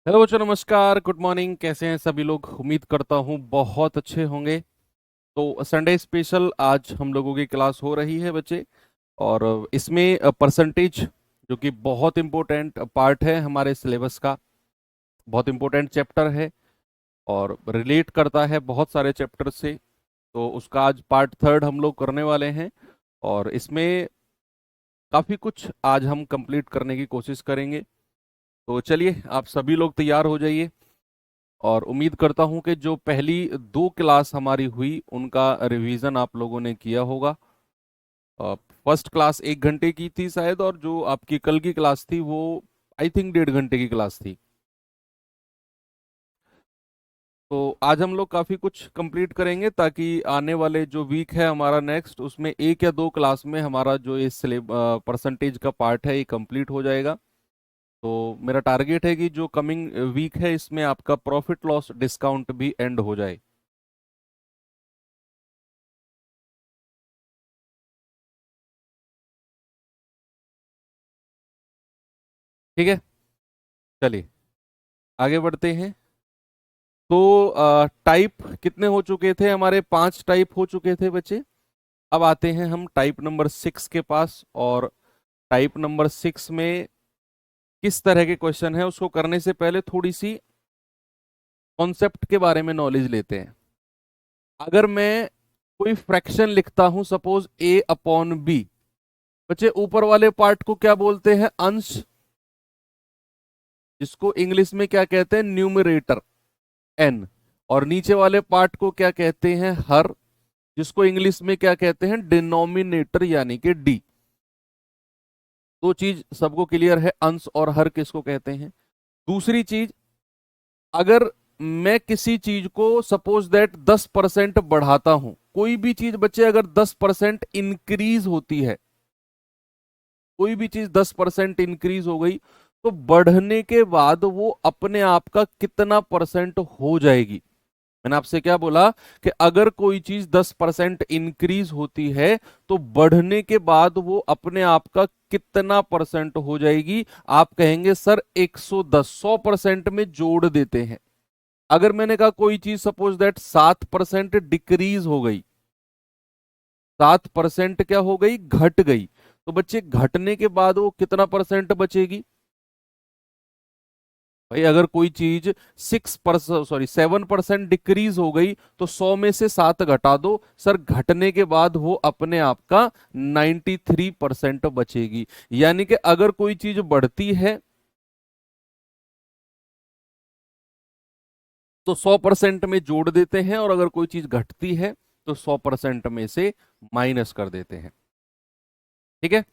Hello बच्चों, नमस्कार, good morning. कैसे हैं सभी लोग? उम्मीद करता हूँ बहुत अच्छे होंगे। तो संडे स्पेशल आज हम लोगों की क्लास हो रही है बच्चे। और इसमें परसेंटेज, जो कि बहुत इम्पोर्टेंट पार्ट है हमारे सिलेबस का, बहुत इम्पोर्टेंट चैप्टर है और रिलेट करता है बहुत सारे चैप्टर से। तो उसका आज पार्ट थर्ड हम लोग करने वाले हैं और इसमें काफ़ी कुछ आज हम कंप्लीट करने की कोशिश करेंगे। तो चलिए, आप सभी लोग तैयार हो जाइए। और उम्मीद करता हूं कि जो पहली दो क्लास हमारी हुई उनका रिवीजन आप लोगों ने किया होगा। फर्स्ट क्लास 1 घंटे की थी शायद, और जो आपकी कल की क्लास थी वो आई थिंक 1.5 घंटे की क्लास थी। तो आज हम लोग काफ़ी कुछ कंप्लीट करेंगे ताकि आने वाले जो वीक है हमारा नेक्स्ट, उसमें एक या दो क्लास में हमारा जो ये परसेंटेज का पार्ट है ये कंप्लीट हो जाएगा। तो मेरा टारगेट है कि जो कमिंग वीक है इसमें आपका प्रॉफिट लॉस डिस्काउंट भी एंड हो जाए। ठीक है, चलिए आगे बढ़ते हैं। तो टाइप कितने हो चुके थे? हमारे 5 टाइप हो चुके थे बच्चे। अब आते हैं हम टाइप नंबर 6 के पास। और टाइप नंबर 6 में किस तरह के क्वेश्चन है उसको करने से पहले थोड़ी सी कॉन्सेप्ट के बारे में नॉलेज लेते हैं। अगर मैं कोई फ्रैक्शन लिखता हूं, सपोज ए अपॉन बी, बच्चे ऊपर वाले पार्ट को क्या बोलते हैं? अंश, जिसको इंग्लिश में क्या कहते हैं? Numerator, N. और नीचे वाले पार्ट को क्या कहते हैं? हर, जिसको इंग्लिश में क्या कहते हैं? डिनोमिनेटर, यानी कि डी। दो चीज सबको क्लियर है, अंश और हर किसको कहते हैं। दूसरी चीज, अगर मैं किसी चीज को सपोज दैट 10% बढ़ाता हूं, कोई भी चीज बच्चे अगर 10% इंक्रीज होती है, कोई भी चीज 10% इंक्रीज हो गई, तो बढ़ने के बाद वो अपने आप का कितना परसेंट हो जाएगी? मैंने आपसे क्या बोला कि अगर कोई चीज 10% इंक्रीज होती है तो बढ़ने के बाद वो अपने आप का कितना परसेंट हो जाएगी? आप कहेंगे सर 110, 100% में जोड़ देते हैं। अगर मैंने कहा कोई चीज सपोज दैट 7% डिक्रीज हो गई, 7% क्या हो गई? घट गई, तो बच्चे घटने के बाद वो कितना परसेंट बचेगी? भाई अगर कोई चीज 7% डिक्रीज हो गई तो 100 में से 7 घटा दो, सर घटने के बाद वो अपने आप का 93% बचेगी। यानी कि अगर कोई चीज बढ़ती है तो 100% में जोड़ देते हैं, और अगर कोई चीज घटती है तो 100% में से माइनस कर देते हैं। ठीक है,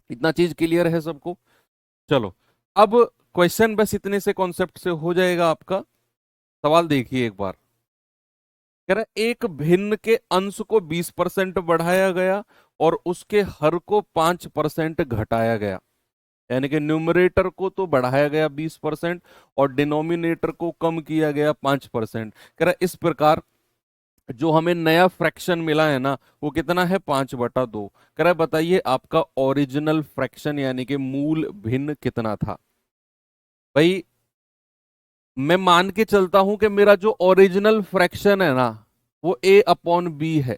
इतना चीज क्लियर है सबको? चलो, अब क्वेश्चन बस इतने से कॉन्सेप्ट से हो जाएगा आपका। सवाल देखिए एक बार। कह रहा है एक भिन्न के अंश को 20% बढ़ाया गया और उसके हर को 5% घटाया गया। यानी कि न्यूमरेटर को तो बढ़ाया गया 20% और डिनोमिनेटर को कम किया गया 5%। कह रहा है इस प्रकार जो हमें नया फ्रैक्शन मिला है ना, वो कितना है? 5/2। कह रहा है बताइए आपका ओरिजिनल फ्रैक्शन यानी कि मूल भिन्न कितना था? भाई मैं मान के चलता हूं कि मेरा जो ओरिजिनल फ्रैक्शन है ना, वो ए अपॉन बी है।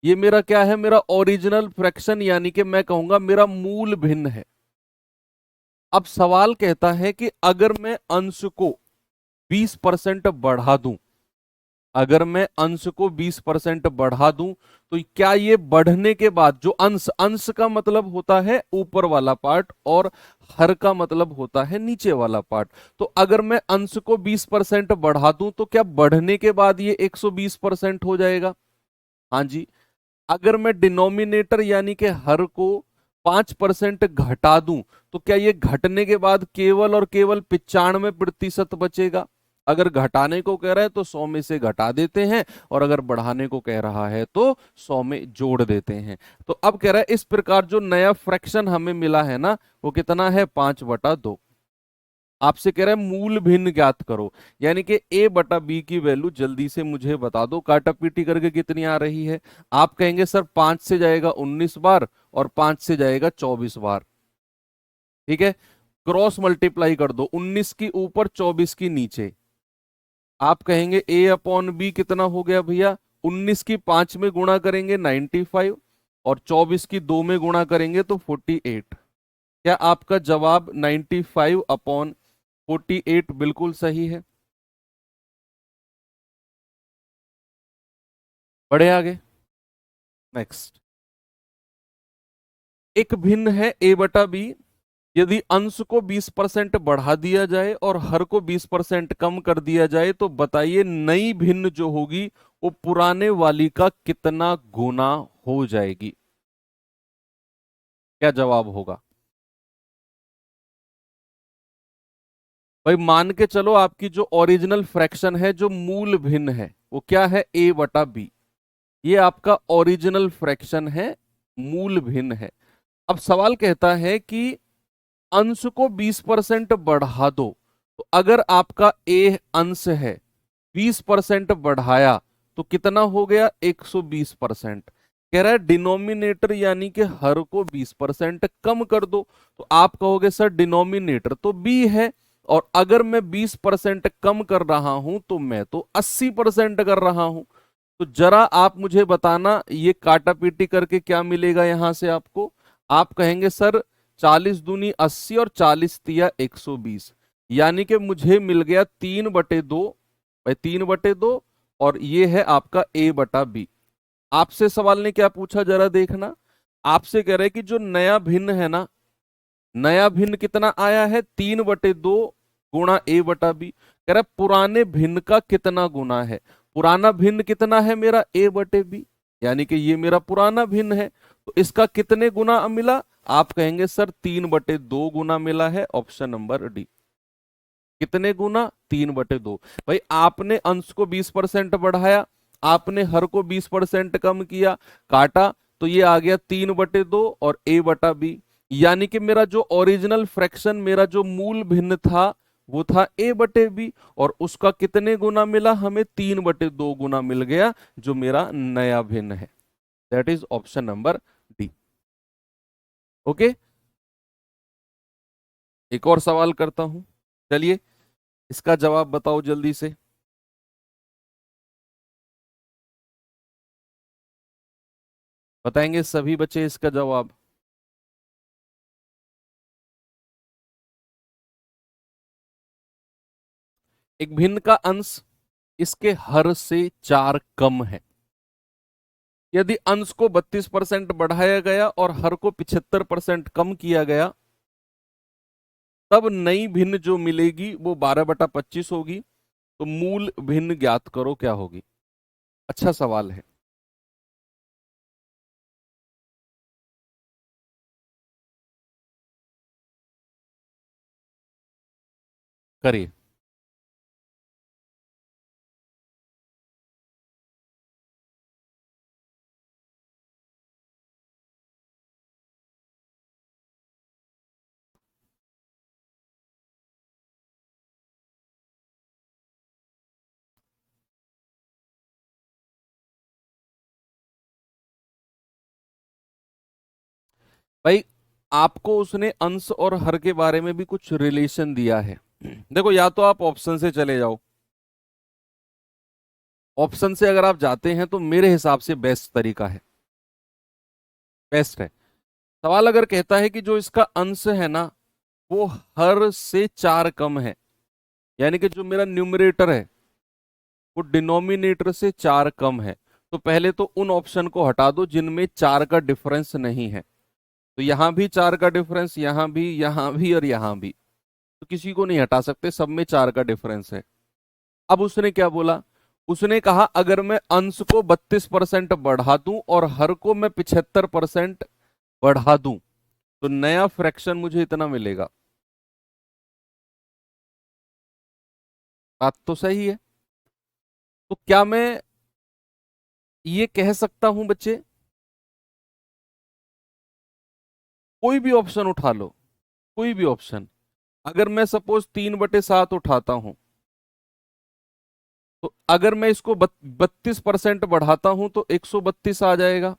ये मेरा क्या है? मेरा ओरिजिनल फ्रैक्शन, यानी कि मैं कहूंगा मेरा मूल भिन्न है। अब सवाल कहता है कि अगर मैं अंश को 20% बढ़ा दूं, अगर मैं अंश को 20% बढ़ा दूं, तो क्या ये बढ़ने के बाद जो अंश, अंश का मतलब होता है ऊपर वाला पार्ट और हर का मतलब होता है नीचे वाला पार्ट। तो अगर मैं अंश को 20% बढ़ा दूं तो क्या बढ़ने के बाद ये 120% हो जाएगा? हाँ जी। अगर मैं डिनोमिनेटर यानी कि हर को 5% घटा दूं तो क्या ये घटने के बाद केवल और केवल 95% बचेगा? अगर घटाने को कह रहा है तो 100 में से घटा देते हैं, और अगर बढ़ाने को कह रहा है तो 100 में जोड़ देते हैं। तो अब कह रहा है इस प्रकार जो नया फ्रैक्शन हमें मिला है ना, वो कितना है? 5/2। आपसे कह रहा है मूल भिन्न ज्ञात करो, यानी कि ए बटा बी की वैल्यू जल्दी से मुझे बता दो। काटा पीटी करके कितनी आ रही है? आप कहेंगे सर 5 से जाएगा 19 बार और 5 से जाएगा 24 बार। ठीक है, क्रॉस मल्टीप्लाई कर दो, 19 की ऊपर 24 की नीचे। आप कहेंगे ए अपॉन बी कितना हो गया भैया, 19 की 5 में गुणा करेंगे 95 और 24 की 2 में गुणा करेंगे तो 48। क्या आपका जवाब 95 अपॉन 48 बिल्कुल सही है? बढ़े आगे। नेक्स्ट, एक भिन्न है ए बटा बी, यदि अंश को 20% बढ़ा दिया जाए और हर को 20% कम कर दिया जाए तो बताइए नई भिन्न जो होगी वो पुराने वाली का कितना गुना हो जाएगी? क्या जवाब होगा? भाई मान के चलो आपकी जो ओरिजिनल फ्रैक्शन है, जो मूल भिन्न है, वो क्या है, ए बटा बी। ये आपका ओरिजिनल फ्रैक्शन है, मूल भिन्न है। अब सवाल कहता है कि अंश को 20% बढ़ा दो, तो अगर आपका ए अंश है, 20% बढ़ाया तो कितना हो गया, 120%। कह रहा है डिनोमिनेटर यानी कि हर को 20% कम कर दो, तो आप कहोगे सर डिनोमिनेटर तो बी है, और अगर मैं 20% कम कर रहा हूं तो मैं तो 80% कर रहा हूं। तो जरा आप मुझे बताना ये काटा पीटी करके क्या मिलेगा यहां से आपको। आप कहेंगे सर 40 दूनी 80 और 40 तिया 120, यानी कि मुझे मिल गया 3/2। भाई 3/2, और ये है आपका ए बटा बी। आपसे सवाल ने क्या पूछा जरा देखना, आपसे कह रहे कि जो नया भिन्न है ना, नया भिन्न कितना आया है, 3/2 गुणा ए बटा बी। कह रहा है पुराने भिन्न का कितना गुना है। पुराना भिन्न कितना है मेरा, ए बटे बी, यानी कि ये मेरा पुराना भिन्न है, तो इसका कितने गुना मिला? आप कहेंगे सर 3/2 गुना मिला है, ऑप्शन नंबर डी। कितने गुना, 3/2। भाई आपने अंश को 20% बढ़ाया, आपने हर को 20% कम किया, काटा, तो ये आ गया 3/2 और ए बटा बी। यानी कि मेरा जो ओरिजिनल फ्रैक्शन, मेरा जो मूल भिन्न था, वो था ए बटे बी, और उसका कितने गुना मिला हमें, 3/2 गुना मिल गया, जो मेरा नया भिन्न है। That is option number D. Okay, एक और सवाल करता हूं, चलिए इसका जवाब बताओ जल्दी से। बताएंगे सभी बच्चे इसका जवाब? एक भिन्न का अंश इसके हर से 4 कम है। यदि अंश को 32% बढ़ाया गया और हर को 75% कम किया गया, तब नई भिन्न जो मिलेगी वो 12/25 होगी। तो मूल भिन्न ज्ञात करो क्या होगी। अच्छा सवाल है, करिए। भाई आपको उसने अंश और हर के बारे में भी कुछ रिलेशन दिया है। देखो, या तो आप ऑप्शन से चले जाओ, ऑप्शन से अगर आप जाते हैं तो मेरे हिसाब से बेस्ट तरीका है, बेस्ट है। सवाल अगर कहता है कि जो इसका अंश है ना, वो हर से 4 कम है, यानी कि जो मेरा न्यूमरेटर है वो डिनोमिनेटर से 4 कम है, तो पहले तो उन ऑप्शन को हटा दो जिनमें 4 का डिफरेंस नहीं है। तो यहां भी 4 का डिफरेंस, यहां भी और यहां भी, तो किसी को नहीं हटा सकते, सब में 4 का डिफरेंस है। अब उसने क्या बोला, उसने कहा अगर मैं अंश को 32% बढ़ा दूं और हर को मैं 75% बढ़ा दूं, तो नया फ्रैक्शन मुझे इतना मिलेगा। बात तो सही है। तो क्या मैं ये कह सकता हूं बच्चे, कोई भी ऑप्शन उठा लो, कोई भी ऑप्शन, अगर मैं सपोज 3/7 उठाता हूं, तो अगर मैं इसको 32% बढ़ाता हूं तो 132 आ जाएगा,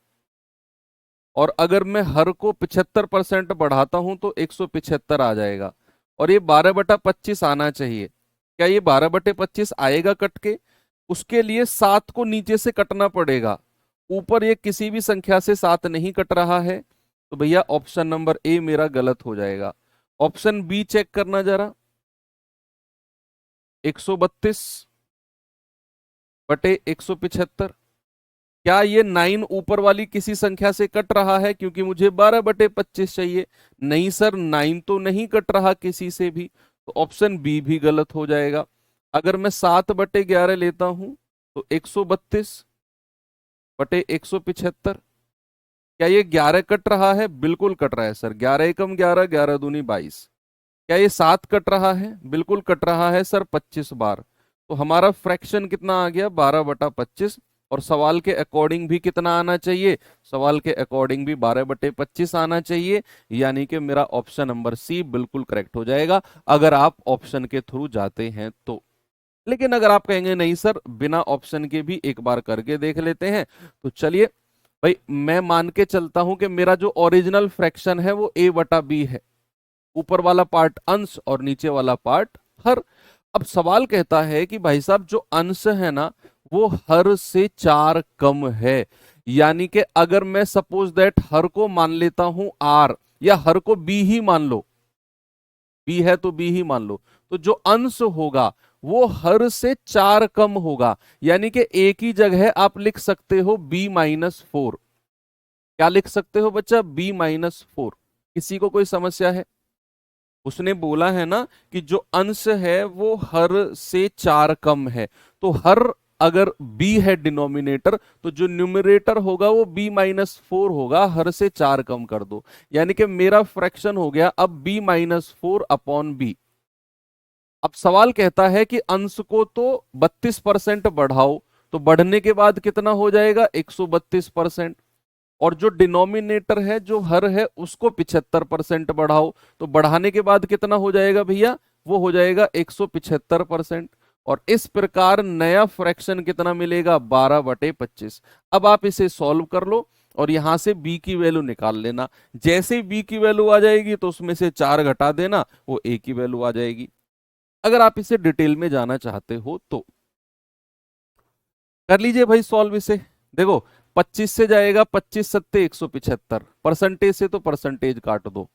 और अगर मैं हर को 75% बढ़ाता हूं तो 175 आ जाएगा। और ये 12/25 आना चाहिए। क्या ये 12/25 आएगा कट के? उसके लिए 7 को नीचे से कटना पड़ेगा। ऊपर ये किसी भी संख्या से 7 नहीं कट रहा है, तो भैया ऑप्शन नंबर ए मेरा गलत हो जाएगा। ऑप्शन बी चेक करना जरा, 132/175। क्या ये 9 ऊपर वाली किसी संख्या से कट रहा है? क्योंकि मुझे 12/25 चाहिए। नहीं सर, 9 तो नहीं कट रहा किसी से भी, तो ऑप्शन बी भी गलत हो जाएगा। अगर मैं 7/11 लेता हूं तो 132/175। क्या ये 11 कट रहा है? बिल्कुल कट रहा है सर। 11 एकम 11, 11 दूनी 22। क्या ये 7 कट रहा है? बिल्कुल कट रहा है सर, 25 बार। तो हमारा फ्रैक्शन कितना आ गया? 12/25। और सवाल के अकॉर्डिंग भी कितना आना चाहिए? सवाल के अकॉर्डिंग भी 12/25 आना चाहिए। यानी कि मेरा ऑप्शन नंबर सी बिल्कुल करेक्ट हो जाएगा, अगर आप ऑप्शन के थ्रू जाते हैं तो। लेकिन अगर आप कहेंगे नहीं सर, बिना ऑप्शन के भी एक बार करके देख लेते हैं, तो चलिए भाई, मैं मान के चलता हूं कि मेरा जो ओरिजिनल फ्रैक्शन है वो a/b है। ऊपर वाला पार्ट अंश और नीचे वाला पार्ट हर। अब सवाल कहता है कि भाई साहब, जो अंश है ना वो हर से 4 कम है। यानी कि अगर मैं सपोज दैट हर को मान लेता हूं r, या हर को b ही मान लो, b है तो b ही मान लो, तो जो अंश होगा वो हर से 4 कम होगा। यानी कि एक ही जगह आप लिख सकते हो b-4। क्या लिख सकते हो बच्चा? b-4। किसी को कोई समस्या है? उसने बोला है ना कि जो अंश है वो हर से 4 कम है, तो हर अगर b है डिनोमिनेटर, तो जो न्यूमरेटर होगा वो b-4 होगा। हर से 4 कम कर दो, यानी कि मेरा फ्रैक्शन हो गया अब b-4/b। अब सवाल कहता है कि अंश को तो 32% बढ़ाओ, तो बढ़ने के बाद कितना हो जाएगा? 132%। और जो डिनोमिनेटर है, जो हर है, उसको 75% बढ़ाओ, तो बढ़ाने के बाद कितना हो जाएगा भैया? वो हो जाएगा 175%। और इस प्रकार नया फ्रैक्शन कितना मिलेगा? 12/25। अब आप इसे सॉल्व कर लो और यहां से b की वैल्यू निकाल लेना। जैसे ही b की वैल्यू आ जाएगी तो उसमें से 4 घटा देना, वो a की वैल्यू आ जाएगी। अगर आप इसे डिटेल में जाना चाहते हो तो कर लीजिए भाई सॉल्व इसे। देखो, 25 से जाएगा 25×7=175, परसेंटेज से तो परसेंटेज काट दो।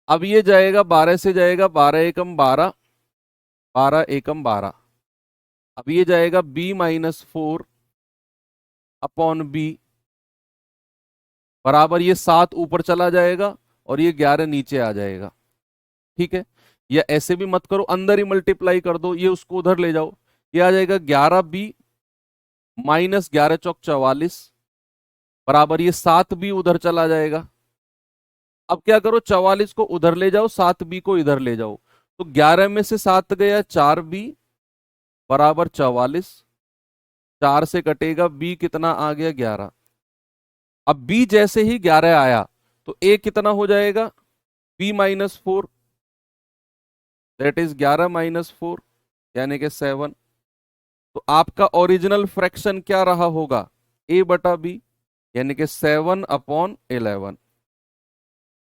अब ये जाएगा 12 से जाएगा 12 एकम 12, 12 एकम 12। अब ये जाएगा b-4/b, बराबर ये 7 ऊपर चला जाएगा और ये 11 नीचे आ जाएगा। ठीक है, या ऐसे भी मत करो, अंदर ही मल्टीप्लाई कर दो, ये उसको उधर ले जाओ। ये आ जाएगा 11b -11×4 = 44, बराबर ये 7b उधर चला जाएगा। अब क्या करो, 44 को उधर ले जाओ, 7b को इधर ले जाओ, तो 11 में से 7 गया, 4b बराबर 44। 4 से कटेगा b, कितना आ गया? 11। अब b जैसे ही 11 आया तो a कितना हो जाएगा? b-4, दैट इज 11-4, यानी कि 7। तो आपका ओरिजिनल फ्रैक्शन क्या रहा होगा? a/b, यानी कि 7/11।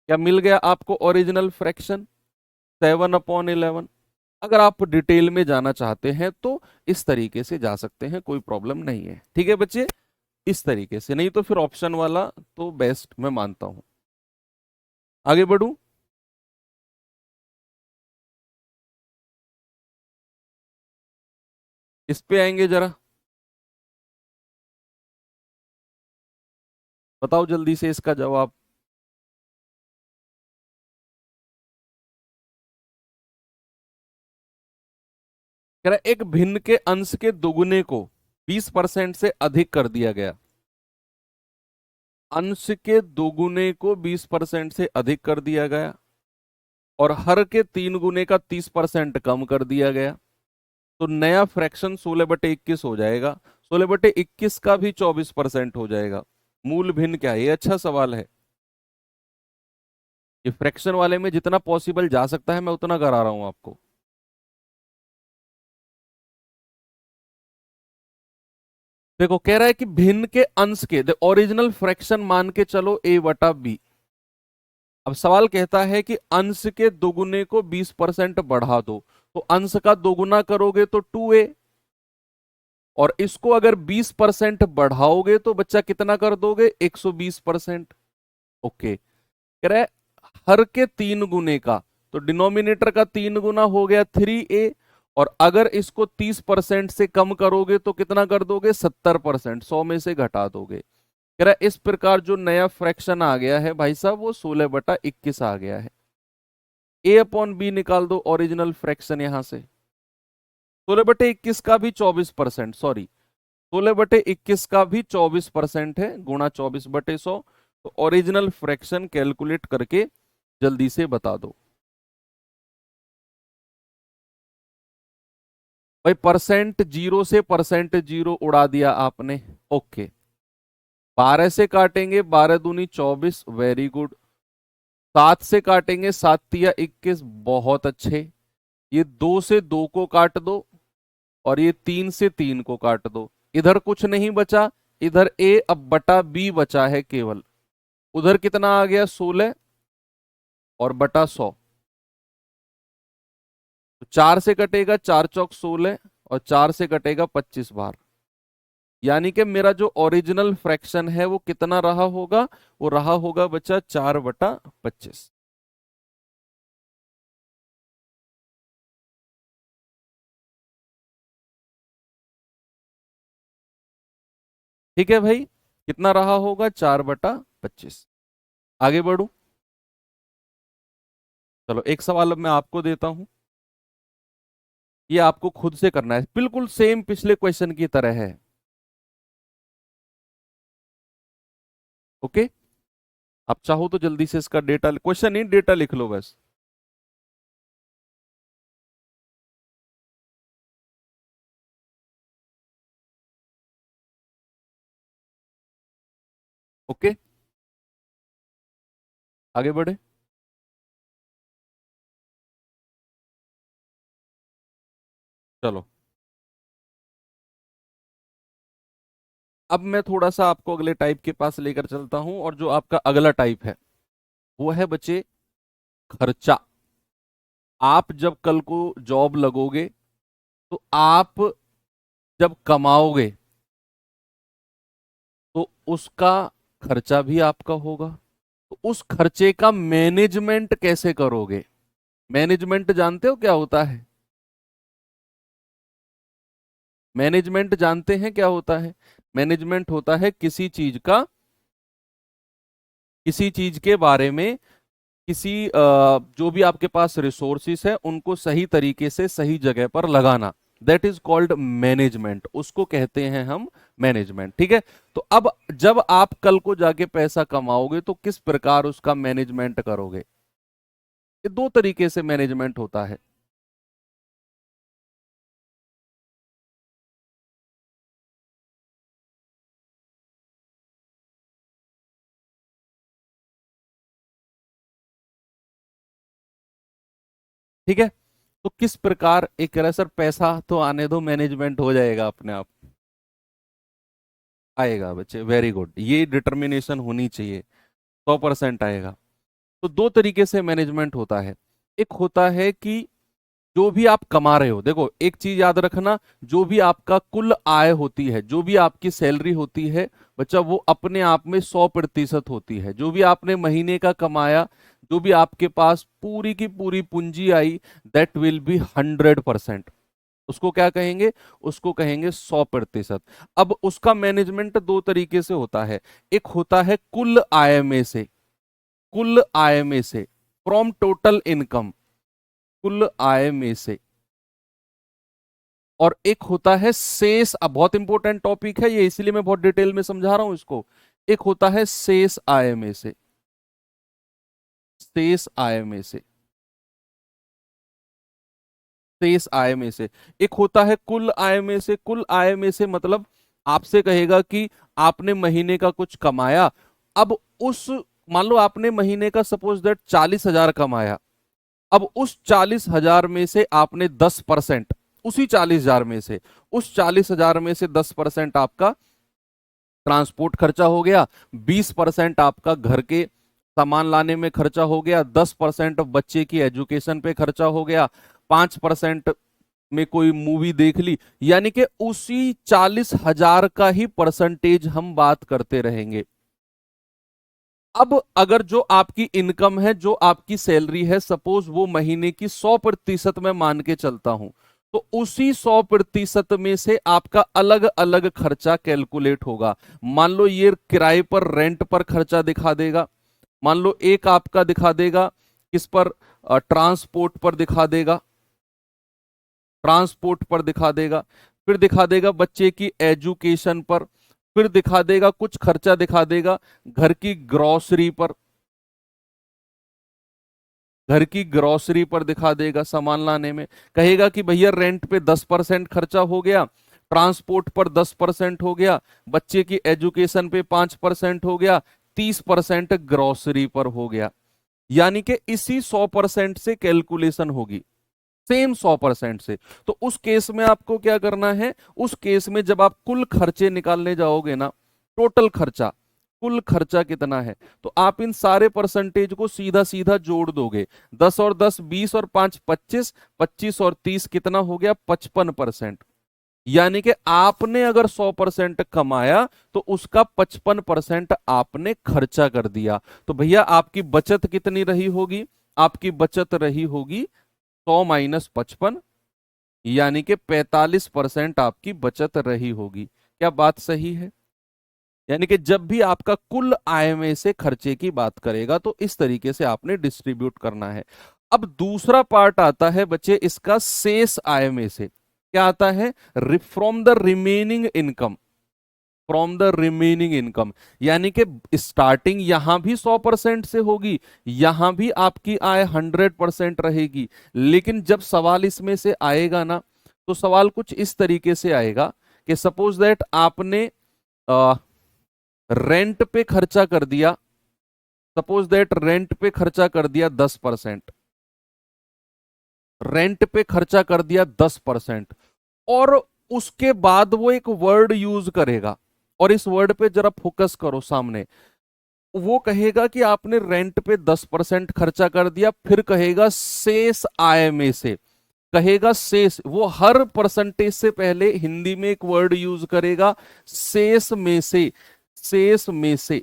क्या मिल गया आपको ओरिजिनल फ्रैक्शन? 7/11। अगर आप डिटेल में जाना चाहते हैं तो इस तरीके से जा सकते हैं, कोई प्रॉब्लम नहीं है। ठीक है बच्चे, इस तरीके से, नहीं तो फिर ऑप्शन वाला तो बेस्ट मैं मानता हूं। आगे बढ़ूं? इस पे आएंगे जरा, बताओ जल्दी से इसका जवाब। कह रहा है, एक भिन्न के अंश के दोगुने को 20% से अधिक कर दिया गया। अंश के दोगुने को 20% से अधिक कर दिया गया और हर के 3 गुने का 30% कम कर दिया गया, तो नया फ्रैक्शन 16/21 हो जाएगा। 16/21 का भी 24% हो जाएगा। मूल भिन्न क्या है? ये अच्छा सवाल है। ये फ्रैक्शन वाले में जितना पॉसिबल जा सकता है मैं उतना करा रहा हूं आपको। देखो, कह रहा है कि भिन्न के अंश के, ओरिजिनल फ्रैक्शन मान के चलो a/b, अब सवाल कहता है कि अंश के दोगुने को 20% बढ़ा दो, तो अंश का दोगुना करोगे तो 2a, और इसको अगर 20% बढ़ाओगे तो बच्चा कितना कर दोगे, 120%। ओके, कह रहा है हर के 3 गुने का, तो डिनोमिनेटर का 3 गुना हो गया 3a, और अगर इसको 30% से कम करोगे तो कितना कर दोगे, 70%, 100 में से घटा दोगे। कह रहा है इस प्रकार जो नया फ्रैक्शन आ गया है भाई साहब वो 16/21 आ गया है। a/b निकाल दो, ओरिजिनल फ्रैक्शन यहां से 16/21 का भी 24%, सॉरी 16/21 का भी 24% है, गुणा 24/100। तो ओरिजिनल फ्रैक्शन कैलकुलेट करके जल्दी से बता दो भाई। परसेंट जीरो से परसेंट जीरो उड़ा दिया आपने। ओके, 12 से काटेंगे, 12 दूनी 24, वेरी गुड। 7 से काटेंगे, 7 तिया 21, बहुत अच्छे। ये 2 से 2 को काट दो, और ये 3 से 3 को काट दो। इधर कुछ नहीं बचा, इधर a अब बटा b बचा है केवल। उधर कितना आ गया, 16 और बटा 100। तो 4 से कटेगा, 4 चौक 16, और 4 से कटेगा 25 बार। यानी कि मेरा जो ओरिजिनल फ्रैक्शन है वो कितना रहा होगा, वो रहा होगा बच्चा 4/25। ठीक है भाई, कितना रहा होगा, 4/25। आगे बढ़ू, चलो एक सवाल अब मैं आपको देता हूं। ये आपको खुद से करना है, बिल्कुल सेम पिछले क्वेश्चन की तरह है। ओके, आप चाहो तो जल्दी से इसका डेटा, क्वेश्चन नहीं डेटा लिख लो बस। ओके, आगे बढ़े। चलो, अब मैं थोड़ा सा आपको अगले टाइप के पास लेकर चलता हूं, और जो आपका अगला टाइप है वो है बच्चे खर्चा। आप जब कल को जॉब लगोगे तो आप जब कमाओगे तो उसका खर्चा भी आपका होगा। तो उस खर्चे का मैनेजमेंट कैसे करोगे। मैनेजमेंट जानते हो क्या होता है, मैनेजमेंट जानते हैं क्या होता है। मैनेजमेंट होता है किसी चीज का, किसी चीज के बारे में, किसी जो भी आपके पास रिसोर्सिस है उनको सही तरीके से सही जगह पर लगाना। दैट इज कॉल्ड मैनेजमेंट, उसको कहते हैं हम मैनेजमेंट। ठीक है, तो अब जब आप कल को जाके पैसा कमाओगे तो किस प्रकार उसका मैनेजमेंट करोगे। ये दो तरीके से मैनेजमेंट होता है। ठीक है, तो किस प्रकार एक तरह सर पैसा तो आने दो, मैनेजमेंट हो जाएगा अपने आप। आएगा बच्चे, वेरी गुड, ये डिटर्मिनेशन होनी चाहिए, 100% आएगा। तो दो तरीके से मैनेजमेंट होता है। एक होता है कि जो भी आप कमा रहे हो, देखो एक चीज याद रखना, जो भी आपका कुल आय होती है, जो भी आपकी सैलरी होती है बच्चा, वो अपने आप में 100% होती है। जो भी आपने महीने का कमाया, जो भी आपके पास पूरी की पूरी पूंजी आई, दैट विल बी 100%। उसको क्या कहेंगे, उसको कहेंगे 100%। अब उसका मैनेजमेंट दो तरीके से होता है। एक होता है कुल आय में से, कुल आय में से, फ्रॉम टोटल इनकम, कुल आय में से। और एक होता है शेष, अब बहुत इंपॉर्टेंट टॉपिक है ये, इसलिए मैं बहुत डिटेल में समझा रहा हूं इसको। एक होता है शेष आय में से, शेष आय में से, शेष आय में से। एक होता है कुल आय में से। कुल आय में से मतलब आपसे कहेगा कि आपने महीने का कुछ कमाया, अब उस, मान लो आपने महीने का सपोज दैट 40,000 कमाया, अब उस 40,000 में से आपने 10%, उसी 40,000 में से, उस 40,000 में से 10% आपका ट्रांसपोर्ट खर्चा हो गया, 20% आपका घर के सामान लाने में खर्चा हो गया, 10% बच्चे की एजुकेशन पे खर्चा हो गया, 5% में कोई मूवी देख ली, यानी कि उसी 40,000 का ही परसेंटेज हम बात करते रहेंगे। अब अगर जो आपकी इनकम है, जो आपकी सैलरी है, सपोज वो महीने की 100% में मान के चलता हूं, तो उसी 100% में से आपका अलग अलग खर्चा कैलकुलेट होगा। मान लो ये किराए पर, रेंट पर खर्चा दिखा देगा, मान लो एक आपका दिखा देगा किस पर, ट्रांसपोर्ट पर दिखा देगा, ट्रांसपोर्ट पर दिखा देगा, फिर दिखा देगा बच्चे की एजुकेशन पर, फिर दिखा देगा कुछ खर्चा दिखा देगा घर की ग्रोसरी पर, घर की ग्रोसरी पर दिखा देगा सामान लाने में, कहेगा कि भैया रेंट पे 10% खर्चा हो गया, ट्रांसपोर्ट पर 10% हो गया, बच्चे की एजुकेशन पे 5% हो गया, 30% ग्रोसरी पर हो गया। यानी कि इसी 100% से कैलकुलेशन होगी, सेम 100% से। तो उस केस में आपको क्या करना है, उस केस में जब आप कुल खर्चे निकालने जाओगे ना, टोटल खर्चा, कुल खर्चा कितना है, तो आप इन सारे परसेंटेज को सीधा सीधा जोड़ दोगे। 10 और 10 20 और 5 25, 25 और 30 कितना हो गया, 55%। यानी कि आपने अगर 100% कमाया तो उसका 55% आपने खर्चा कर दिया। तो भैया आपकी बचत कितनी रही होगी, आपकी बचत रही होगी 100 माइनस 55, यानी कि 45% आपकी बचत रही होगी। क्या बात सही है? यानी कि जब भी आपका कुल आय में से खर्चे की बात करेगा तो इस तरीके से आपने डिस्ट्रीब्यूट करना है। अब दूसरा पार्ट आता है बच्चे इसका शेष आय में से, क्या आता है, from the remaining income, from the remaining income. यानी कि स्टार्टिंग यहां भी 100% से होगी, यहां भी आपकी आय 100% रहेगी, लेकिन जब सवाल इसमें से आएगा ना, तो सवाल कुछ इस तरीके से आएगा कि सपोज दैट आपने रेंट पे खर्चा कर दिया, सपोज दैट रेंट पे खर्चा कर दिया 10%, रेंट पे खर्चा कर दिया 10%, और उसके बाद वो एक वर्ड यूज करेगा, और इस वर्ड पे जरा फोकस करो सामने, वो कहेगा कि आपने रेंट पे 10% खर्चा कर दिया, फिर कहेगा शेष आय में से, कहेगा शेष, वो हर परसेंटेज से पहले हिंदी में एक वर्ड यूज करेगा, शेष में से, शेष में से,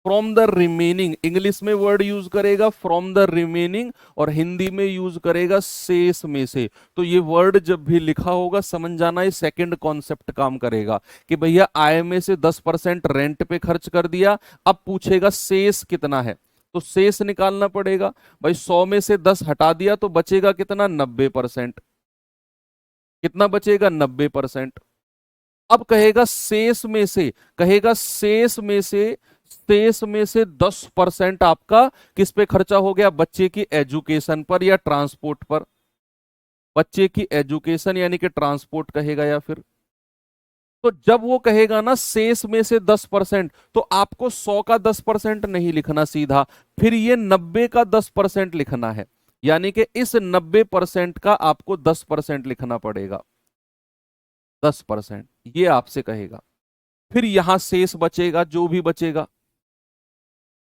फ्रॉम द रिमेनिंग, इंग्लिश में वर्ड यूज करेगा फ्रॉम द रिमेनिंग, और हिंदी में यूज करेगा शेष में से। तो ये वर्ड जब भी लिखा होगा समझ जाना ये सेकंड कॉन्सेप्ट काम करेगा कि भैया आय में से 10% रेंट पे खर्च कर दिया, अब पूछेगा शेष कितना है, तो शेष निकालना पड़ेगा। भाई 100 में से 10 हटा दिया तो बचेगा कितना, 90%। कितना बचेगा, 90%। अब कहेगा शेष में से, कहेगा शेष में से, शेष में से 10% आपका किस पे खर्चा हो गया, बच्चे की एजुकेशन पर या ट्रांसपोर्ट पर, बच्चे की एजुकेशन यानी कि ट्रांसपोर्ट कहेगा, या फिर, तो जब वो कहेगा ना शेष में से 10%, तो आपको 100 का 10% नहीं लिखना सीधा, फिर ये 90 का 10% लिखना है, यानी कि इस 90% का आपको 10% लिखना पड़ेगा, 10% ये आपसे कहेगा। फिर यहां शेष बचेगा, जो भी बचेगा,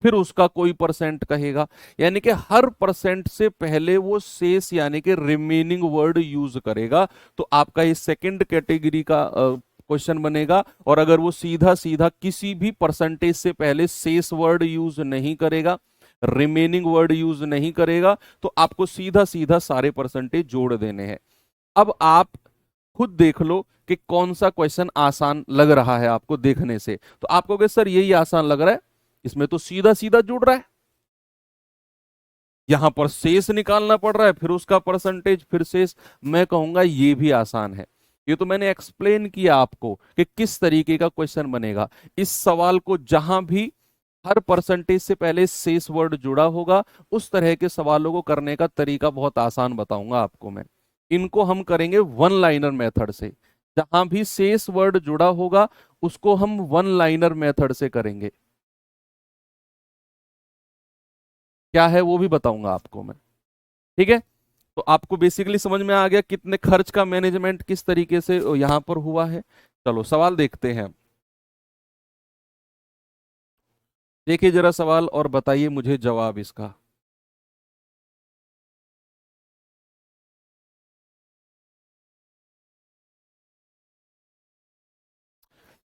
फिर उसका कोई परसेंट कहेगा, यानी कि हर परसेंट से पहले वो शेष यानी कि रिमेनिंग वर्ड यूज करेगा। तो आपका ये सेकंड कैटेगरी का क्वेश्चन बनेगा। और अगर वो सीधा सीधा किसी भी परसेंटेज से पहले शेष वर्ड यूज नहीं करेगा, रिमेनिंग वर्ड यूज नहीं करेगा, तो आपको सीधा सीधा सारे परसेंटेज जोड़ देने हैं। अब आप खुद देख लो कि कौन सा क्वेश्चन आसान लग रहा है आपको देखने से। तो आप कहोगे सर यही आसान लग रहा है, इसमें तो सीधा सीधा जुड़ रहा है, यहां पर शेष निकालना पड़ रहा है, फिर उसका परसेंटेज, फिर शेष। मैं कहूंगा ये भी आसान है। ये तो मैंने एक्सप्लेन किया आपको कि किस तरीके का क्वेश्चन बनेगा। इस सवाल को जहां भी हर परसेंटेज से पहले शेष वर्ड जुड़ा होगा, उस तरह के सवालों को करने का तरीका बहुत आसान बताऊंगा आपको मैं। इनको हम करेंगे वन लाइनर मेथड से, जहां भी शेष वर्ड जुड़ा होगा उसको हम वन लाइनर मेथड से करेंगे। क्या है वो भी बताऊंगा आपको मैं, ठीक है। तो आपको बेसिकली समझ में आ गया कितने खर्च का मैनेजमेंट किस तरीके से यहां पर हुआ है। चलो सवाल देखते हैं। देखिए जरा सवाल और बताइए मुझे जवाब इसका।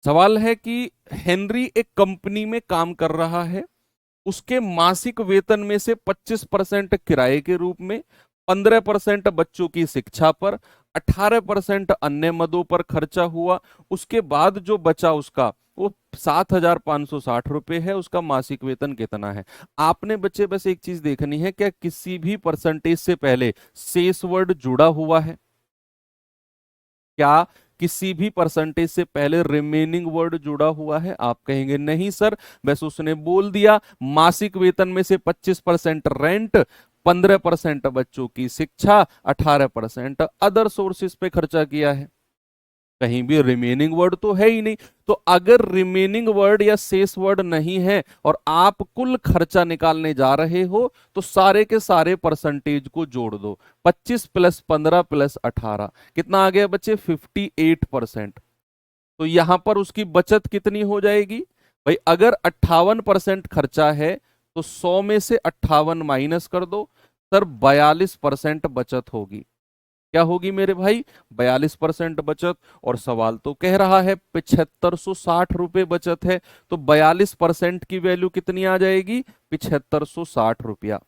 सवाल है कि हेनरी एक कंपनी में काम कर रहा है, उसके मासिक वेतन में से 25% किराए के रूप में, 15% बच्चों की शिक्षा पर, 18% अन्य मदों पर खर्चा हुआ। उसके बाद जो बचा उसका वो 7,560 रुपए है। उसका मासिक वेतन कितना है? आपने बच्चे बस एक चीज देखनी है, क्या किसी भी परसेंटेज से पहले शेष वर्ड जुड़ा हुआ है? क्या किसी भी परसेंटेज से पहले रिमेनिंग वर्ड जुड़ा हुआ है? आप कहेंगे नहीं सर, बस उसने बोल दिया मासिक वेतन में से 25% रेंट, 15% बच्चों की शिक्षा, 18% अदर सोर्सेस पे खर्चा किया है। कहीं भी रिमेनिंग वर्ड तो है ही नहीं। तो अगर रिमेनिंग वर्ड या शेष वर्ड नहीं है और आप कुल खर्चा निकालने जा रहे हो, तो सारे के सारे परसेंटेज को जोड़ दो। 25 प्लस 15 प्लस 18 कितना आ गया बच्चे? 58%। तो यहां पर उसकी बचत कितनी हो जाएगी भाई? अगर 58% खर्चा है तो 100 में से 58 माइनस कर दो सर, 42% बचत होगी। क्या होगी मेरे भाई? 42% बचत। और सवाल तो कह रहा है 7560 रुपए बचत है, तो 42% की वैल्यू कितनी आ जाएगी? 7560 रुपया।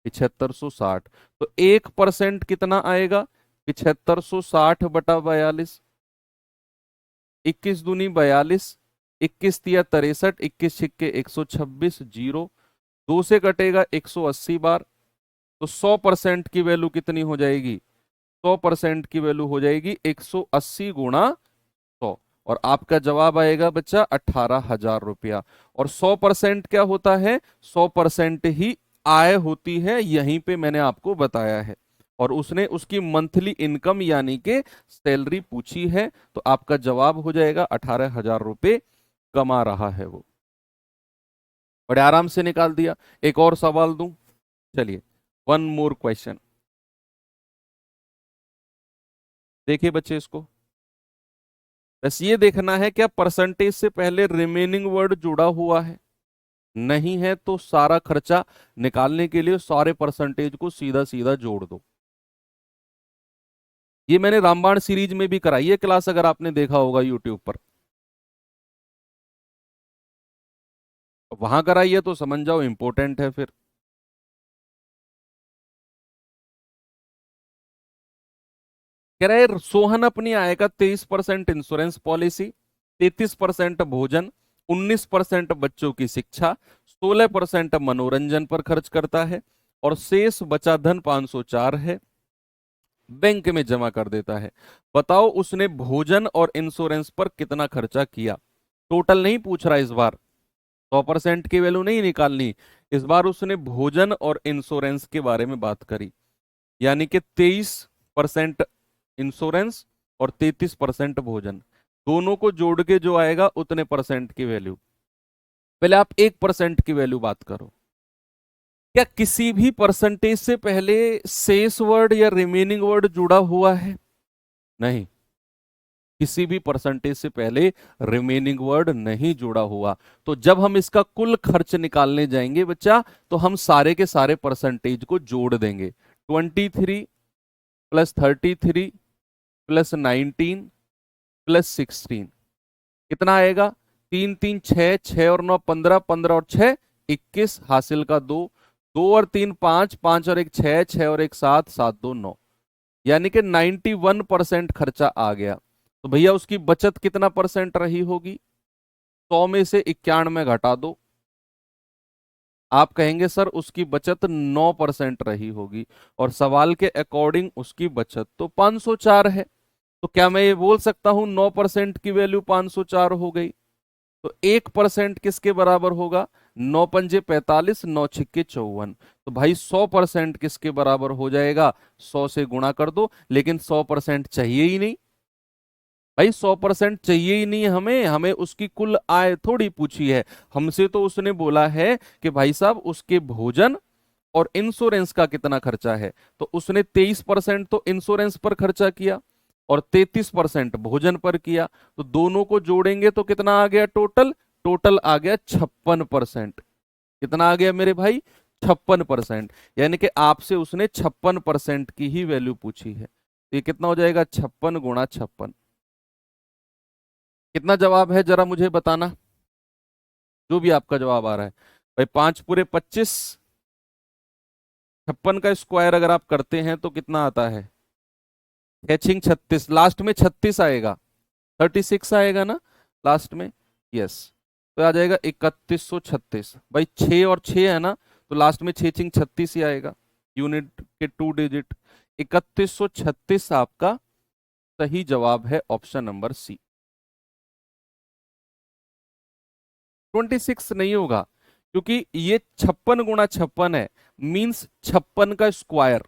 7560। तो 1% कितना आएगा? 7560/42। 21 दूनी 42, 21 तिया 63, 21 छिक्के 126, जीरो। 2 से कटेगा 180 बार। तो 100% की वैल्यू कितनी हो जाएगी? 100% की वैल्यू हो जाएगी 180 × 100। और आपका जवाब आएगा बच्चा 18,000 रुपया। और 100% क्या होता है? 100% ही आय होती है, यहीं पे मैंने आपको बताया है। और उसने उसकी मंथली इनकम यानी कि सैलरी पूछी है, तो आपका जवाब हो जाएगा 18,000 रुपये कमा रहा है वो। बड़े आराम से निकाल दिया। एक और सवाल दूं? चलिए, वन मोर क्वेश्चन। देखिए बच्चे इसको, बस ये देखना है क्या परसेंटेज से पहले रिमेनिंग वर्ड जुड़ा हुआ है। नहीं है तो सारा खर्चा निकालने के लिए सारे परसेंटेज को सीधा सीधा जोड़ दो। ये मैंने रामबाण सीरीज में भी कराई है क्लास, अगर आपने देखा होगा यूट्यूब पर। वहां कराई है तो समझ जाओ इंपॉर्टेंट है फिर। कह रहे सोहन अपनी आय का 23% इंश्योरेंस पॉलिसी, 33% भोजन, 19% बच्चों की शिक्षा, 16% मनोरंजन पर खर्च करता है और शेष बचा धन 504 है, बैंक में जमा कर देता है। बताओ उसने भोजन और इंश्योरेंस पर कितना खर्चा किया? टोटल नहीं पूछ रहा इस बार, 100% की वैल्यू नहीं निकालनी। इस बार उसने भोजन और इंश्योरेंस के बारे में बात करी, यानी कि 23% इंश्योरेंस और 33% भोजन, दोनों को जोड़ के जो आएगा उतने परसेंट की वैल्यू। पहले आप 1% की वैल्यू बात करो। क्या किसी भी परसेंटेज से पहले शेष वर्ड या रिमेनिंग वर्ड जुड़ा हुआ है? नहीं, किसी भी परसेंटेज से पहले रिमेनिंग वर्ड नहीं जुड़ा हुआ। तो जब हम इसका कुल खर्च निकालने जाएंगे बच्चा, तो हम सारे के सारे परसेंटेज को जोड़ देंगे। 23 प्लस 33 प्लस 19 प्लस 16 कितना आएगा? 3 3 6, 6 और 9 15, 15 और 6 21, हासिल का 2, 2 और 3 5, 5 और 1 6, 6 और 1 7, 7 2 9, यानी कि 91% खर्चा आ गया। तो भैया उसकी बचत कितना परसेंट रही होगी? 100 में से 91 घटा दो। आप कहेंगे सर उसकी बचत 9% रही होगी, और सवाल के अकॉर्डिंग उसकी बचत तो 504 है। तो क्या मैं ये बोल सकता हूं 9% की वैल्यू 504 हो गई? तो 1% किसके बराबर होगा? 9 पंजे 45, 9 छिक्के 54। तो भाई 100% किसके बराबर हो जाएगा? 100 से गुणा कर दो। लेकिन 100% चाहिए ही नहीं भाई, 100% चाहिए ही नहीं हमें। हमें उसकी कुल आय थोड़ी पूछी है, हमसे तो उसने बोला है कि भाई साहब उसके भोजन और इंश्योरेंस का कितना खर्चा है। तो उसने 23% तो इंश्योरेंस पर खर्चा किया और 33% भोजन पर किया। तो दोनों को जोड़ेंगे तो कितना आ गया टोटल? टोटल आ गया 56%। कितना आ गया मेरे भाई? 56%। यानी कि आपसे उसने 56% की ही वैल्यू पूछी है। तो ये कितना हो जाएगा? 56 × 56। कितना जवाब है जरा मुझे बताना, जो भी आपका जवाब आ रहा है। भाई 5×25, 56 का स्क्वायर अगर आप करते हैं तो कितना आता है? 6×36, लास्ट में 36 आएगा, 36 आएगा ना लास्ट में। यस, तो आ जाएगा 3136। भाई 6 और 6 है ना, तो लास्ट में 6×36 ही आएगा, यूनिट के 2 डिजिट। 3136 आपका सही जवाब है, ऑप्शन नंबर सी। 26 नहीं होगा, क्योंकि ये 56 × 56 है, मींस 56 का स्क्वायर।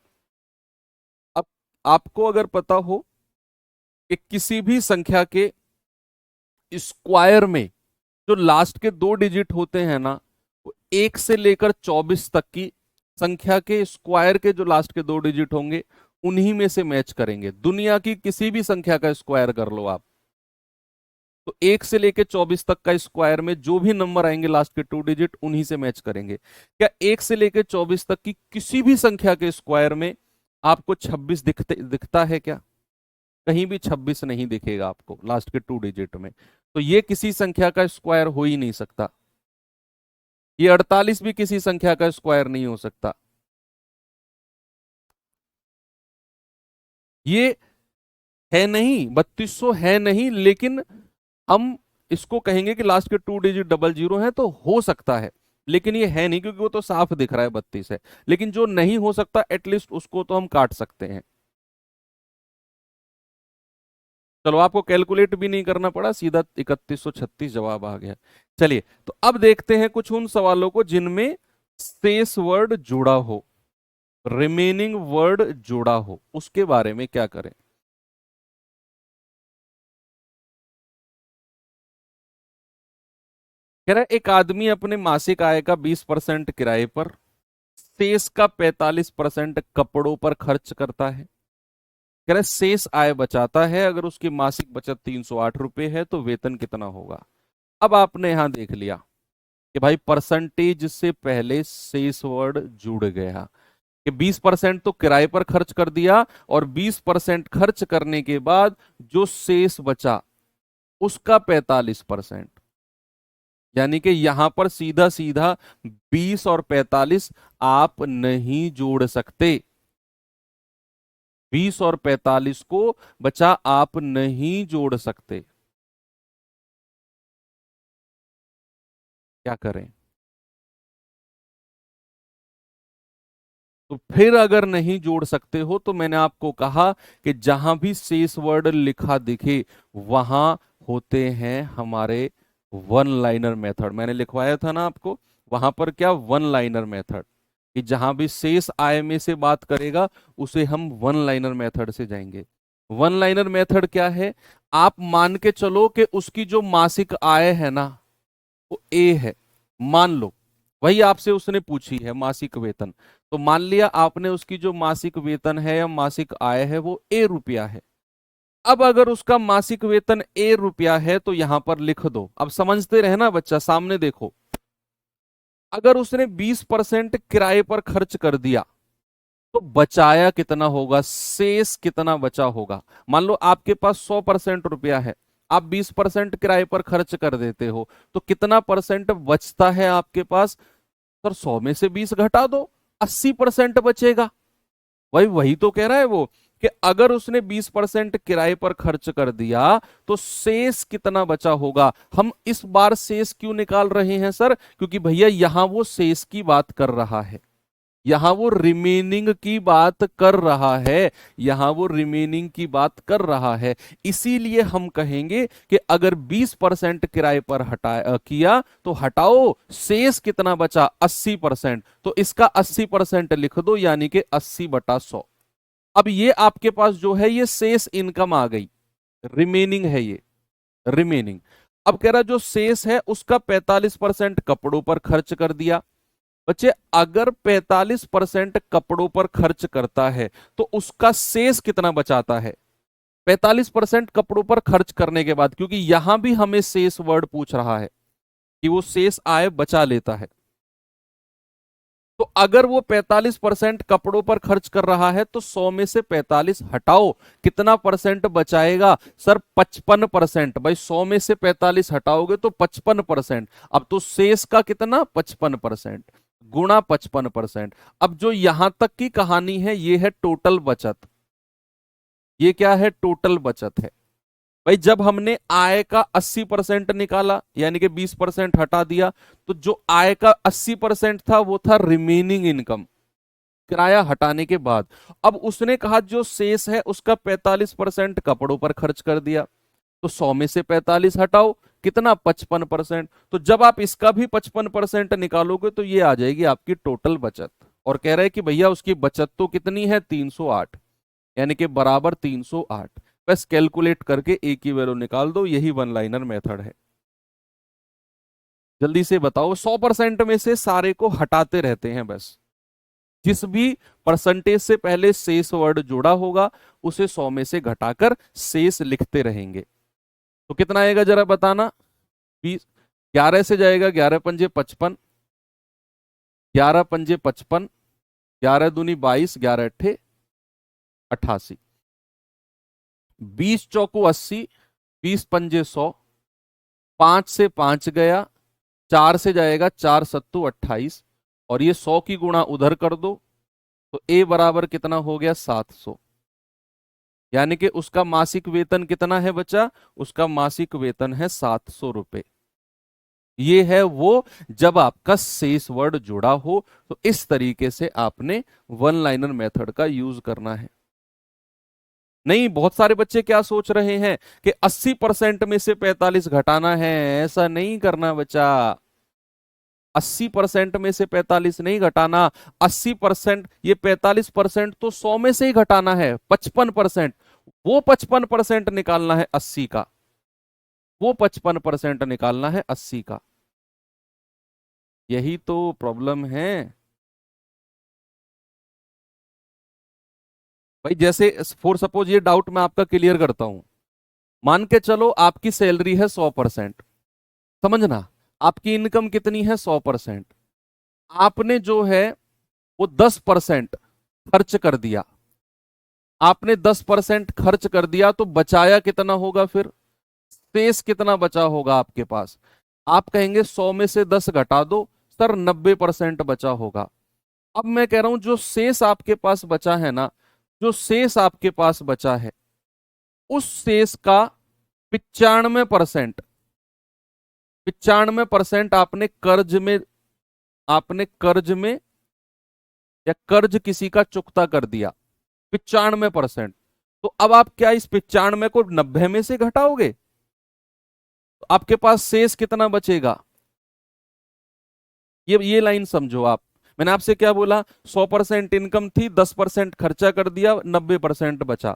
अब आपको अगर पता हो कि किसी भी संख्या के स्क्वायर में जो लास्ट के 2 डिजिट होते हैं ना, वो 1 से लेकर 24 तक की संख्या के स्क्वायर के जो लास्ट के 2 डिजिट होंगे उन्हीं में से मैच करेंगे। दुनिया की किसी भी संख्या का स्क्वायर कर लो आप, तो 1 से लेकर 24 तक का स्क्वायर में जो भी नंबर आएंगे लास्ट के 2 डिजिट उन्हीं से मैच करेंगे। क्या 1 से लेकर 24 तक की किसी भी संख्या के स्क्वायर में आपको 26 दिखता है क्या? कहीं भी 26 नहीं दिखेगा आपको लास्ट के 2 डिजिट में। तो ये किसी संख्या का स्क्वायर हो ही नहीं सकता। ये 48 भी किसी संख्या का स्क्वायर नहीं हो सकता। ये है नहीं, 3200 है नहीं, लेकिन हम इसको कहेंगे कि लास्ट के 2 डिजिट डबल जीरो है तो हो सकता है, लेकिन ये है नहीं, क्योंकि वो तो साफ दिख रहा है 32 है। लेकिन जो नहीं हो सकता एटलीस्ट उसको तो हम काट सकते हैं। चलो, आपको कैलकुलेट भी नहीं करना पड़ा, सीधा 3136 जवाब आ गया। चलिए, तो अब देखते हैं कुछ उन सवालों को जिनमें शेष वर्ड जुड़ा हो, रिमेनिंग वर्ड जुड़ा हो, उसके बारे में क्या करें। कह रहा है एक आदमी अपने मासिक आय का 20% किराए पर, शेष का 45% कपड़ों पर खर्च करता है। कह रहा है शेष आय बचाता है, अगर उसकी मासिक बचत 308 रुपए है तो वेतन कितना होगा। अब आपने यहां देख लिया कि भाई परसेंटेज से पहले शेष वर्ड जुड़ गया, कि 20% तो किराए पर खर्च कर दिया, और 20% खर्च करने के बाद जो शेष बचा उसका 45%। यानी कि यहां पर सीधा सीधा 20 और 45 आप नहीं जोड़ सकते। 20 और 45 को बचा आप नहीं जोड़ सकते। क्या करें? तो फिर अगर नहीं जोड़ सकते हो तो मैंने आपको कहा कि जहां भी शेष वर्ड लिखा दिखे वहां होते हैं हमारे वन लाइनर मेथड। मैंने लिखवाया था ना आपको, वहां पर क्या, वन लाइनर मेथड, कि जहां भी शेष आय में से बात करेगा उसे हम वन लाइनर मेथड से जाएंगे। वन लाइनर मेथड क्या है? आप मान के चलो कि उसकी जो मासिक आय है ना वो ए है, मान लो, वही आपसे उसने पूछी है मासिक वेतन। तो मान लिया आपने उसकी जो मासिक वेतन है या मासिक आय है वो ए रुपया है। अब अगर उसका मासिक वेतन ए रुपया है तो यहां पर लिख दो। अब समझते रहे ना बच्चा, सामने देखो, अगर उसने 20% किराए पर खर्च कर दिया तो बचाया कितना होगा, शेष कितना बचा होगा। मान लो आपके पास 100% रुपया है, आप 20% किराए पर खर्च कर देते हो, तो कितना परसेंट बचता है आपके पास? सर 100 में से 20 घटा दो, 80% बचेगा। वही वही तो कह रहा है वो, कि अगर उसने 20% किराए पर खर्च कर दिया तो शेष कितना बचा होगा। हम इस बार शेष क्यों निकाल रहे हैं सर? क्योंकि भैया यहां वो शेष की बात कर रहा है, यहां वो रिमेनिंग की बात कर रहा है, यहां वो रिमेनिंग की बात कर रहा है। इसीलिए हम कहेंगे कि अगर 20% किराए पर किया तो हटाओ, शेष कितना बचा, 80%, तो इसका 80% लिख दो, यानी कि 80/100। अब ये आपके पास जो है ये शेष इनकम आ गई, रिमेनिंग है ये, रिमेनिंग। अब कह रहा जो शेष है उसका 45% कपड़ों पर खर्च कर दिया। बच्चे अगर 45% कपड़ों पर खर्च करता है तो उसका शेष कितना बचाता है? 45% कपड़ों पर खर्च करने के बाद, क्योंकि यहां भी हमें शेष वर्ड पूछ रहा है, कि वो शेष आय बचा लेता है। तो अगर वो 45% कपड़ों पर खर्च कर रहा है तो 100 में से 45 हटाओ, कितना परसेंट बचाएगा सर? 55%। भाई 100 में से 45 हटाओगे तो 55%। अब तो शेष का कितना? 55% गुणा 55%। अब जो यहां तक की कहानी है ये है टोटल बचत। ये क्या है? टोटल बचत है। भाई जब हमने आय का 80% निकाला यानी कि 20% हटा दिया, तो जो आय का 80% था वो था रिमेनिंग इनकम, किराया हटाने के बाद। अब उसने कहा जो शेष है उसका 45% कपड़ों पर खर्च कर दिया, तो 100 में से 45 हटाओ, कितना? 55%। तो जब आप इसका भी 55% निकालोगे तो ये आ जाएगी आपकी टोटल बचत। और कह रहे हैं कि भैया उसकी बचत तो कितनी है? 308, यानी कि बराबर 308। बस कैलकुलेट करके एक ही वैल्यू निकाल दो, यही वन लाइनर मेथड है। जल्दी से बताओ, 100% में से सारे को हटाते रहते हैं बस। जिस भी परसेंटेज से पहले शेष वर्ड जुड़ा होगा उसे 100 में से घटाकर शेष लिखते रहेंगे। तो कितना आएगा जरा बताना? 20, 11 से जाएगा 11 पंजे 55, 11 पंजे 55, 11 दूनी 22, 11 अट्ठे 88, 20 चौको 80, 20 पंजे 100, 5 से 5 गया, 4 से जाएगा 4 सत्तू 28, और ये 100 की गुणा उधर कर दो तो ए बराबर कितना हो गया? 700। यानी कि उसका मासिक वेतन कितना है बच्चा? उसका मासिक वेतन है 700 रुपए। ये है वो जब आपका शेष वर्ड जुड़ा हो। तो इस तरीके से आपने वन लाइनर मेथड का यूज करना है। नहीं, बहुत सारे बच्चे क्या सोच रहे हैं कि 80% में से 45 घटाना है। ऐसा नहीं करना बच्चा। 80% में से 45 नहीं घटाना। 80%, ये 45% तो 100 में से ही घटाना है। 55%, वो 55% निकालना है 80 का। वो 55% निकालना है 80 का। यही तो प्रॉब्लम है भाई। जैसे फॉर सपोज ये डाउट मैं आपका क्लियर करता हूं। मान के चलो आपकी सैलरी है 100%, समझना। आपकी इनकम कितनी है? 100%। आपने जो है वो 10% खर्च कर दिया। आपने 10% खर्च कर दिया तो बचाया कितना होगा फिर? शेष कितना बचा होगा आपके पास? आप कहेंगे 100 में से 10 घटा दो सर, 90% बचा होगा। अब मैं कह रहा हूं जो शेष आपके पास बचा है ना, जो शेष आपके पास बचा है उस शेष का 95%, 95% आपने कर्ज में या कर्ज किसी का चुकता कर दिया। 95%। तो अब आप क्या इस 95 को 90 में से घटाओगे? तो आपके पास शेष कितना बचेगा? ये लाइन समझो आप। मैंने आपसे क्या बोला? 100% इनकम थी, 10% खर्चा कर दिया, 90% बचा।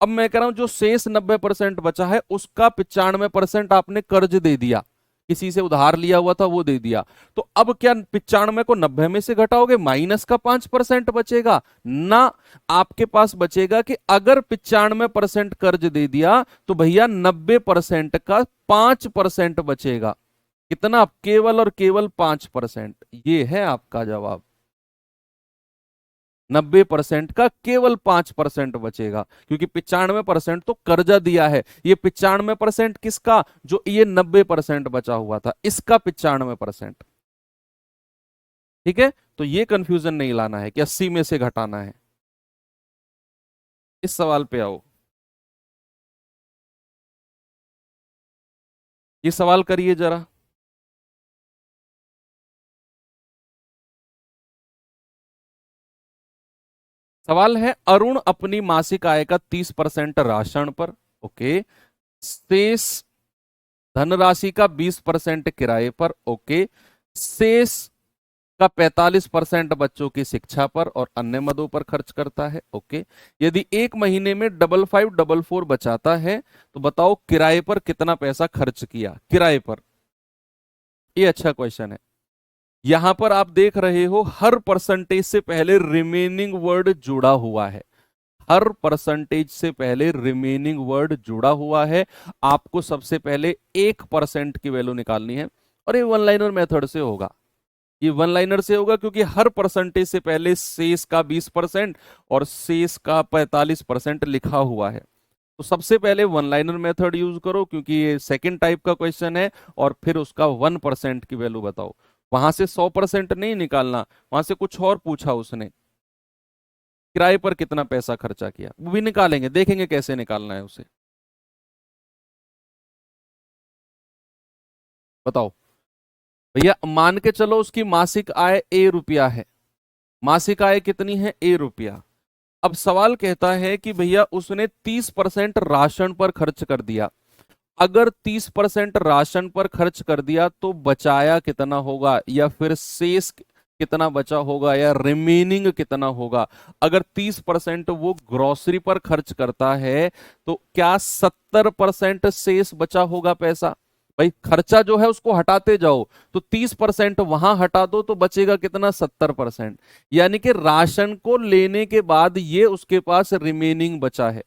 अब मैं कह रहा हूं जो शेष 90% बचा है उसका 95% आपने कर्ज दे दिया, किसी से उधार लिया हुआ था वो दे दिया। तो अब क्या 95 को 90 में से घटाओगे? माइनस का 5% बचेगा ना। आपके पास बचेगा कि अगर 95% कर्ज दे दिया तो भैया 90% का 5% बचेगा। कितना? केवल और केवल 5%। ये है आपका जवाब। 90% का केवल 5% बचेगा, क्योंकि 95% तो कर्जा दिया है। ये 95% किसका? जो ये 90% बचा हुआ था, इसका 95%। ठीक है, तो ये कंफ्यूजन नहीं लाना है कि 80 में से घटाना है। इस सवाल पे आओ। ये सवाल करिए जरा। सवाल है, अरुण अपनी मासिक आय का 30% राशन पर, ओके, शेष धनराशि का 20% किराए पर, ओके, शेष का 45% बच्चों की शिक्षा पर और अन्य मदों पर खर्च करता है, ओके। यदि एक महीने में 5544 बचाता है तो बताओ किराए पर कितना पैसा खर्च किया? किराए पर। ये अच्छा क्वेश्चन है। यहां पर आप देख रहे हो हर परसेंटेज से पहले रिमेनिंग वर्ड जुड़ा हुआ है। हर परसेंटेज से पहले रिमेनिंग वर्ड जुड़ा हुआ है। आपको सबसे पहले 1% की वैल्यू निकालनी है। और ये वन लाइनर मेथड से होगा, ये वन लाइनर से होगा क्योंकि हर परसेंटेज से पहले शेष का 20% और शेष का 45% लिखा हुआ है। तो सबसे पहले वन लाइनर मेथड यूज करो क्योंकि ये सेकंड टाइप का क्वेश्चन है, और फिर उसका 1% की वैल्यू बताओ। वहां से 100% नहीं निकालना, वहां से कुछ और पूछा उसने, किराए पर कितना पैसा खर्चा किया, वो भी निकालेंगे, देखेंगे कैसे निकालना है उसे। बताओ भैया, मान के चलो उसकी मासिक आय ₹A है, मासिक आय कितनी है? ₹A। अब सवाल कहता है कि भैया उसने 30% राशन पर खर्च कर दिया। अगर 30% राशन पर खर्च कर दिया तो बचाया कितना होगा, या फिर शेष कितना बचा होगा, या रिमेनिंग कितना होगा? अगर 30% वो ग्रोसरी पर खर्च करता है तो क्या 70% शेष बचा होगा पैसा? भाई खर्चा जो है उसको हटाते जाओ, तो 30% वहां हटा दो तो बचेगा कितना? 70%। यानी कि राशन को लेने के बाद ये उसके पास रिमेनिंग बचा है,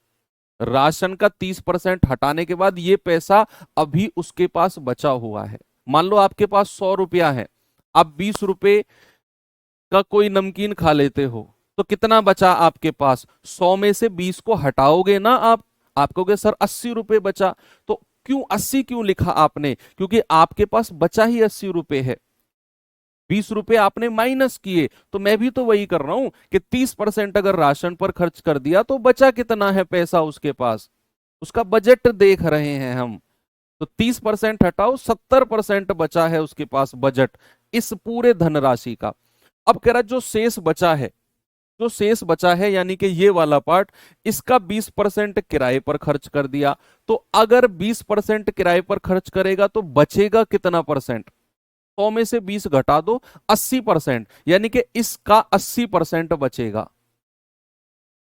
राशन का 30% हटाने के बाद ये पैसा अभी उसके पास बचा हुआ है। मान लो आपके पास ₹100 है, आप ₹20 का कोई नमकीन खा लेते हो, तो कितना बचा आपके पास? 100 में से 20 को हटाओगे ना आप कहोगे सर ₹80 बचा। तो क्यों 80 क्यों लिखा आपने? क्योंकि आपके पास बचा ही ₹80 है, ₹20 आपने माइनस किए। तो मैं भी तो वही कर रहा हूं कि 30% अगर राशन पर खर्च कर दिया तो बचा कितना है पैसा उसके पास, उसका बजट देख रहे हैं हम। तो 30% हटाओ, 70% बचा है उसके पास बजट इस पूरे धनराशि का। अब कह रहा जो शेष बचा है, जो शेष बचा है यानी कि ये वाला पार्ट, इसका 20% किराए पर खर्च कर दिया। तो अगर 20% किराए पर खर्च करेगा तो बचेगा कितना परसेंट? 100 में से 20 घटा दो, 80%, यानी कि इसका 80% बचेगा,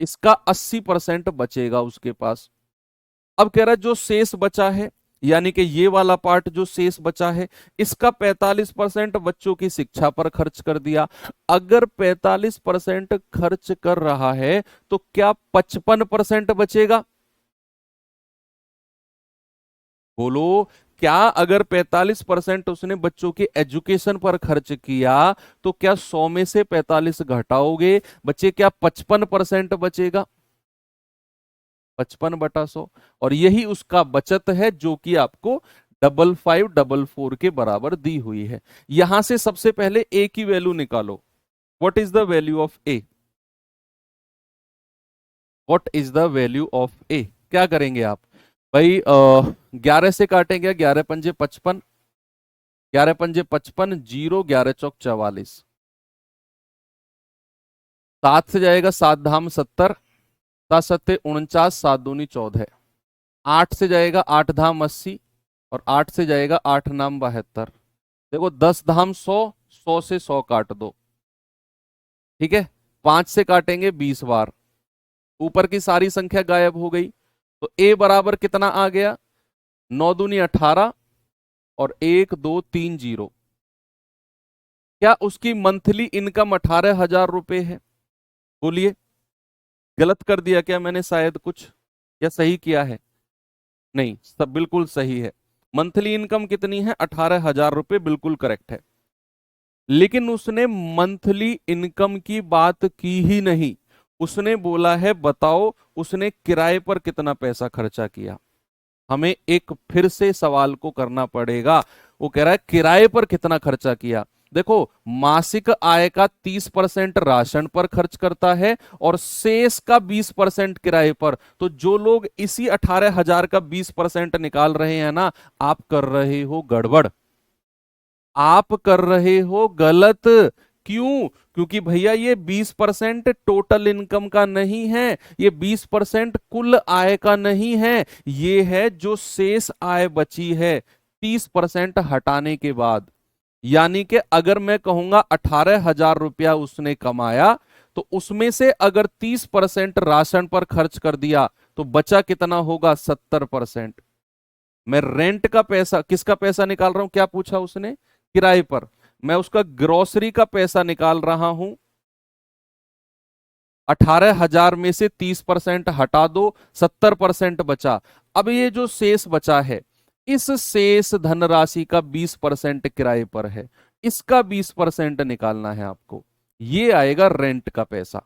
इसका 80% बचेगा उसके पास। अब कह रहा है जो शेष बचा है, यानी कि ये वाला पार्ट जो शेष बचा है, इसका 45% बच्चों की शिक्षा पर खर्च कर दिया। अगर 45% खर्च कर रहा है तो क्या 55% बचेगा? बोलो, क्या अगर 45% उसने बच्चों के एजुकेशन पर खर्च किया तो क्या 100 में से 45 घटाओगे, बचे क्या 55% बचेगा? 55/100। और यही उसका बचत है जो कि आपको 5544 के बराबर दी हुई है। यहां से सबसे पहले ए की वैल्यू निकालो। What is the value of a? What is the value of a? क्या करेंगे आप? भाई 11 से काटेंगे, 11 पंजे 55, 11 पंजे 55, 0, 11 चौक 44, 7 से जाएगा 7 धाम 70, 7 सत्ते 49, 7 दूनी 14, 8 से जाएगा 8 धाम 80, और 8 से जाएगा 8 नाम 72। देखो 10 धाम 100, 100 से 100 काट दो, ठीक है। 5 से काटेंगे 20 बार, ऊपर की सारी संख्या गायब हो गई। तो ए बराबर कितना आ गया? 9 दूनी 18, और 1 2 3 0। क्या उसकी मंथली इनकम 18,000 है? बोलिए, गलत कर दिया क्या मैंने शायद कुछ, या सही किया है? नहीं, सब बिल्कुल सही है। मंथली इनकम कितनी है? 18,000, बिल्कुल करेक्ट है। लेकिन उसने मंथली इनकम की बात की ही नहीं, उसने बोला है बताओ उसने किराए पर कितना पैसा खर्चा किया। हमें एक फिर से सवाल को करना पड़ेगा। वो कह रहा है किराए पर कितना खर्चा किया। देखो, मासिक आय का 30% राशन पर खर्च करता है और शेष का 20% किराए पर। तो जो लोग इसी 18,000 का 20% निकाल रहे हैं ना, आप कर रहे हो गड़बड़, आप कर रहे हो गलत। क्यों? क्योंकि भैया ये 20% टोटल इनकम का नहीं है, ये 20% कुल आय का नहीं है, ये है जो शेष आय बची है 30% हटाने के बाद। यानी कि अगर मैं कहूंगा 18,000 उसने कमाया, तो उसमें से अगर 30% राशन पर खर्च कर दिया तो बचा कितना होगा? 70%। मैं रेंट का पैसा, किसका पैसा निकाल रहा हूं? क्या पूछा उसने? किराए पर। मैं उसका ग्रोसरी का पैसा निकाल रहा हूं। 18,000 में से 30% हटा दो, 70% बचा। अब ये जो शेष बचा है, इस शेष धनराशि का 20% किराए पर है, इसका 20% निकालना है आपको। ये आएगा रेंट का पैसा,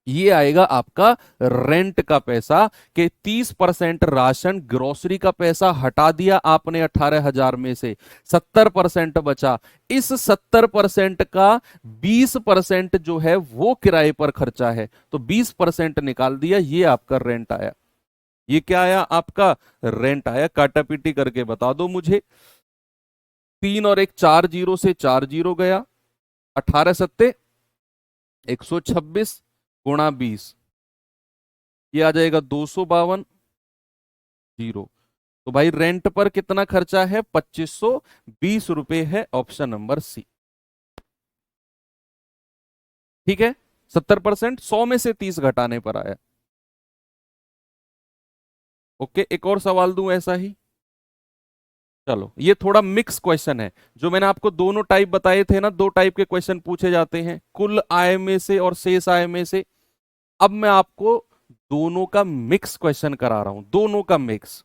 ये आएगा आपका रेंट का पैसा। कि 30% राशन ग्रोसरी का पैसा हटा दिया आपने 18,000 में से, 70% बचा। इस 70% का 20% जो है वो किराए पर खर्चा है, तो 20% निकाल दिया, ये आपका रेंट आया। ये क्या आया आपका? रेंट आया। काटापीटी करके बता दो मुझे। 3 और 1 4 जीरो से 4 जीरो गया, 18 सत्ते 126 गुणा 20, ये आ जाएगा 252 जीरो। तो भाई रेंट पर कितना खर्चा है? 2520 रुपए है, ऑप्शन नंबर सी। ठीक है, 70%, 100 में से 30 घटाने पर आया। ओके, एक और सवाल दूं ऐसा ही। चलो, ये थोड़ा मिक्स क्वेश्चन है। जो मैंने आपको दोनों टाइप बताए थे ना, 2 टाइप के क्वेश्चन पूछे जाते हैं, कुल आय में से और शेष आय में से। अब मैं आपको दोनों का मिक्स क्वेश्चन करा रहा हूं, दोनों का मिक्स।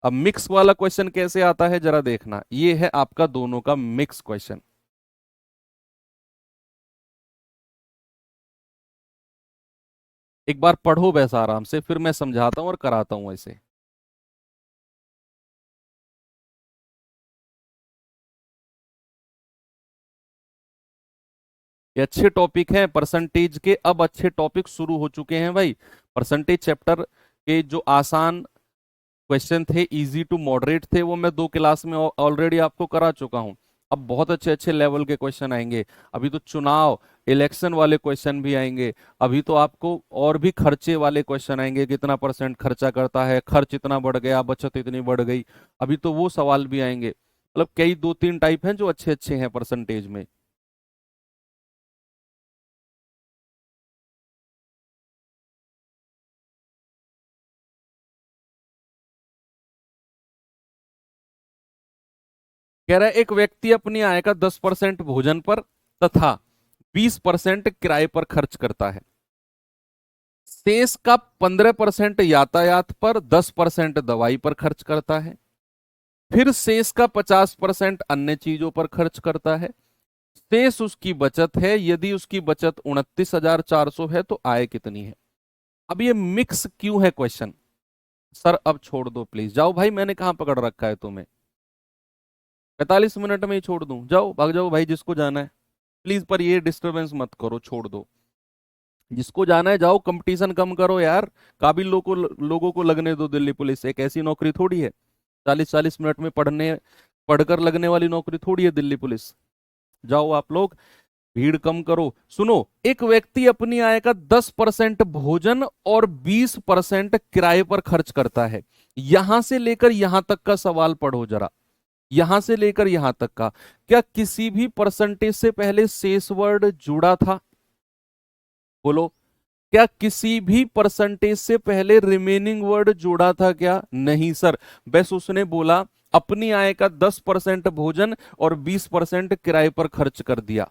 अब मिक्स वाला क्वेश्चन कैसे आता है जरा देखना, ये है आपका दोनों का मिक्स क्वेश्चन। एक बार पढ़ो वैसा आराम से, फिर मैं समझाता हूं और कराता हूं ऐसे। ये अच्छे टॉपिक हैं परसेंटेज के, अब अच्छे टॉपिक शुरू हो चुके हैं भाई। परसेंटेज चैप्टर के जो आसान क्वेश्चन थे, इजी टू मॉडरेट थे, वो मैं 2 क्लास में ऑलरेडी आपको करा चुका हूं। अब बहुत अच्छे अच्छे लेवल के क्वेश्चन आएंगे। अभी तो चुनाव इलेक्शन वाले क्वेश्चन भी आएंगे। अभी तो आपको और भी खर्चे वाले क्वेश्चन आएंगे, कितना परसेंट खर्चा करता है, खर्च इतना बढ़ गया, बचत इतनी बढ़ गई। अभी तो वो सवाल भी आएंगे। मतलब कई 2-3 टाइप हैं जो अच्छे अच्छे हैं परसेंटेज में। कह रहा है एक व्यक्ति अपनी आय का 10% भोजन पर तथा 20% किराए पर खर्च करता है। शेष का 15% यातायात पर, 10% दवाई पर खर्च करता है। फिर शेष का 50% अन्य चीजों पर खर्च करता है। शेष उसकी बचत है। यदि उसकी बचत 29,400 है तो आय कितनी है? अब ये मिक्स क्यों है क्वेश्चन? सर अब छोड़ दो प्लीज, जाओ भाई, मैंने कहां पकड़ रखा है तुम्हें? 45 मिनट में ही छोड़ दूं? जाओ, भाग जाओ भाई, जिसको जाना है प्लीज। पर ये डिस्टरबेंस मत करो, छोड़ दो। जिसको जाना है जाओ, कंपटीशन कम करो यार। काबिल लोगों को लगने दो दिल्ली पुलिस। एक ऐसी नौकरी थोड़ी है 40-40 मिनट में पढ़कर लगने वाली नौकरी थोड़ी है दिल्ली पुलिस। जाओ आप लोग, भीड़ कम करो। सुनो, एक व्यक्ति अपनी आय का 10% भोजन और 20% किराए पर खर्च करता है। यहां से लेकर यहां तक का सवाल पढ़ो जरा, यहां से लेकर यहां तक का। क्या किसी भी परसेंटेज से पहले शेष वर्ड जुड़ा था? बोलो, क्या किसी भी परसेंटेज से पहले रिमेनिंग वर्ड जोड़ा था क्या? नहीं सर। बस उसने बोला अपनी आय का 10% भोजन और 20% किराए पर खर्च कर दिया,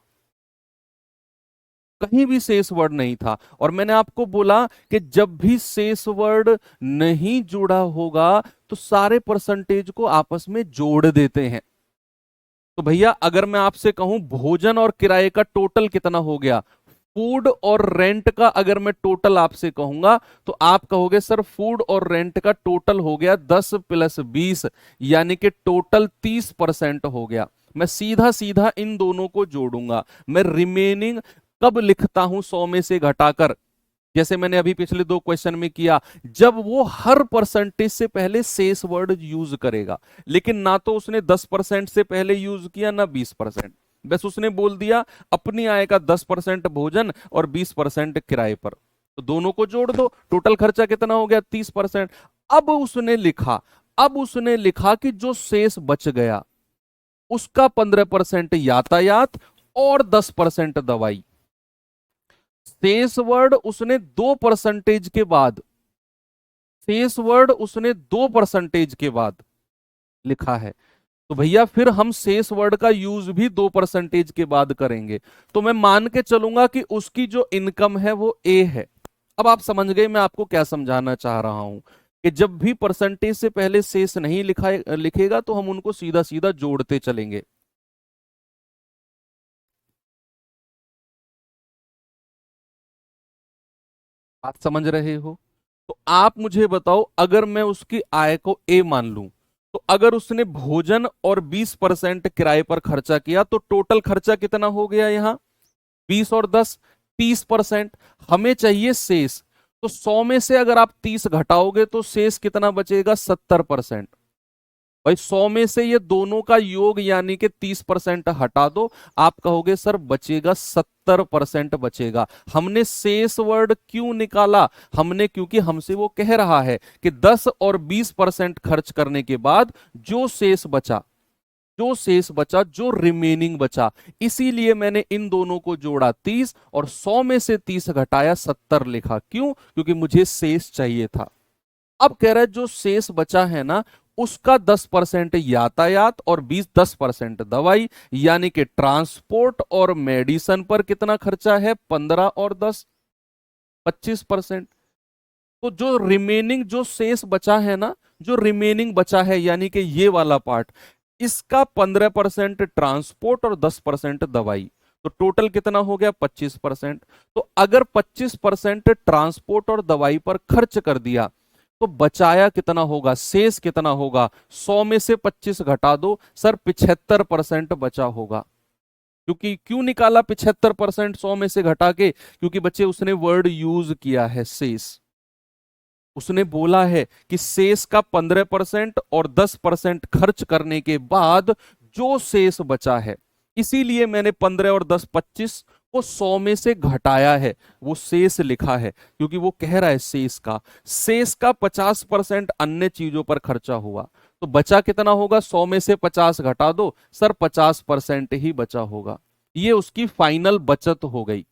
कहीं भी शेष वर्ड नहीं था। और मैंने आपको बोला कि जब भी शेष वर्ड नहीं जुड़ा होगा तो सारे परसेंटेज को आपस में जोड़ देते हैं। तो भैया अगर मैं आपसे कहूं भोजन और किराए का टोटल कितना हो गया, फूड और रेंट का अगर मैं टोटल आपसे कहूंगा तो आप कहोगे सर फूड और रेंट का टोटल हो गया 10 + 20, यानी कि टोटल 30% हो गया। मैं सीधा सीधा इन दोनों को जोड़ूंगा। मैं रिमेनिंग कब लिखता हूं 100 में से घटाकर? जैसे मैंने अभी पिछले 2 क्वेश्चन में किया, जब वो हर परसेंटेज से पहले शेष वर्ड यूज करेगा। लेकिन ना तो उसने 10% से पहले यूज किया ना 20%। बस उसने बोल दिया अपनी आय का 10% भोजन और 20% किराए पर। तो दोनों को जोड़ दो, टोटल खर्चा कितना हो गया? 30%। अब उसने लिखा कि जो शेष बच गया उसका 15% यातायात और 10% दवाई। शेष वर्ड उसने 2% के बाद, शेष वर्ड उसने 2% के बाद लिखा है। तो भैया फिर हम शेष वर्ड का यूज भी 2% के बाद करेंगे। तो मैं मान के चलूंगा कि उसकी जो इनकम है वो ए है। अब आप समझ गए मैं आपको क्या समझाना चाह रहा हूं। कि जब भी परसेंटेज से पहले शेष नहीं लिखेगा तो हम उनको सीधा सीधा जोड़ते चलेंगे। बात समझ रहे हो? तो आप मुझे बताओ, अगर मैं उसकी आय को ए मान लूं, तो अगर उसने भोजन और 20% किराए पर खर्चा किया तो टोटल खर्चा कितना हो गया यहां? 20 और 10, 30%। हमें चाहिए शेष। तो 100 में से अगर आप 30 घटाओगे तो शेष कितना बचेगा? 70%। भाई 100 में से ये दोनों का योग यानी कि 30% हटा दो, आप कहोगे सर बचेगा 70% बचेगा। हमने शेष वर्ड क्यों निकाला? हमने, क्योंकि हमसे वो कह रहा है कि 10 और 20% खर्च करने के बाद जो शेष बचा, जो शेष बचा, जो रिमेनिंग बचा, इसीलिए मैंने इन दोनों को जोड़ा 30 और 100 में से 30 घटाया 70 लिखा। क्यों? क्योंकि मुझे शेष चाहिए था। अब कह रहा है जो शेष बचा है ना, उसका 10% यातायात और 10% दवाई, यानी कि ट्रांसपोर्ट और मेडिसिन पर कितना खर्चा है? 15 और 10, 25%। तो जो रिमेनिंग, जो शेष बचा है ना, जो रिमेनिंग बचा है यानी कि ये वाला पार्ट, इसका 15% ट्रांसपोर्ट और 10% दवाई, तो टोटल कितना हो गया? 25%। तो अगर 25% ट्रांसपोर्ट और दवाई पर खर्च कर दिया तो बचाया कितना होगा? शेष कितना होगा? 100 में से 25 घटा दो सर, 75% बचा होगा। क्योंकि क्यों निकाला 75% 100 में से घटा के? क्योंकि बच्चे उसने वर्ड यूज किया है शेष। उसने बोला है कि शेष का 15% और 10% खर्च करने के बाद जो शेष बचा है, इसीलिए मैंने 15 और 10 25 को 100 में से घटाया है, वो शेष लिखा है, क्योंकि वो कह रहा है शेष का 50% अन्य चीजों पर खर्चा हुआ। तो बचा कितना होगा? 100 में से 50 घटा दो सर, 50% ही बचा होगा। ये उसकी फाइनल बचत हो गई।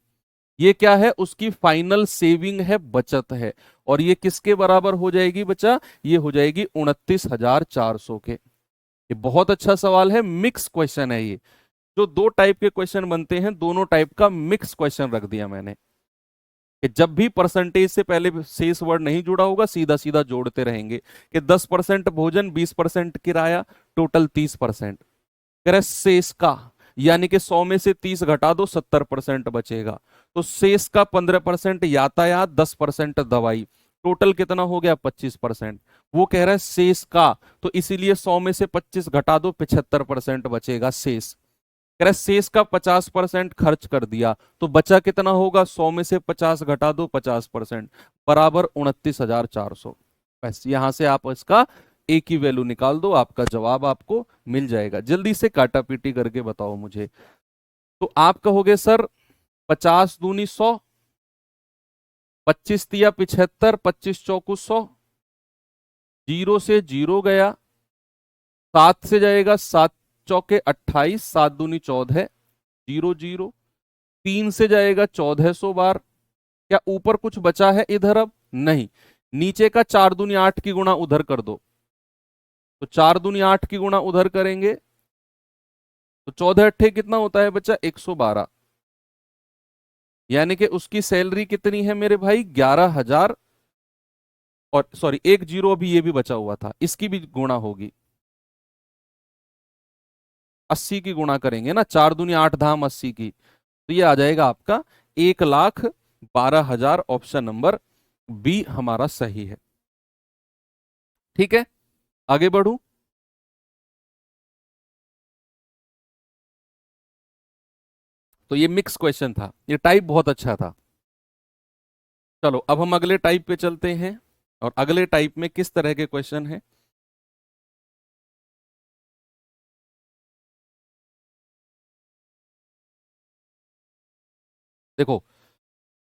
ये क्या है? उसकी फाइनल सेविंग है, बचत है। और ये किसके बराबर हो जाएगी बच्चा? ये हो जाएगी 29,400 के। ये बहुत अच्छा सवाल है, मिक्स क्वेश्चन है ये। जो दो टाइप के क्वेश्चन बनते हैं, दोनों टाइप का मिक्स क्वेश्चन रख दिया मैंने, कि जब भी परसेंटेज से पहले शेष वर्ड नहीं जुड़ा होगा सीधा सीधा जोड़ते रहेंगे। कि 10% भोजन, 20% किराया, टोटल 30%। कह रहे शेष का, यानी कि 100 में से 30 घटा दो, 70% बचेगा। तो शेष का 15% यातायात, 10% दवाई, टोटल कितना हो गया? 25%। वो कह रहा है शेष का, तो इसीलिए 100 में से 25 घटा दो, 75% बचेगा शेष। कह रहा है शेष का 50% खर्च कर दिया, तो बचा कितना होगा? 100 में से 50 घटा दो, 50%, बराबर 29,400। बस यहां से आप इसका एक ही वैल्यू निकाल दो, आपका जवाब आपको मिल जाएगा। जल्दी से काटा पीटी करके बताओ मुझे। तो आप कहोगे सर 50 दूनी 100, 25 तिया 75, 25 चौकू 100, जीरो से जीरो गया, 7 से जाएगा 7 चौके 28, 7 दूनी 14, जीरो जीरो, 3 से जाएगा 1400 बार। क्या ऊपर कुछ बचा है इधर? अब नहीं। नीचे का 4 दूनी 8 की गुणा उधर कर दो, तो 4 दूनी 8 की गुणा उधर करेंगे तो 14 अट्ठे कितना होता है बच्चा? 112। यानी कि उसकी सैलरी कितनी है मेरे भाई? 11,000। और सॉरी, एक जीरो अभी ये भी बचा हुआ था, इसकी भी गुणा होगी, 80 की गुणा करेंगे ना, 4 दूनी 8 धाम 80 की, तो ये आ जाएगा आपका 1,12,000। ऑप्शन नंबर बी हमारा सही है। ठीक है, आगे बढ़ू। तो ये मिक्स क्वेश्चन था, ये टाइप बहुत अच्छा था। चलो अब हम अगले टाइप पे चलते हैं, और अगले टाइप में किस तरह के क्वेश्चन है। देखो,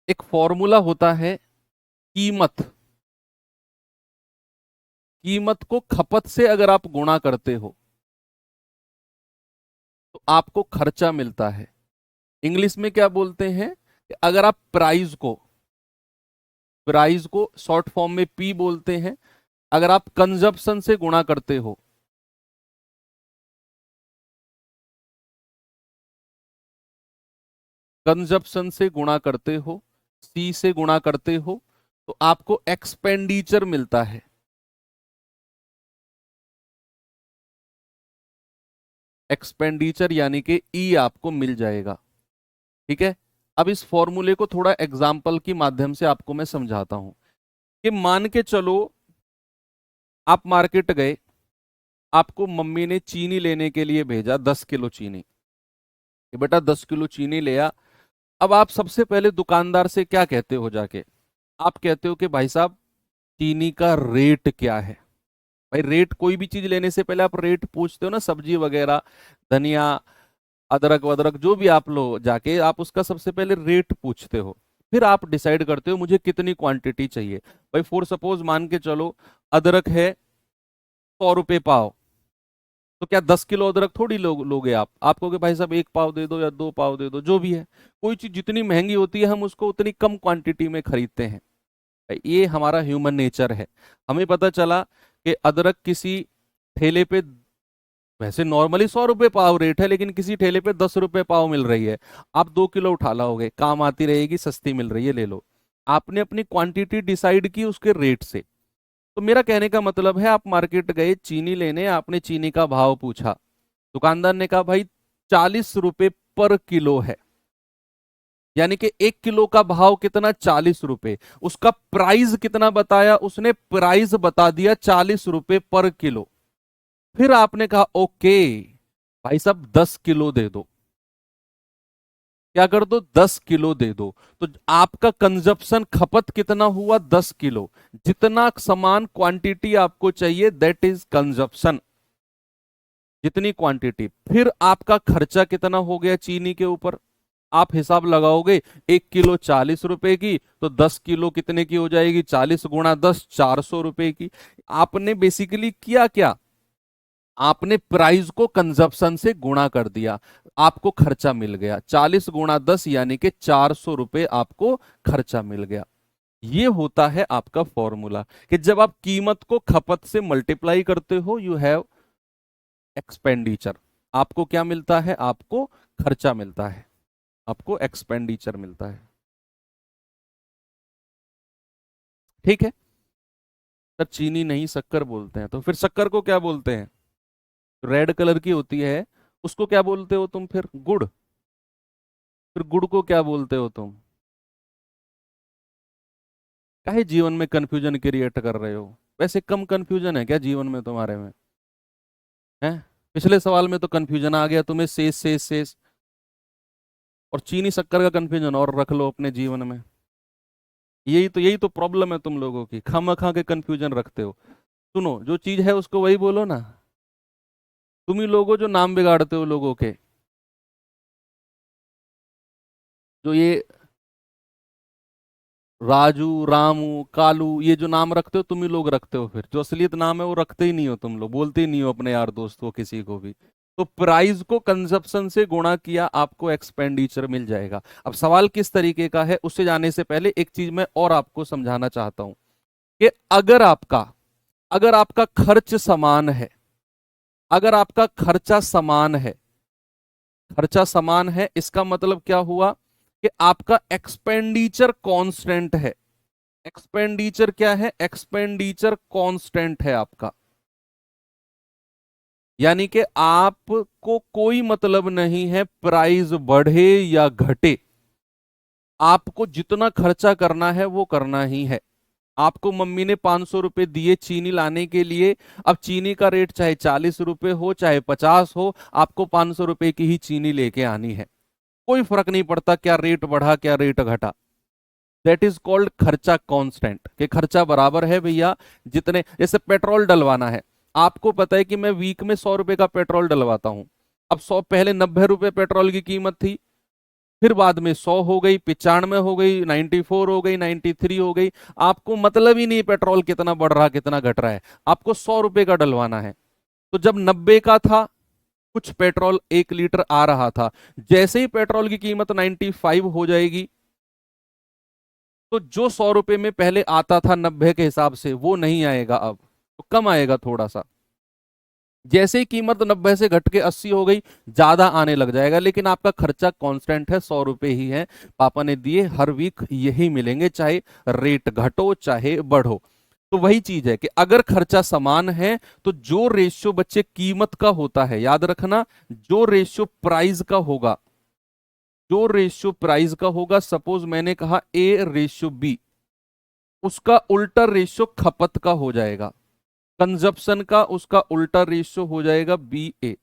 एक फॉर्मूला होता है कीमत। कीमत को खपत से अगर आप गुणा करते हो तो आपको खर्चा मिलता है। इंग्लिश में क्या बोलते हैं कि अगर आप प्राइस को शॉर्ट फॉर्म में पी बोलते हैं, अगर आप कंजप्शन से गुणा करते हो, कंजप्शन से गुणा करते हो, सी से गुणा करते हो, तो आपको एक्सपेंडिचर मिलता है। एक्सपेंडिचर यानी कि ई आपको मिल जाएगा। ठीक है, अब इस फॉर्मूले को थोड़ा एग्जाम्पल की माध्यम से आपको मैं समझाता हूं कि मान के चलो आप मार्केट गए, आपको मम्मी ने चीनी लेने के लिए भेजा, 10 किलो चीनी, कि बेटा 10 किलो चीनी ले आ। अब आप सबसे पहले दुकानदार से क्या कहते हो जाके, आप कहते हो कि भाई साहब चीनी का रेट क्या है। भाई रेट, कोई भी चीज लेने से पहले आप रेट पूछते हो ना, सब्जी वगैरह, धनिया, अदरक वदरक जो भी आप लो जाके, आप उसका सबसे पहले रेट पूछते हो, फिर आप डिसाइड करते हो मुझे कितनी क्वांटिटी चाहिए। भाई फॉर सपोज मान के चलो अदरक है 100 रुपये पाव, तो क्या 10 किलो अदरक थोड़ी लोगे आप कहोगे भाई साहब 1 पाव दे दो या 2 पाव दे दो, जो भी है। कोई चीज जितनी महंगी होती है हम उसको उतनी कम क्वांटिटी में खरीदते हैं। भाई ये हमारा ह्यूमन नेचर है। हमें पता चला कि अदरक किसी ठेले पे, वैसे नॉर्मली 100 रुपये पाव रेट है, लेकिन किसी ठेले पे 10 रुपये पाव मिल रही है। आप 2 किलो उठा लाओगे, काम आती रहेगी, सस्ती मिल रही है, ले लो। आपने अपनी क्वांटिटी डिसाइड की उसके रेट से। तो मेरा कहने का मतलब है, आप मार्केट गए चीनी लेने, आपने चीनी का भाव पूछा, दुकानदार ने कहा भाई 40 रुपये पर किलो है, यानी कि 1 किलो का भाव कितना, 40 रुपये। उसका प्राइस कितना बताया उसने, प्राइस बता दिया 40 रुपये पर किलो। फिर आपने कहा ओके भाई साहब 10 किलो दे दो, क्या कर दो, 10 किलो दे दो। तो आपका कंजप्शन, खपत कितना हुआ, 10 किलो। जितना समान क्वांटिटी आपको चाहिए दैट इज कंजप्शन, जितनी क्वांटिटी। फिर आपका खर्चा कितना हो गया चीनी के ऊपर, आप हिसाब लगाओगे, 1 किलो 40 रुपए की, तो 10 किलो कितने की हो जाएगी, 40 गुणा 10, 400 रुपए की। आपने बेसिकली किया क्या, आपने प्राइस को कंजप्शन से गुणा कर दिया, आपको खर्चा मिल गया। 40 गुणा 10 यानी कि 400 रुपए आपको खर्चा मिल गया। ये होता है आपका फॉर्मूला, कि जब आप कीमत को खपत से मल्टीप्लाई करते हो यू हैव एक्सपेंडिचर। आपको क्या मिलता है, आपको खर्चा मिलता है, आपको एक्सपेंडिचर मिलता है। ठीक है, सर चीनी नहीं शक्कर बोलते हैं, तो फिर शक्कर को क्या बोलते हैं, रेड कलर की होती है, उसको क्या बोलते हो तुम, फिर गुड़। फिर गुड़ को क्या बोलते हो तुम। काहे जीवन में कंफ्यूजन क्रिएट कर रहे हो, वैसे कम कंफ्यूजन है क्या जीवन में तुम्हारे में, है। पिछले सवाल में तो कंफ्यूजन आ गया तुम्हें, शेष शेष शेष, और चीनी शक्कर का कंफ्यूजन और रख लो अपने जीवन में। यही तो प्रॉब्लम है तुम लोगों की, खामखा के कंफ्यूजन रखते हो। सुनो, जो चीज है उसको वही बोलो ना। तुम ही लोगों जो नाम बिगाड़ते हो लोगों के, जो ये राजू, रामू, कालू, ये जो नाम रखते हो तुम ही लोग रखते हो। फिर जो असलियत नाम है वो रखते ही नहीं हो तुम लोग, बोलते ही नहीं हो अपने यार दोस्तों किसी को भी। तो प्राइस को कंजप्शन से गुणा किया, आपको एक्सपेंडिचर मिल जाएगा। अब सवाल किस तरीके का है उससे जाने से पहले एक चीज मैं और आपको समझाना चाहता हूं, कि अगर आपका खर्च समान है, अगर आपका खर्चा समान है, खर्चा समान है, इसका मतलब क्या हुआ कि आपका एक्सपेंडिचर कांस्टेंट है। एक्सपेंडिचर क्या है, एक्सपेंडिचर कांस्टेंट है आपका, यानी कि आपको कोई मतलब नहीं है प्राइस बढ़े या घटे, आपको जितना खर्चा करना है वो करना ही है। आपको मम्मी ने 500 रुपए दिए चीनी लाने के लिए, अब चीनी का रेट चाहे 40 रुपए हो चाहे 50 हो, आपको 500 रुपए की ही चीनी लेके आनी है। कोई फर्क नहीं पड़ता क्या रेट बढ़ा क्या रेट घटा। दैट इज कॉल्ड खर्चा कांस्टेंट, कि खर्चा बराबर है भैया। जितने, जैसे पेट्रोल डलवाना है, आपको पता है कि मैं वीक में 100 रुपए का पेट्रोल डलवाता हूं। अब 100, पहले 90 रुपए पेट्रोल की कीमत थी, फिर बाद में 100 हो गई, 95 हो गई, 94 हो गई, 93 हो गई। आपको मतलब ही नहीं पेट्रोल कितना बढ़ रहा कितना घट रहा है, आपको 100 रुपए का डलवाना है। तो जब 90 का था, कुछ पेट्रोल 1 लीटर आ रहा था, जैसे ही पेट्रोल की कीमत 95 हो जाएगी, तो जो 100 रुपए में पहले आता था 90 के हिसाब से, वो नहीं आएगा, अब तो कम आएगा थोड़ा सा। जैसे ही कीमत 90 से घट के 80 हो गई, ज्यादा आने लग जाएगा, लेकिन आपका खर्चा कांस्टेंट है, 100 रुपए ही है। पापा ने दिए, हर वीक यही मिलेंगे, चाहे रेट घटो चाहे बढ़ो। तो वही चीज है कि अगर खर्चा समान है तो जो रेशियो बच्चे कीमत का होता है, याद रखना, जो रेशियो प्राइस का होगा, जो रेशियो प्राइस का होगा, सपोज मैंने कहा ए रेशियो बी, उसका उल्टा रेशियो खपत का हो जाएगा, कंजप्शन का उसका उल्टा रेशियो हो जाएगा बी ए।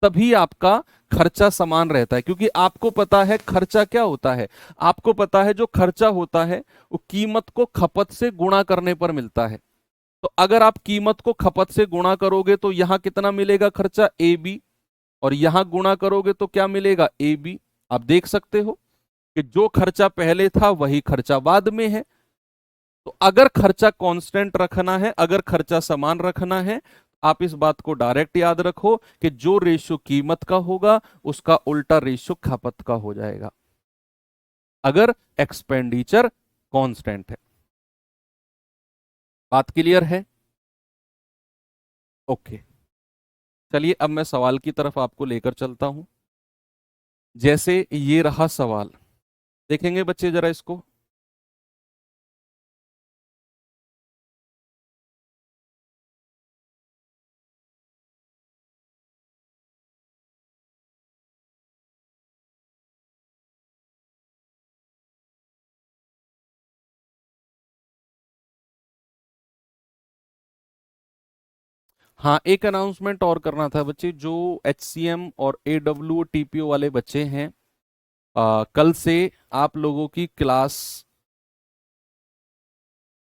तभी आपका खर्चा समान रहता है, क्योंकि आपको पता है खर्चा क्या होता है, आपको पता है जो खर्चा होता है वो कीमत को खपत से गुणा करने पर मिलता है। तो अगर आप कीमत को खपत से गुणा करोगे तो यहां कितना मिलेगा खर्चा ए बी, और यहां गुणा करोगे तो क्या मिलेगा ए बी। आप देख सकते हो कि जो खर्चा पहले था वही खर्चा बाद में है। तो अगर खर्चा कांस्टेंट रखना है, अगर खर्चा समान रखना है, आप इस बात को डायरेक्ट याद रखो कि जो रेशियो कीमत का होगा उसका उल्टा रेशियो खपत का हो जाएगा, अगर एक्सपेंडिचर कांस्टेंट है। बात क्लियर है? ओके, चलिए अब मैं सवाल की तरफ आपको लेकर चलता हूं। जैसे ये रहा सवाल, देखेंगे बच्चे जरा इसको। हाँ, एक अनाउंसमेंट और करना था बच्चे, जो HCM और AW TPO वाले बच्चे हैं, कल से आप लोगों की क्लास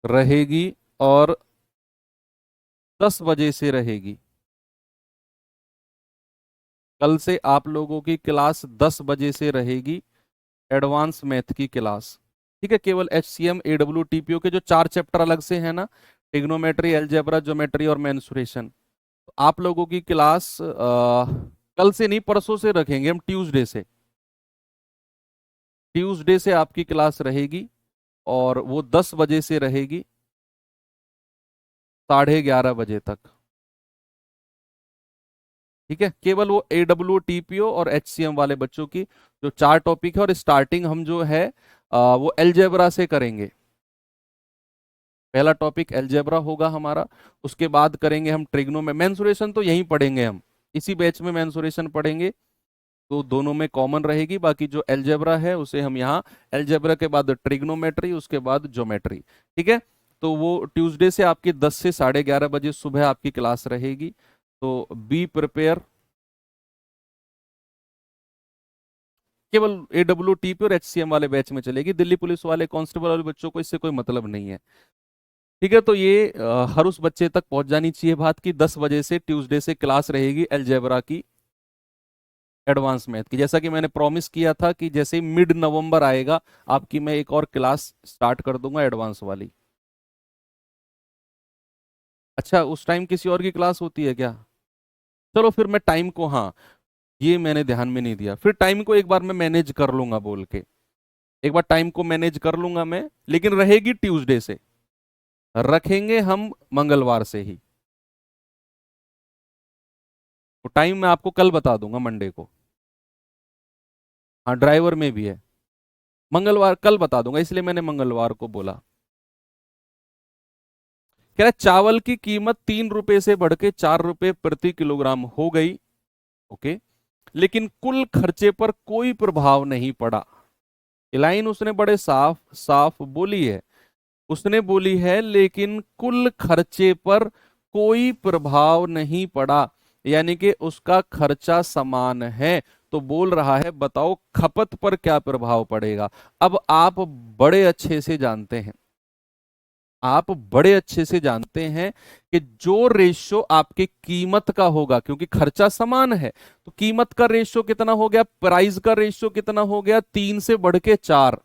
रहेगी और 10 बजे से रहेगी। कल से आप लोगों की क्लास 10 बजे से रहेगी, एडवांस मैथ की क्लास। ठीक है, केवल HCM AW TPO के जो 4 चैप्टर अलग से हैं ना, ट्रिग्नोमेट्री, अलजेब्रा, ज्योमेट्री और मेंसुरेशन, तो आप लोगों की क्लास कल से नहीं, परसों से रखेंगे हम, ट्यूसडे से। ट्यूसडे से आपकी क्लास रहेगी और वो 10 बजे से रहेगी 11:30 बजे तक। ठीक है, केवल वो AW TPO और HCM वाले बच्चों की जो 4 टॉपिक है, और स्टार्टिंग हम जो है वो अलजेब्रा से करेंगे। पहला टॉपिक अलजेब्रा होगा हमारा, उसके बाद करेंगे हम ट्रिग्नो में, मेंसुरेशन तो यहीं पढ़ेंगे हम, इसी बैच में मेंसुरेशन पढ़ेंगे, तो दोनों में कॉमन रहेगी। बाकी जो अलजेब्रा है उसे हम यहाँ, अलजेब्रा के बाद ट्रिग्नोमेट्री, उसके बाद ज्योमेट्री। ठीक है, तो वो ट्यूसडे से आपकी 10 से 11:30 बजे सुबह आपकी क्लास रहेगी। तो बी प्रिपेयर, केवल AWTP और HCM वाले बैच में चलेगी, दिल्ली पुलिस वाले, कांस्टेबल वाले बच्चों को इससे कोई मतलब नहीं है। ठीक है, तो ये हर उस बच्चे तक पहुंच जानी चाहिए बात की, 10 बजे से ट्यूसडे से क्लास रहेगी अलजेब्रा की, एडवांस मैथ की। जैसा कि मैंने प्रॉमिस किया था कि जैसे मिड नवंबर आएगा आपकी मैं एक और क्लास स्टार्ट कर दूंगा एडवांस वाली। अच्छा, उस टाइम किसी और की क्लास होती है क्या? चलो फिर मैं टाइम को, हाँ ये मैंने ध्यान में नहीं दिया, फिर टाइम को एक बार मैं मैनेज कर लूंगा बोल के, एक बार टाइम को मैनेज कर लूंगा मैं, लेकिन रहेगी ट्यूसडे से, रखेंगे हम मंगलवार से ही। तो टाइम मैं आपको कल बता दूंगा, मंडे को। हाँ, ड्राइवर में भी है, मंगलवार कल बता दूंगा, इसलिए मैंने मंगलवार को बोला। कह रहा है, चावल की कीमत 3 रुपए से बढ़ के 4 रुपए प्रति किलोग्राम हो गई। ओके, लेकिन कुल खर्चे पर कोई प्रभाव नहीं पड़ा। ये लाइन उसने बड़े साफ साफ बोली है, उसने बोली है लेकिन कुल खर्चे पर कोई प्रभाव नहीं पड़ा, यानी कि उसका खर्चा समान है। तो बोल रहा है बताओ खपत पर क्या प्रभाव पड़ेगा। अब आप बड़े अच्छे से जानते हैं, आप बड़े अच्छे से जानते हैं कि जो रेशियो आपके कीमत का होगा, क्योंकि खर्चा समान है, तो कीमत का रेशियो कितना हो गया, प्राइस का रेशियो कितना हो गया, 3 से बढ़ के 4।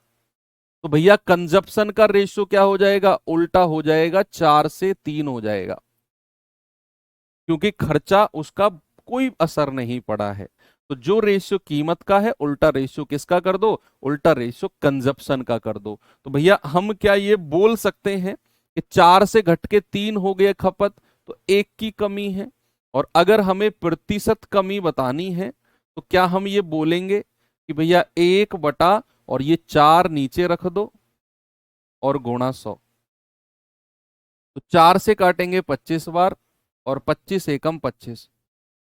तो भैया कंजप्शन का रेशियो क्या हो जाएगा, उल्टा हो जाएगा, 4 से 3 हो जाएगा, क्योंकि खर्चा उसका कोई असर नहीं पड़ा है। तो जो रेशियो कीमत का है उल्टा रेशियो किसका कर दो, उल्टा रेशियो कंजप्शन का कर दो। तो भैया हम क्या ये बोल सकते हैं कि 4 से घट के 3 हो गए खपत, तो 1 की कमी है। और अगर हमें प्रतिशत कमी बतानी है तो क्या हम ये बोलेंगे कि भैया 1/, और ये 4 नीचे रख दो और गुणा 100। तो 4 से काटेंगे 25 बार, और 25 एकम 25,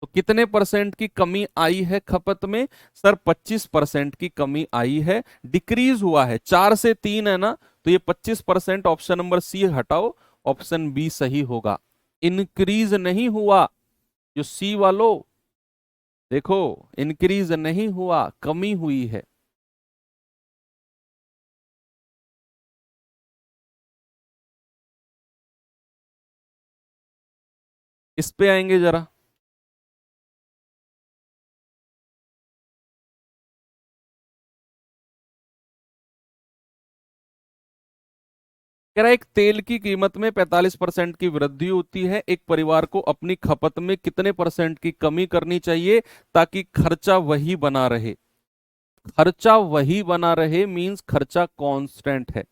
तो कितने परसेंट की कमी आई है खपत में? सर 25% की कमी आई है, डिक्रीज हुआ है, 4 से 3 है ना, तो ये 25%, ऑप्शन नंबर सी हटाओ, ऑप्शन बी सही होगा। इंक्रीज नहीं हुआ, जो सी वालों देखो, इंक्रीज नहीं हुआ, कमी हुई है। इस पे आएंगे जरा। कह रहा है एक तेल की कीमत में 45% की वृद्धि होती है, एक परिवार को अपनी खपत में कितने परसेंट की कमी करनी चाहिए ताकि खर्चा वही बना रहे? खर्चा वही बना रहे मींस खर्चा कांस्टेंट है।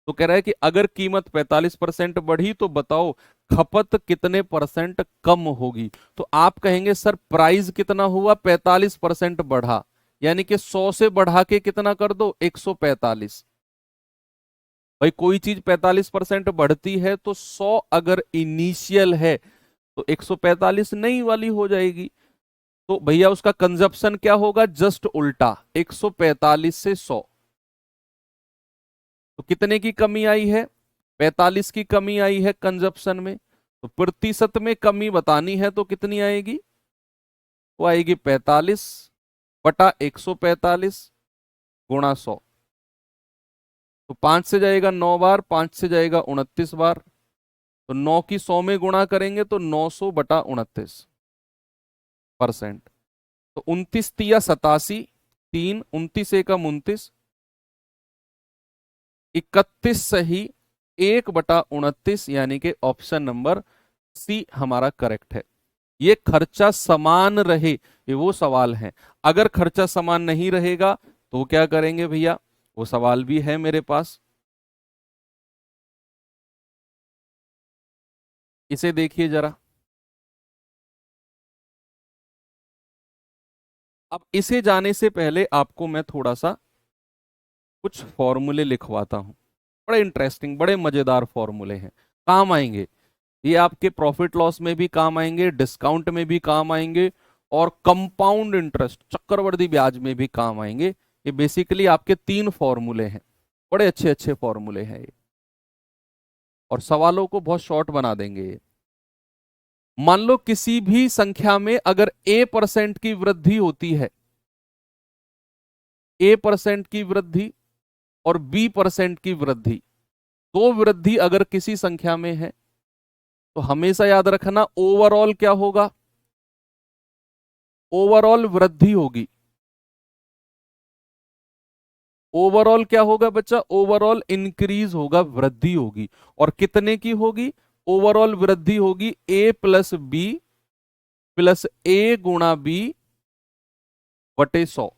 तो कह रहा है कि अगर कीमत 45% बढ़ी तो बताओ खपत कितने परसेंट कम होगी? तो आप कहेंगे सर प्राइस कितना हुआ? 45% बढ़ा, यानी कि 100 से बढ़ा के कितना कर दो? 145। भाई कोई चीज 45% बढ़ती है तो 100 अगर इनिशियल है तो 145 नई वाली हो जाएगी। तो भैया उसका कंजप्शन क्या होगा? जस्ट उल्टा, 145 से 100। तो कितने की कमी आई है? 45 की कमी आई है कंजप्शन में। तो प्रतिशत में कमी बतानी है तो कितनी आएगी? वो आएगी 45 बटा 145 गुणा 100। तो 5 से जाएगा 9 बार, 5 से जाएगा 29 बार, तो 9 की 100 में गुणा करेंगे तो 900 बटा 29%। तो 29 तिया 87, 3 29 एकम 29, 31 सही, 1/29, यानी कि ऑप्शन नंबर सी हमारा करेक्ट है। ये खर्चा समान रहे, ये वो सवाल है। अगर खर्चा समान नहीं रहेगा तो क्या करेंगे भैया? वो सवाल भी है मेरे पास, इसे देखिए जरा। अब इसे जाने से पहले आपको मैं थोड़ा सा कुछ फॉर्मूले लिखवाता हूं। बड़े इंटरेस्टिंग, बड़े मजेदार फॉर्मूले हैं, काम आएंगे। ये आपके प्रॉफिट लॉस में भी काम आएंगे, डिस्काउंट में भी काम आएंगे, और कंपाउंड इंटरेस्ट चक्रवृद्धि ब्याज में भी काम आएंगे। ये बेसिकली आपके 3 फॉर्मूले हैं, बड़े अच्छे अच्छे फॉर्मूले हैं ये, और सवालों को बहुत शॉर्ट बना देंगे ये। मान लो किसी भी संख्या में अगर a% की वृद्धि होती है, a% की वृद्धि और b% की वृद्धि, दो वृद्धि अगर किसी संख्या में है तो हमेशा याद रखना ओवरऑल क्या होगा? ओवरऑल वृद्धि होगी। ओवरऑल क्या होगा बच्चा? ओवरऑल इंक्रीज होगा, वृद्धि होगी। और कितने की होगी? ओवरऑल वृद्धि होगी a+b+a×b/100।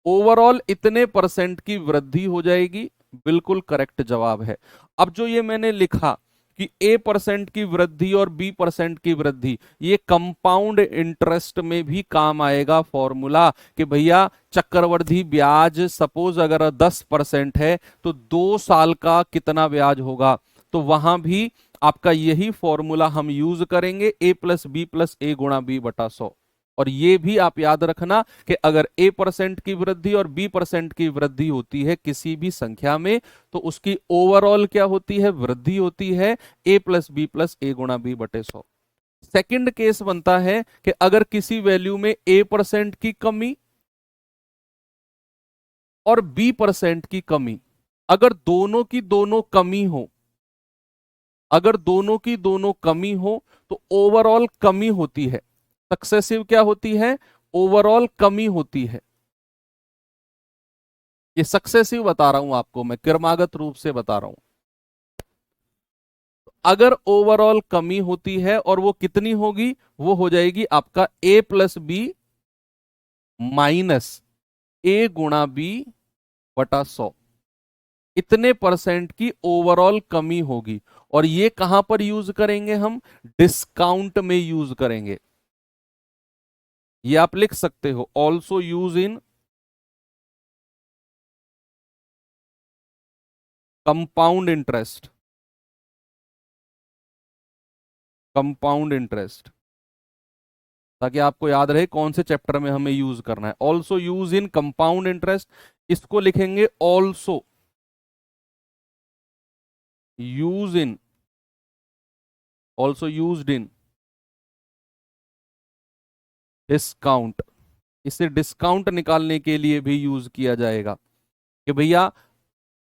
ओवरऑल इतने परसेंट की वृद्धि हो जाएगी, बिल्कुल करेक्ट जवाब है। अब जो ये मैंने लिखा कि a% की वृद्धि और b% की वृद्धि, ये कंपाउंड इंटरेस्ट में भी काम आएगा फॉर्मूला, कि भैया चक्रवृद्धि ब्याज सपोज अगर 10% है तो 2 साल का कितना ब्याज होगा? तो वहां भी आपका यही फॉर्मूला हम यूज करेंगे, a+b+a×b/100। और ये भी आप याद रखना कि अगर a% की वृद्धि और b% की वृद्धि होती है किसी भी संख्या में, तो उसकी ओवरऑल क्या होती है? वृद्धि होती है, a+b+a×b/100। सेकंड केस बनता है कि अगर किसी वैल्यू में a% की कमी और b% की कमी, अगर दोनों की दोनों कमी हो, अगर दोनों की दोनों कमी हो तो ओवरऑल कमी होती है। सक्सेसिव क्या होती है? ओवरऑल कमी होती है। ये सक्सेसिव बता रहा हूं आपको, मैं क्रमागत रूप से बता रहा हूं। अगर ओवरऑल कमी होती है और वो कितनी होगी? वो हो जाएगी आपका a+b-a×b/100। इतने परसेंट की ओवरऑल कमी होगी। और ये कहां पर यूज करेंगे हम? डिस्काउंट में यूज करेंगे। ये आप लिख सकते हो, also use in compound interest. Compound interest, ताकि आपको याद रहे कौन से चैप्टर में हमें यूज करना है। Also use in compound interest, इसको लिखेंगे also use in, also used in discount. इसे डिस्काउंट निकालने के लिए भी यूज किया जाएगा कि भैया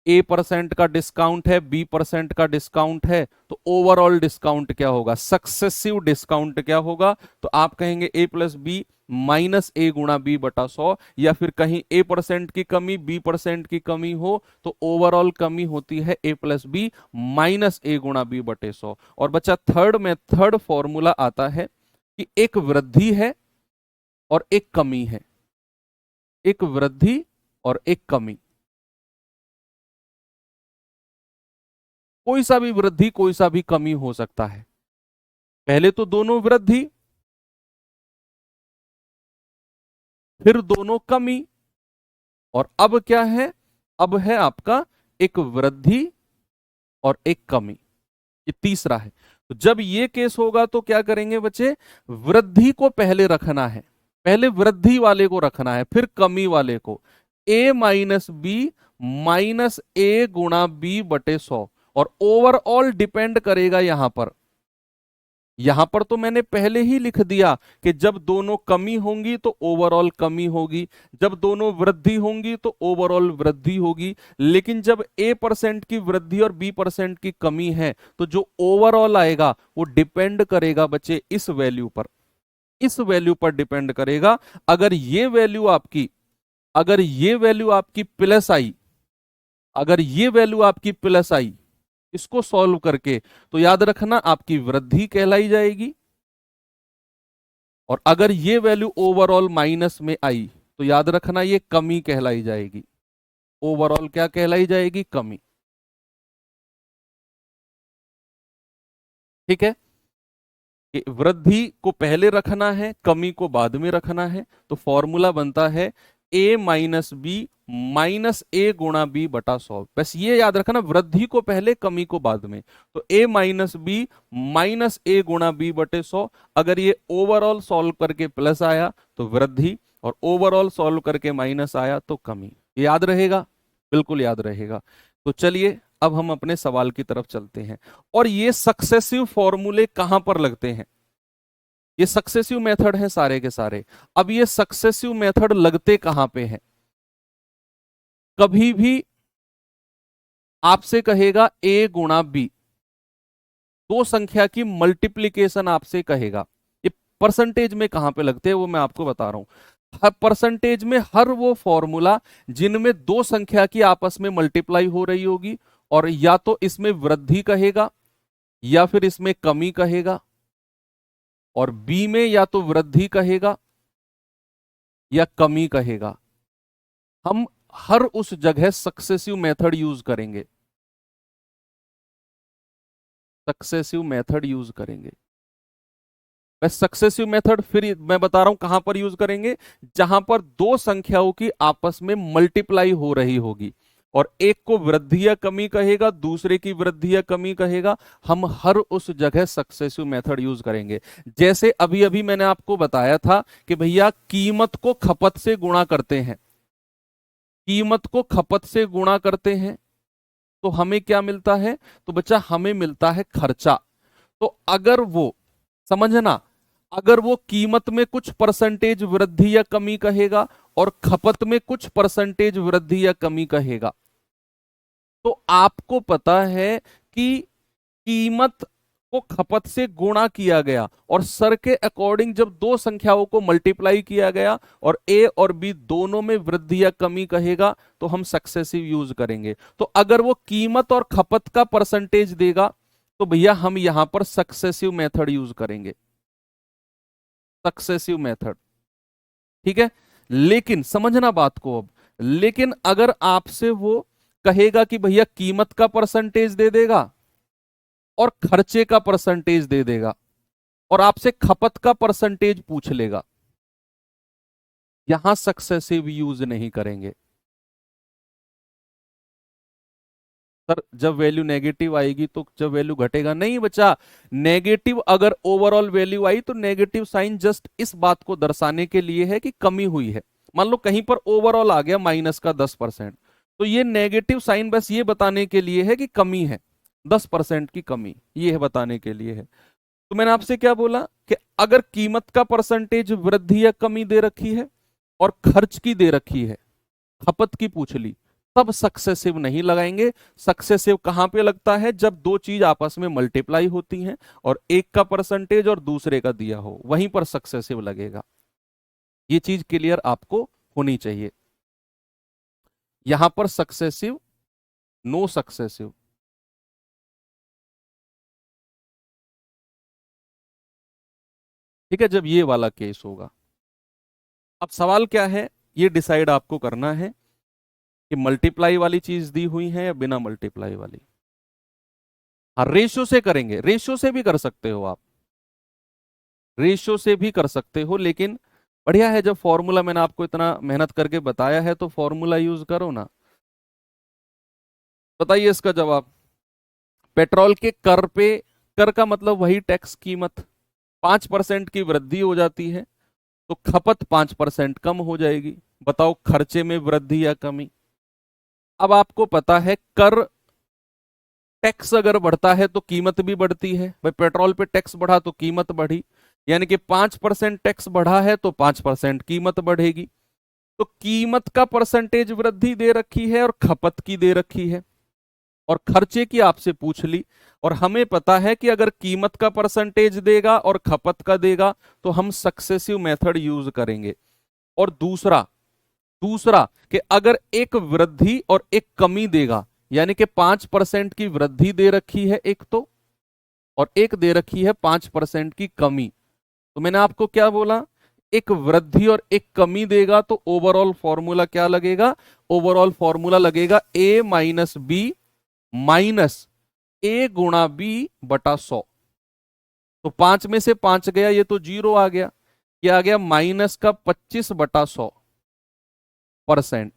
A% का डिस्काउंट है, B% का डिस्काउंट है, तो ओवरऑल डिस्काउंट क्या होगा, सक्सेसिव डिस्काउंट क्या होगा। तो आप कहेंगे A+B माइनस A गुणा B बटा 100, या फिर कहीं A% की कमी B% की कमी हो तो ओवरऑल कमी होती है A+B माइनस A गुणा B बटे 100। और बच्चा थर्ड फॉर्मूला आता है कि एक वृद्धि है और एक कमी है, एक वृद्धि और एक कमी, कोई सा भी वृद्धि कोई सा भी कमी हो सकता है। पहले तो दोनों वृद्धि, फिर दोनों कमी, और अब क्या है, अब है आपका एक वृद्धि और एक कमी, ये तीसरा है। तो जब ये केस होगा तो क्या करेंगे बच्चे, वृद्धि को पहले रखना है, पहले वृद्धि वाले को रखना है, फिर कमी वाले को। A-B माइनस A गुणा B बटे 100, और ओवरऑल डिपेंड करेगा यहां पर तो मैंने पहले ही लिख दिया कि जब दोनों कमी होंगी तो ओवरऑल कमी होगी, जब दोनों वृद्धि होंगी तो ओवरऑल वृद्धि होगी। लेकिन जब A% की वृद्धि और B% की कमी है तो जो ओवरऑल आएगा वो डिपेंड करेगा बच्चे इस वैल्यू पर, इस वैल्यू पर डिपेंड करेगा। अगर ये वैल्यू आपकी प्लस आई, अगर ये वैल्यू आपकी प्लस आई इसको सॉल्व करके, तो याद रखना आपकी वृद्धि कहलाई जाएगी। और अगर ये वैल्यू ओवरऑल माइनस में आई तो याद रखना ये कमी कहलाई जाएगी। ओवरऑल क्या कहलाई जाएगी, कमी। ठीक है, कि वृद्धि को पहले रखना है, कमी को बाद में रखना है। तो फॉर्मूला बनता है A-B माइनस A गुणा B बटा 100। बस ये याद रखना, वृद्धि को पहले, कमी को बाद में। तो A-B माइनस A गुणा B बटे 100। अगर ये ओवरऑल सॉल्व करके प्लस आया तो वृद्धि, और ओवरऑल सॉल्व करके माइनस आया तो कमी। याद रहेगा, बिल्कुल याद रहेगा। तो चलिए अब हम अपने सवाल की तरफ चलते हैं। और ये सक्सेसिव फॉर्मूले कहां पर लगते हैं, ये सक्सेसिव मेथड है सारे के सारे। अब ये सक्सेसिव मेथड लगते कहां पे हैं, कभी भी आपसे कहेगा A गुणा B, दो संख्या की मल्टीप्लीकेशन आपसे कहेगा, ये परसेंटेज में कहां पे लगते हैं वो मैं आपको बता रहा हूं। हर परसेंटेज में हर वो फॉर्मूला जिनमें दो संख्या की आपस में मल्टीप्लाई हो रही होगी, और या तो इसमें वृद्धि कहेगा या फिर इसमें कमी कहेगा, और बी में या तो वृद्धि कहेगा या कमी कहेगा। हम हर उस जगह सक्सेसिव मेथड यूज करेंगे, सक्सेसिव मेथड यूज करेंगे। बस सक्सेसिव मेथड फिर मैं बता रहा हूं कहां पर यूज करेंगे, जहां पर दो संख्याओं की आपस में मल्टीप्लाई हो रही होगी, और एक को वृद्धि या कमी कहेगा, दूसरे की वृद्धि या कमी कहेगा। हम हर उस जगह सक्सेसिव मेथड यूज करेंगे। जैसे अभी अभी मैंने आपको बताया था कि भैया कीमत को खपत से गुणा करते हैं, कीमत को खपत से गुणा करते हैं तो हमें क्या मिलता है, तो बच्चा हमें मिलता है खर्चा। तो अगर वो, समझना, अगर वो कीमत में कुछ परसेंटेज वृद्धि या कमी कहेगा और खपत में कुछ परसेंटेज वृद्धि या कमी कहेगा, तो आपको पता है कि कीमत को खपत से गुणा किया गया और सर के अकॉर्डिंग जब दो संख्याओं को मल्टीप्लाई किया गया और ए और बी दोनों में वृद्धि या कमी कहेगा तो हम सक्सेसिव यूज करेंगे। तो अगर वो कीमत और खपत का परसेंटेज देगा तो भैया हम यहां पर सक्सेसिव मेथड यूज करेंगे, सक्सेसिव मेथड। ठीक है, लेकिन समझना बात को अब, लेकिन अगर आपसे वो कहेगा कि भैया कीमत का परसेंटेज दे देगा और खर्चे का परसेंटेज दे देगा और आपसे खपत का परसेंटेज पूछ लेगा, यहां सक्सेसिव यूज नहीं करेंगे। सर जब वैल्यू नेगेटिव आएगी तो जब वैल्यू घटेगा नहीं बच्चा, नेगेटिव अगर ओवरऑल वैल्यू आई तो नेगेटिव साइन जस्ट इस बात को दर्शाने के लिए है कि कमी हुई है। मान लो कहीं पर ओवरऑल आ गया -10%, तो ये नेगेटिव साइन बस ये बताने के लिए है कि कमी है, 10% की कमी, ये है बताने के लिए है। तो मैंने आपसे क्या बोला कि अगर कीमत का परसेंटेज वृद्धि या कमी दे रखी है और खर्च की दे रखी है, खपत की पूछ ली, तब सक्सेसिव नहीं लगाएंगे। सक्सेसिव कहां पे लगता है? जब दो चीज आपस में मल्टीप्लाई होती हैं और एक का परसेंटेज और दूसरे का दिया हो, वहीं पर सक्सेसिव लगेगा। ये चीज क्लियर आपको होनी चाहिए। यहां पर सक्सेसिव, नो सक्सेसिव। ठीक है, जब ये वाला केस होगा। अब सवाल क्या है, ये डिसाइड आपको करना है कि मल्टीप्लाई वाली चीज दी हुई है या बिना मल्टीप्लाई वाली। हाँ, रेशियो से करेंगे, रेशियो से भी कर सकते हो आप, रेशियो से भी कर सकते हो, लेकिन बढ़िया है जब फॉर्मूला मैंने आपको इतना मेहनत करके बताया है तो फॉर्मूला यूज करो ना। बताइए इसका जवाब। पेट्रोल के कर पे, कर का मतलब वही टैक्स कीमत, 5% की वृद्धि हो जाती है तो खपत 5% कम हो जाएगी। बताओ खर्चे में वृद्धि या कमी। अब आपको पता है कर, टैक्स अगर बढ़ता है तो कीमत भी बढ़ती है। भाई पेट्रोल पे टैक्स बढ़ा तो कीमत बढ़ी, यानी कि 5% टैक्स बढ़ा है तो 5% कीमत बढ़ेगी। तो कीमत का परसेंटेज वृद्धि दे रखी है और खपत की दे रखी है, और खर्चे की आपसे पूछ ली। और हमें पता है कि अगर कीमत का परसेंटेज देगा और खपत का देगा तो हम सक्सेसिव मेथड यूज करेंगे। और दूसरा, दूसरा कि अगर एक वृद्धि और एक कमी देगा, यानी कि 5% की वृद्धि दे रखी है एक तो, और एक दे रखी है 5% की कमी, तो मैंने आपको क्या बोला, एक वृद्धि और एक कमी देगा तो ओवरऑल फॉर्मूला क्या लगेगा? ओवरऑल फॉर्मूला लगेगा ए माइनस बी माइनस ए गुणा बी बटा 100। तो 5 में से 5 गया, ये तो 0 आ गया, ये आ गया माइनस का 25/100%,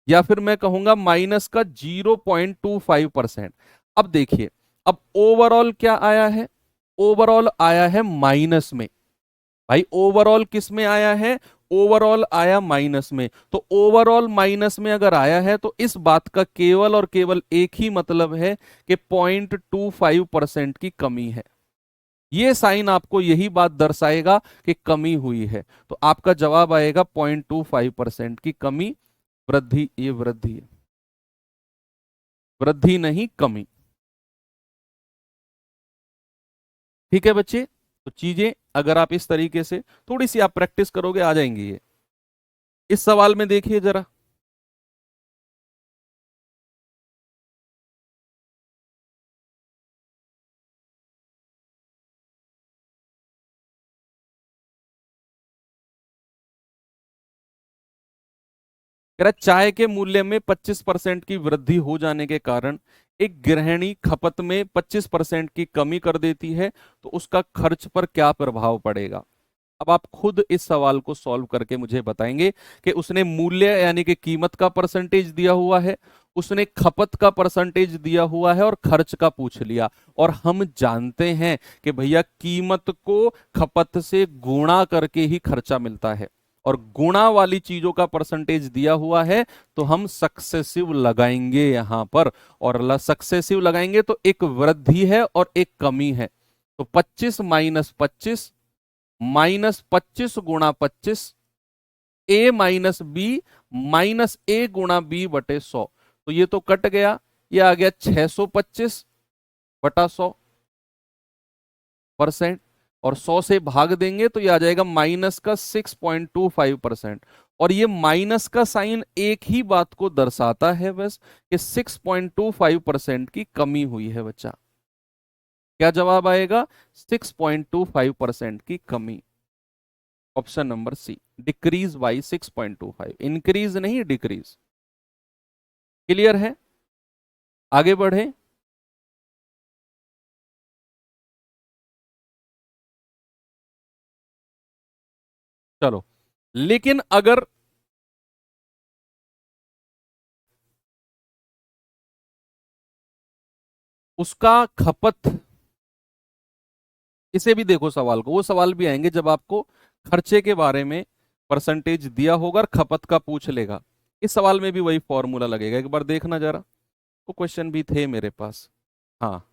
या फिर मैं कहूंगा माइनस का 0.25%। अब देखिए, अब ओवरऑल क्या आया है? ओवरऑल आया है माइनस में। भाई ओवरऑल किस में आया है? ओवरऑल आया माइनस में। तो ओवरऑल माइनस में अगर आया है तो इस बात का केवल और केवल एक ही मतलब है कि 0.25% की कमी है। ये साइन आपको यही बात दर्शाएगा कि कमी हुई है। तो आपका जवाब आएगा 0.25% की कमी, वृद्धि, ये वृद्धि है, वृद्धि नहीं कमी। ठीक है बच्चे, तो चीजें अगर आप इस तरीके से थोड़ी सी आप प्रैक्टिस करोगे आ जाएंगी ये। इस सवाल में देखिए जरा, कह रहा है, चाय के मूल्य में 25% की वृद्धि हो जाने के कारण एक गृहिणी खपत में 25% की कमी कर देती है, तो उसका खर्च पर क्या प्रभाव पड़ेगा? अब आप खुद इस सवाल को सॉल्व करके मुझे बताएंगे कि उसने मूल्य यानी कि कीमत का परसेंटेज दिया हुआ है, उसने खपत का परसेंटेज दिया हुआ है और खर्च का पूछ लिया। और हम जानते हैं कि भैया कीमत को खपत से गुणा करके ही खर्चा मिलता है, और गुणा वाली चीजों का परसेंटेज दिया हुआ है तो हम सक्सेसिव लगाएंगे यहां पर। और सक्सेसिव लगाएंगे तो एक वृद्धि है और एक कमी है, तो 25 माइनस 25 माइनस 25 गुणा 25, ए माइनस बी माइनस ए गुणा बी बटे 100। तो ये तो कट गया, ये आ गया 625/100%, और 100 से भाग देंगे तो ये आ जाएगा माइनस का 6.25%। और ये माइनस का साइन एक ही बात को दर्शाता है बस, कि 6.25% की कमी हुई है बच्चा। क्या जवाब आएगा? 6.25% की कमी। Option number C, decrease by 6.25, increase नहीं डिक्रीज। क्लियर है? आगे बढ़े। चलो, लेकिन अगर उसका खपत, इसे भी देखो सवाल को, वो सवाल भी आएंगे जब आपको खर्चे के बारे में परसेंटेज दिया होगा और खपत का पूछ लेगा। इस सवाल में भी वही फॉर्मूला लगेगा, एक बार देखना जरा, वो क्वेश्चन भी थे मेरे पास। हाँ,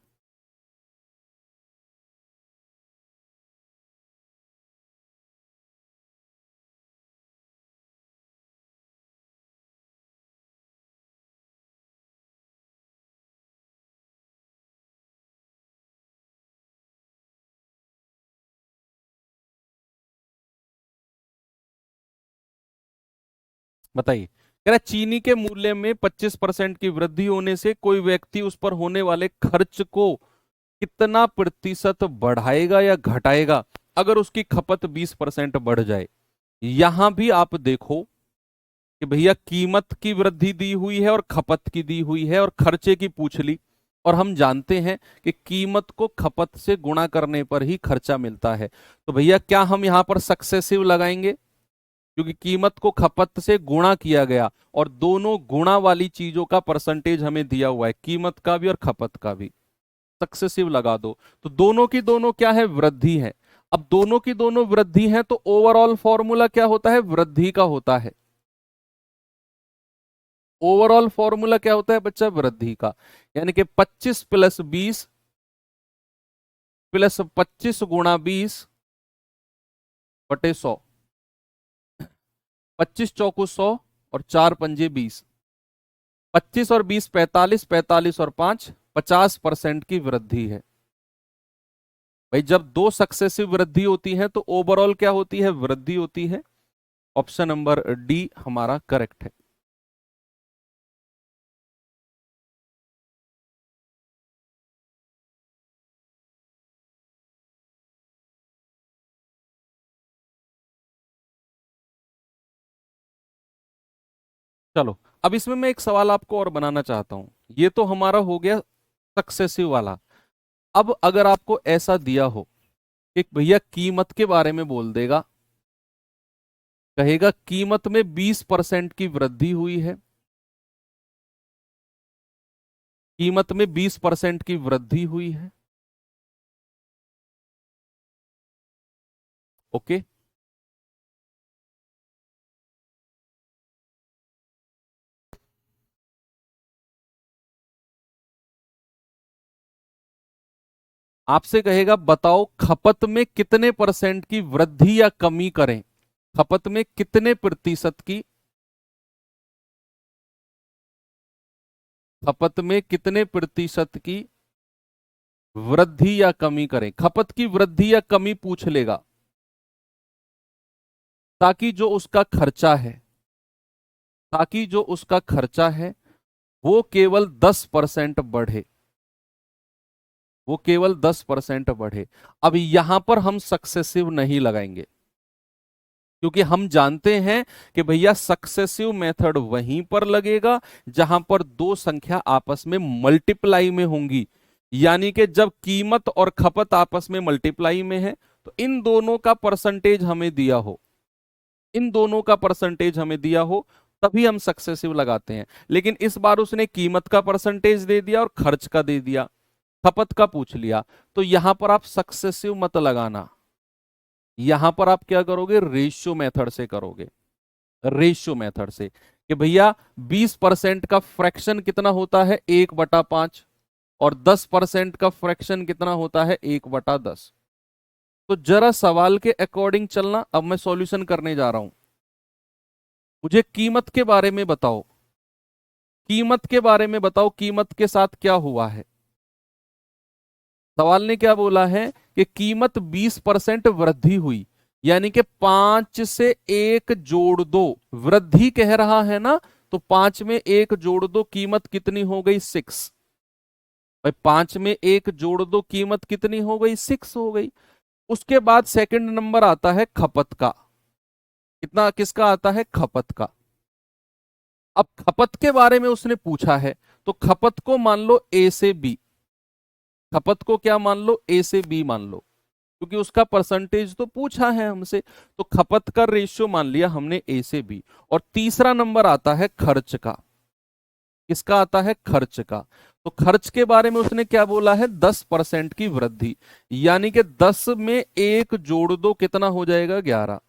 बताइए। कह रहा है, चीनी के मूल्य में 25% की वृद्धि होने से कोई व्यक्ति उस पर होने वाले खर्च को कितना प्रतिशत बढ़ाएगा या घटाएगा अगर उसकी खपत 20% बढ़ जाए। यहां भी आप देखो कि भैया कीमत की वृद्धि दी हुई है और खपत की दी हुई है और खर्चे की पूछ ली, और हम जानते हैं कि कीमत को खपत से गुणा करने पर ही खर्चा मिलता है। तो भैया क्या हम यहां पर सक्सेसिव लगाएंगे, क्योंकि कीमत को खपत से गुणा किया गया और दोनों गुणा वाली चीजों का परसेंटेज हमें दिया हुआ है, कीमत का भी और खपत का भी। सक्सेसिव लगा दो, तो दोनों की दोनों क्या है, वृद्धि है। अब दोनों की दोनों वृद्धि है तो ओवरऑल फॉर्मूला क्या होता है, वृद्धि का होता है। ओवरऑल फॉर्मूला क्या होता है बच्चा, वृद्धि का। यानी कि 25 प्लस 20 प्लस 25 गुणा 20 बटे 100, 25 चौको 100 और 4 पंजे 20, 25 और 20 45, 45 और 5 50% की वृद्धि है। भाई जब दो सक्सेसिव वृद्धि होती है तो ओवरऑल क्या होती है, वृद्धि होती है। ऑप्शन नंबर डी हमारा करेक्ट है। चलो, अब इसमें मैं एक सवाल आपको और बनाना चाहता हूं। ये तो हमारा हो गया सक्सेसिव वाला। अब अगर आपको ऐसा दिया हो कि भैया कीमत के बारे में बोल देगा, कहेगा कीमत में 20% की वृद्धि हुई है, कीमत में 20% की वृद्धि हुई है। ओके, आपसे कहेगा बताओ खपत में कितने परसेंट की वृद्धि या कमी करें, खपत में कितने प्रतिशत की, खपत में कितने प्रतिशत की वृद्धि या कमी करें। खपत की वृद्धि या कमी पूछ लेगा ताकि जो उसका खर्चा है, ताकि जो उसका खर्चा है वो केवल 10% बढ़े, वो केवल 10% बढ़े। अब यहां पर हम सक्सेसिव नहीं लगाएंगे, क्योंकि हम जानते हैं कि भैया सक्सेसिव मेथड वहीं पर लगेगा जहां पर दो संख्या आपस में मल्टीप्लाई में होंगी। यानी कि जब कीमत और खपत आपस में मल्टीप्लाई में है तो इन दोनों का परसेंटेज हमें दिया हो, इन दोनों का परसेंटेज हमें दिया हो, तभी हम सक्सेसिव लगाते हैं। लेकिन इस बार उसने कीमत का परसेंटेज दे दिया और खर्च का दे दिया, खपत का पूछ लिया, तो यहां पर आप सक्सेसिव मत लगाना। यहां पर आप क्या करोगे, रेशियो मेथड से करोगे, रेशियो मेथड से कि भैया 20% का फ्रैक्शन कितना होता है, 1/5, और 10% का फ्रैक्शन कितना होता है, 1/10। तो जरा सवाल के अकॉर्डिंग चलना। अब मैं सॉल्यूशन करने जा रहा हूं। मुझे कीमत के बारे में बताओ, कीमत के बारे में बताओ, कीमत के साथ क्या हुआ है। सवाल ने क्या बोला है कि कीमत 20% वृद्धि हुई, यानी कि 5 से 1 जोड़ दो, वृद्धि कह रहा है ना, तो 5 में 1 जोड़ दो, कीमत कितनी हो गई, 6। भाई 5 में 1 जोड़ दो, कीमत कितनी हो गई, 6 हो गई। उसके बाद सेकंड नंबर आता है खपत का। कितना, किसका आता है, खपत का। अब खपत के बारे में उसने पूछा है तो खपत को मान लो ए से बी, खपत को क्या मान लो, ए से बी मान लो, क्योंकि उसका परसेंटेज तो पूछा है हमसे। तो खपत का रेशियो मान लिया हमने ए से बी। और तीसरा नंबर आता है खर्च का। किसका आता है? खर्च का। तो खर्च के बारे में उसने क्या बोला है? 10% की वृद्धि, यानी कि 10 में एक जोड़ दो, कितना हो जाएगा? 11।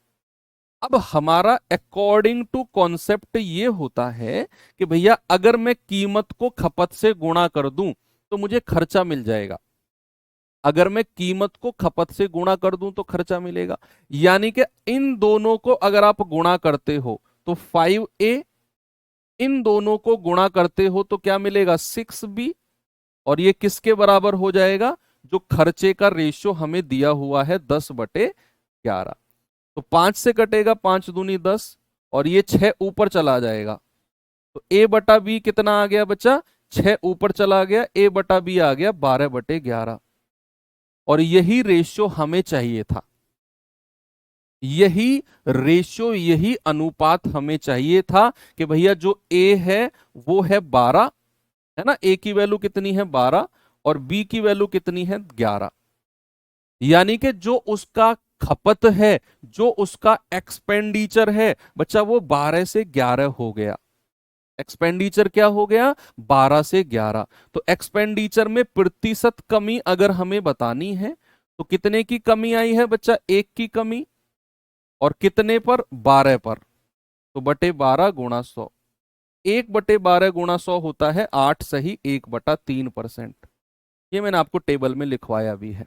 अब हमारा अकॉर्डिंग टू कॉन्सेप्ट ये होता है कि भैया अगर मैं कीमत को खपत से गुणा कर दूं तो मुझे खर्चा मिल जाएगा। अगर मैं कीमत को खपत से गुणा कर दूं तो खर्चा मिलेगा, यानी कि इन दोनों को अगर आप गुणा करते हो तो 5A, इन दोनों को गुणा करते हो तो क्या मिलेगा? 6B। और ये किसके बराबर हो जाएगा? जो खर्चे का रेशियो हमें दिया हुआ है 10/11। तो 5 से कटेगा, 5 दूनी 10, और ये 6 ऊपर चला जाएगा। तो A/B कितना आ गया बच्चा? 6 ऊपर चला गया, A/B आ गया 12/11। और यही रेशियो हमें चाहिए था, यही रेशियो, यही अनुपात हमें चाहिए था कि भैया जो A है वो है 12, है ना? A की वैल्यू कितनी है? 12, और B की वैल्यू कितनी है? 11। यानी कि जो उसका खपत है, जो उसका एक्सपेंडिचर है बच्चा, वो 12 से 11 हो गया। एक्सपेंडिचर क्या हो गया? 12 से 11। तो एक्सपेंडिचर में प्रतिशत कमी अगर हमें बतानी है तो कितने की कमी आई है बच्चा? 1 की कमी। और कितने पर? 12 पर। तो बटे 12 गुणा 100। 1/12 गुणा 100 होता है 8 सही 1/3%। ये मैंने आपको टेबल में लिखवाया भी है।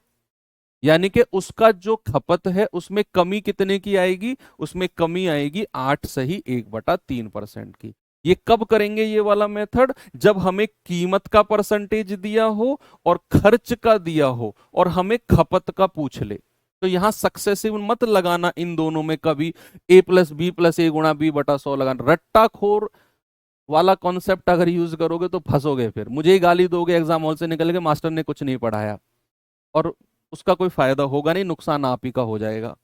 यानी कि उसका जो खपत है उसमें कमी कितने की आएगी? उसमें कमी आएगी 8 सही 1/3% की। ये कब करेंगे ये वाला मेथड? जब हमें कीमत का परसेंटेज दिया हो और खर्च का दिया हो और हमें खपत का पूछ ले। तो यहां सक्सेसिव मत लगाना इन दोनों में कभी। A+B+A गुणा B/100 लगाना, रट्टाखोर वाला कॉन्सेप्ट अगर यूज करोगे तो फंसोगे। फिर मुझे ही गाली दोगे एग्जाम हॉल से निकल के, मास्टर ने कुछ नहीं पढ़ाया, और उसका कोई फायदा होगा नहीं, नुकसान आप ही का हो जाएगा।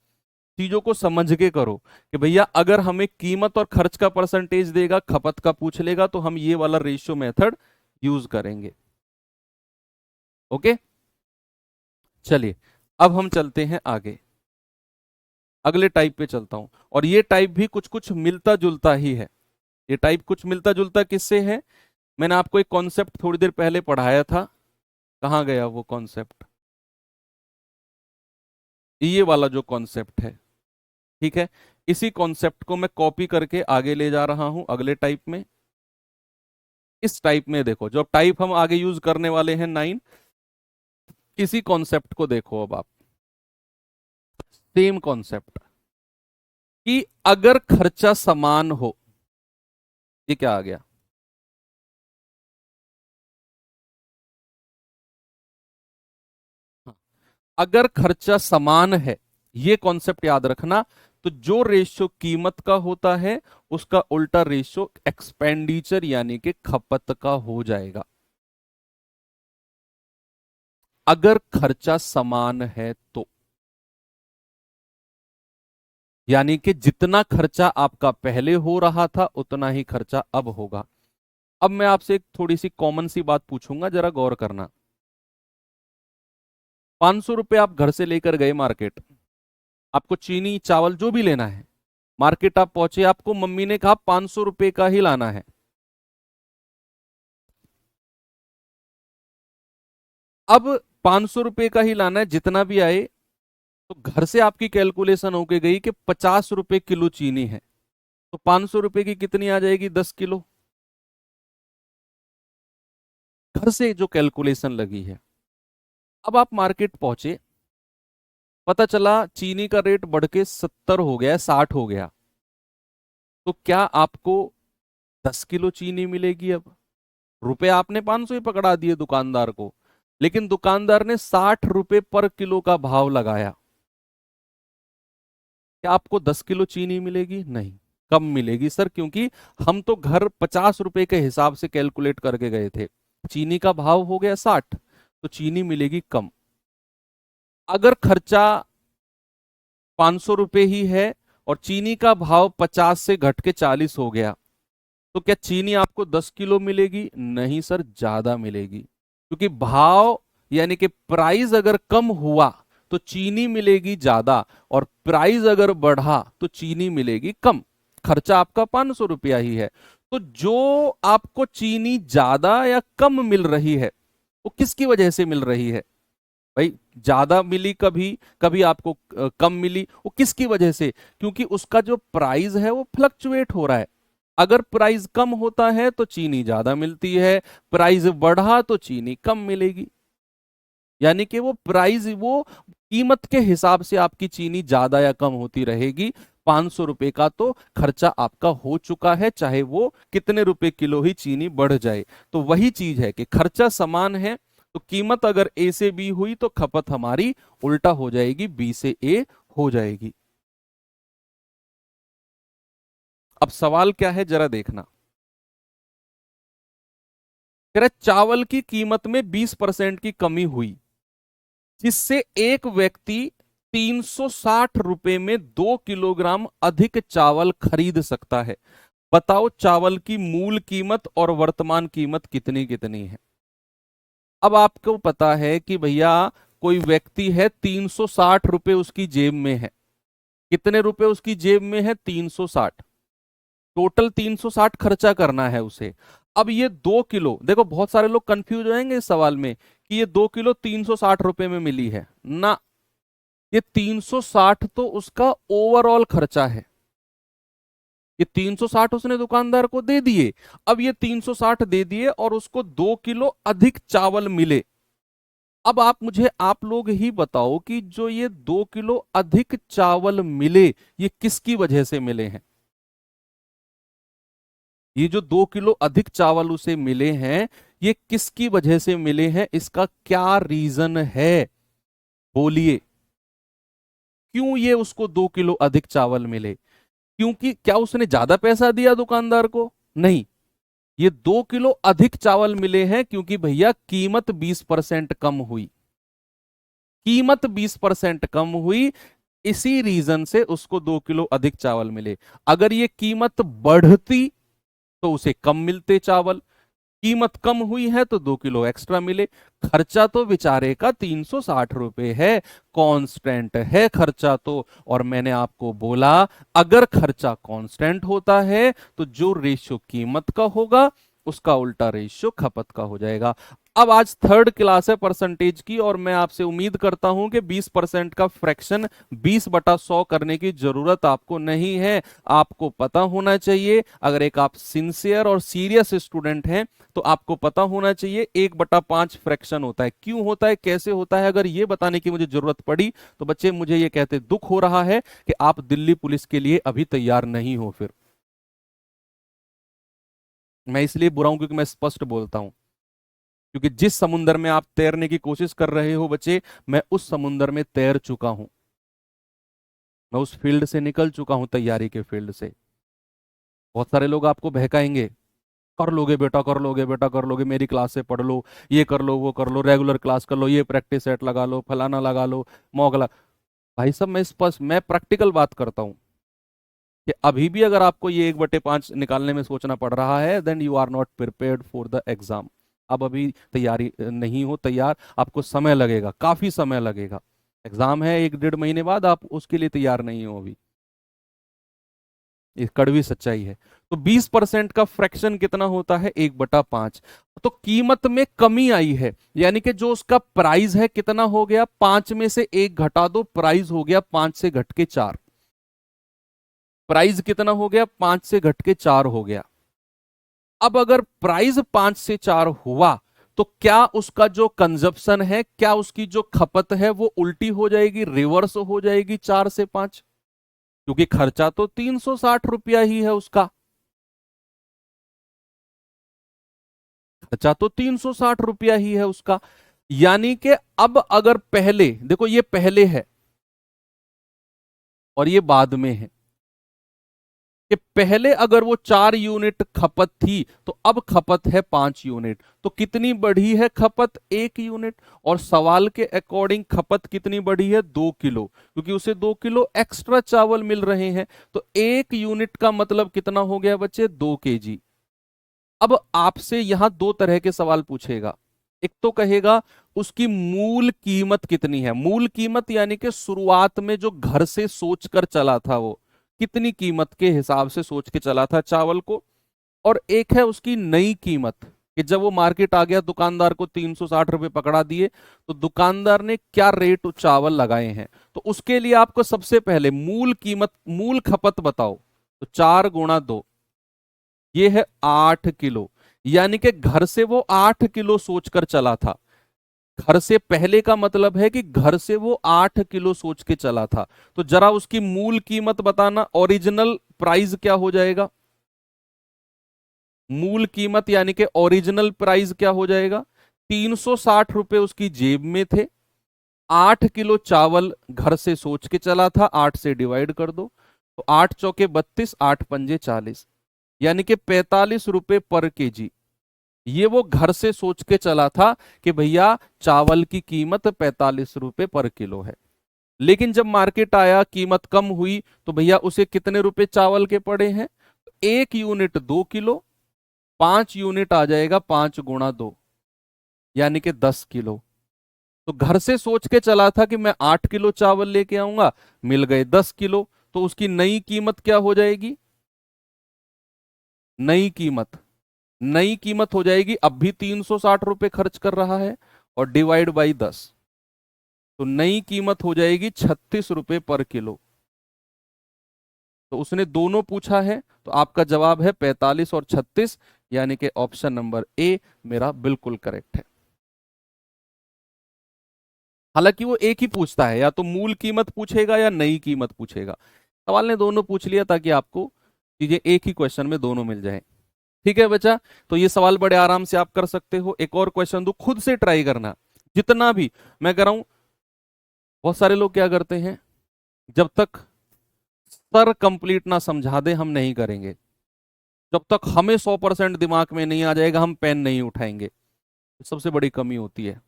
चीजों को समझ के करो कि भैया अगर हमें कीमत और खर्च का परसेंटेज देगा, खपत का पूछ लेगा, तो हम ये वाला रेशियो मेथड यूज करेंगे। ओके, चलिए अब हम चलते हैं आगे, अगले टाइप पे चलता हूं। और ये टाइप भी कुछ कुछ मिलता जुलता ही है। ये टाइप कुछ मिलता जुलता किससे है? मैंने आपको एक कॉन्सेप्ट थोड़ी देर पहले पढ़ाया था, कहां गया वो कॉन्सेप्ट? ये वाला जो कॉन्सेप्ट है, ठीक है, इसी कॉन्सेप्ट को मैं कॉपी करके आगे ले जा रहा हूं अगले टाइप में। इस टाइप में देखो, जो टाइप हम आगे यूज करने वाले हैं 9, इसी कॉन्सेप्ट को देखो अब आप। सेम कॉन्सेप्ट कि अगर खर्चा समान हो, ये क्या आ गया? हाँ, अगर खर्चा समान है, ये कॉन्सेप्ट याद रखना। तो जो रेशियो कीमत का होता है उसका उल्टा रेशियो एक्सपेंडिचर यानी कि खपत का हो जाएगा, अगर खर्चा समान है तो। यानी कि जितना खर्चा आपका पहले हो रहा था उतना ही खर्चा अब होगा। अब मैं आपसे एक थोड़ी सी कॉमन सी बात पूछूंगा, जरा गौर करना। 500 रुपये आप घर से लेकर गए मार्केट, आपको चीनी चावल जो भी लेना है, मार्केट आप पहुंचे, आपको मम्मी ने कहा 500 रुपये का ही लाना है। अब 500 रुपये का ही लाना है, जितना भी आए। तो घर से आपकी कैलकुलेशन होके गई कि 50 रुपए किलो चीनी है, तो 500 रुपए की कितनी आ जाएगी? 10 किलो। घर से जो कैलकुलेशन लगी है। अब आप मार्केट पहुंचे, पता चला चीनी का रेट बढ़ के 70 हो गया, 60 हो गया। तो क्या आपको 10 किलो चीनी मिलेगी? अब रुपए आपने 500 ही पकड़ा दिए दुकानदार को, लेकिन दुकानदार ने 60 रुपए पर किलो का भाव लगाया। क्या आपको 10 किलो चीनी मिलेगी? नहीं, कम मिलेगी सर, क्योंकि हम तो घर 50 रुपए के हिसाब से कैलकुलेट करके गए थे, चीनी का भाव हो गया 60, तो चीनी मिलेगी कम। अगर खर्चा 500 रुपए ही है और चीनी का भाव 50 से घट के 40 हो गया, तो क्या चीनी आपको 10 किलो मिलेगी? नहीं सर, ज्यादा मिलेगी, क्योंकि भाव यानी कि प्राइस अगर कम हुआ तो चीनी मिलेगी ज्यादा, और प्राइस अगर बढ़ा तो चीनी मिलेगी कम। खर्चा आपका 500 रुपया ही है। तो तो जो आपको चीनी ज्यादा या कम मिल रही है वो किसकी वजह से मिल रही है भाई? ज्यादा मिली कभी, कभी आपको कम मिली, वो किसकी वजह से? क्योंकि उसका जो प्राइस है वो फ्लक्चुएट हो रहा है। अगर प्राइस कम होता है तो चीनी ज्यादा मिलती है, प्राइस बढ़ा तो चीनी कम मिलेगी। यानी कि वो प्राइस, वो कीमत के हिसाब से आपकी चीनी ज्यादा या कम होती रहेगी। 500 रुपए का तो खर्चा आपका हो चुका है, चाहे वो कितने रुपए किलो ही चीनी बढ़ जाए। तो वही चीज है कि खर्चा समान है, तो कीमत अगर ए से बी हुई तो खपत हमारी उल्टा हो जाएगी, बी से ए हो जाएगी। अब सवाल क्या है जरा देखना। कह रहा है चावल की कीमत में 20% की कमी हुई, जिससे एक व्यक्ति 360 रुपए में 2 किलोग्राम अधिक चावल खरीद सकता है। बताओ चावल की मूल कीमत और वर्तमान कीमत कितनी कितनी है? अब आपको पता है कि भैया कोई व्यक्ति है, 360 रुपए उसकी जेब में है। कितने रुपए उसकी जेब में है? 360। टोटल 360 खर्चा करना है उसे। अब ये 2 किलो, देखो बहुत सारे लोग कंफ्यूज होंगे इस सवाल में कि ये 2 किलो 360 रुपए में मिली है ना। ये 360 तो उसका ओवरऑल खर्चा है। ये 360 उसने दुकानदार को दे दिए। अब ये 360 दे दिए और उसको 2 किलो अधिक चावल मिले। अब आप लोग ही बताओ कि जो ये 2 किलो अधिक चावल मिले, ये किसकी वजह से मिले हैं? ये जो 2 किलो अधिक चावल उसे मिले हैं, ये किसकी वजह से मिले हैं? इसका क्या रीजन है? बोलिए, क्यों ये उसको 2 किलो अधिक चावल मिले? क्योंकि क्या उसने ज्यादा पैसा दिया दुकानदार को? नहीं, ये 2 किलो अधिक चावल मिले हैं क्योंकि भैया कीमत 20% कम हुई। कीमत 20% कम हुई, इसी रीजन से उसको 2 किलो अधिक चावल मिले। अगर ये कीमत बढ़ती तो उसे कम मिलते चावल, कीमत कम हुई है तो 2 किलो एक्स्ट्रा मिले। खर्चा तो बेचारे का 360 रुपए है, कांस्टेंट है खर्चा तो। और मैंने आपको बोला अगर खर्चा कांस्टेंट होता है तो जो रेशियो कीमत का होगा उसका उल्टा रेशियो खपत का हो जाएगा। अब आज थर्ड क्लास है परसेंटेज की, और मैं आपसे उम्मीद करता हूं कि 20% का फ्रैक्शन 20/100 करने की जरूरत आपको नहीं है। आपको पता होना चाहिए, अगर एक आप सिंसियर और सीरियस स्टूडेंट हैं तो आपको पता होना चाहिए 1/5 फ्रैक्शन होता है। क्यों होता है, कैसे होता है, अगर ये बताने की मुझे जरूरत पड़ी तो बच्चे मुझे ये कहते दुख हो रहा है कि आप दिल्ली पुलिस के लिए अभी तैयार नहीं हो। फिर मैं इसलिए बुरा हूं क्योंकि मैं स्पष्ट बोलता हूं, क्योंकि जिस समुंदर में आप तैरने की कोशिश कर रहे हो बच्चे, मैं उस समुंदर में तैर चुका हूं। मैं उस फील्ड से निकल चुका हूं, तैयारी के फील्ड से। बहुत सारे लोग आपको बहकाएंगे, कर लोगे बेटा, कर लोगे बेटा, कर लोगे, मेरी क्लास से पढ़ लो, ये कर लो, वो कर लो, रेगुलर क्लास कर लो, ये प्रैक्टिस सेट लगा लो, फलाना लगा लो, मौगला। भाई साहब मैं स्पष्ट, मैं प्रैक्टिकल बात करता हूं कि अभी भी अगर आपको ये 1/5 निकालने में सोचना पड़ रहा है, then you are not prepared for the exam. अब अभी तैयारी नहीं हो तैयार, आपको समय लगेगा, काफी समय लगेगा। एग्जाम है 1-1.5 महीने बाद, आप उसके लिए तैयार नहीं हो अभी। ये कड़वी सच्चाई है। तो 20% का फ्रैक्शन कितना होता है? 1/5। तो कीमत में कमी आई है, यानी कि जो उसका प्राइस है कितना हो गया? 5 में से 1 घटा दो, प्राइस हो गया 5 से घट के 4। प्राइस कितना हो गया? 5 से घट के 4 हो गया। अब अगर प्राइस 5 से 4 हुआ तो क्या उसका जो कंजप्शन है, क्या उसकी जो खपत है वो उल्टी हो जाएगी, रिवर्स हो जाएगी 4 से 5? क्योंकि खर्चा तो 360 रुपया ही है उसका। खर्चा तो 360 रुपया ही है उसका। यानी कि अब अगर पहले देखो, ये पहले है और ये बाद में है, कि पहले अगर वो 4 यूनिट खपत थी तो अब खपत है 5 यूनिट, तो कितनी बढ़ी है खपत? 1 यूनिट। और सवाल के अकॉर्डिंग खपत कितनी बढ़ी है? 2 किलो, क्योंकि उसे 2 किलो एक्स्ट्रा चावल मिल रहे हैं। तो 1 यूनिट का मतलब कितना हो गया बच्चे? 2 kg। अब आपसे यहां दो तरह के सवाल पूछेगा। एक तो कहेगा उसकी मूल कीमत कितनी है। मूल कीमत यानी कि शुरुआत में जो घर से सोच कर चला था, वो कितनी कीमत के हिसाब से सोच के चला था चावल को। और एक है उसकी नई कीमत, कि जब वो मार्केट आ गया, दुकानदार को 360 रुपए पकड़ा दिए, तो दुकानदार ने क्या रेट चावल लगाए हैं। तो उसके लिए आपको सबसे पहले मूल कीमत, मूल खपत बताओ। तो 4 × 2, ये है 8 किलो। यानी कि घर से वो 8 किलो सोचकर चला था। घर से पहले का मतलब है कि घर से वो 8 किलो सोच के चला था। तो जरा उसकी मूल कीमत बताना, ओरिजिनल प्राइस क्या हो जाएगा। मूल कीमत यानी कि ओरिजिनल प्राइस क्या हो जाएगा। 360 रुपए उसकी जेब में थे, 8 किलो चावल घर से सोच के चला था, 8 से डिवाइड कर दो, तो 8 × 4 = 32, 8 × 5 = 40, यानी कि 45 रुपए पर केजी। ये वो घर से सोच के चला था कि भैया चावल की कीमत 45 रुपए पर किलो है। लेकिन जब मार्केट आया, कीमत कम हुई, तो भैया उसे कितने रुपए चावल के पड़े हैं। 1 यूनिट 2 किलो, 5 यूनिट आ जाएगा 5 × 2, यानी कि 10 किलो। तो घर से सोच के चला था कि मैं 8 किलो चावल लेके आऊंगा, मिल गए 10 किलो। तो उसकी नई कीमत क्या हो जाएगी। नई कीमत, नई कीमत हो जाएगी, अब भी 360 रुपए खर्च कर रहा है, और डिवाइड बाई 10, तो नई कीमत हो जाएगी 36 रुपए पर किलो। तो उसने दोनों पूछा है, तो आपका जवाब है 45 और 36, यानी कि ऑप्शन नंबर ए मेरा बिल्कुल करेक्ट है। हालांकि वो एक ही पूछता है, या तो मूल कीमत पूछेगा या नई कीमत पूछेगा। सवाल ने दोनों पूछ लिया ताकि आपको चीजें एक ही क्वेश्चन में दोनों मिल जाए। ठीक है बच्चा, तो ये सवाल बड़े आराम से आप कर सकते हो। एक और क्वेश्चन दो, खुद से ट्राई करना। जितना भी मैं कर रहा हूं, बहुत सारे लोग क्या करते हैं, जब तक सर कंप्लीट ना समझा दे हम नहीं करेंगे, जब तक हमें 100% दिमाग में नहीं आ जाएगा हम पेन नहीं उठाएंगे। सबसे बड़ी कमी होती है।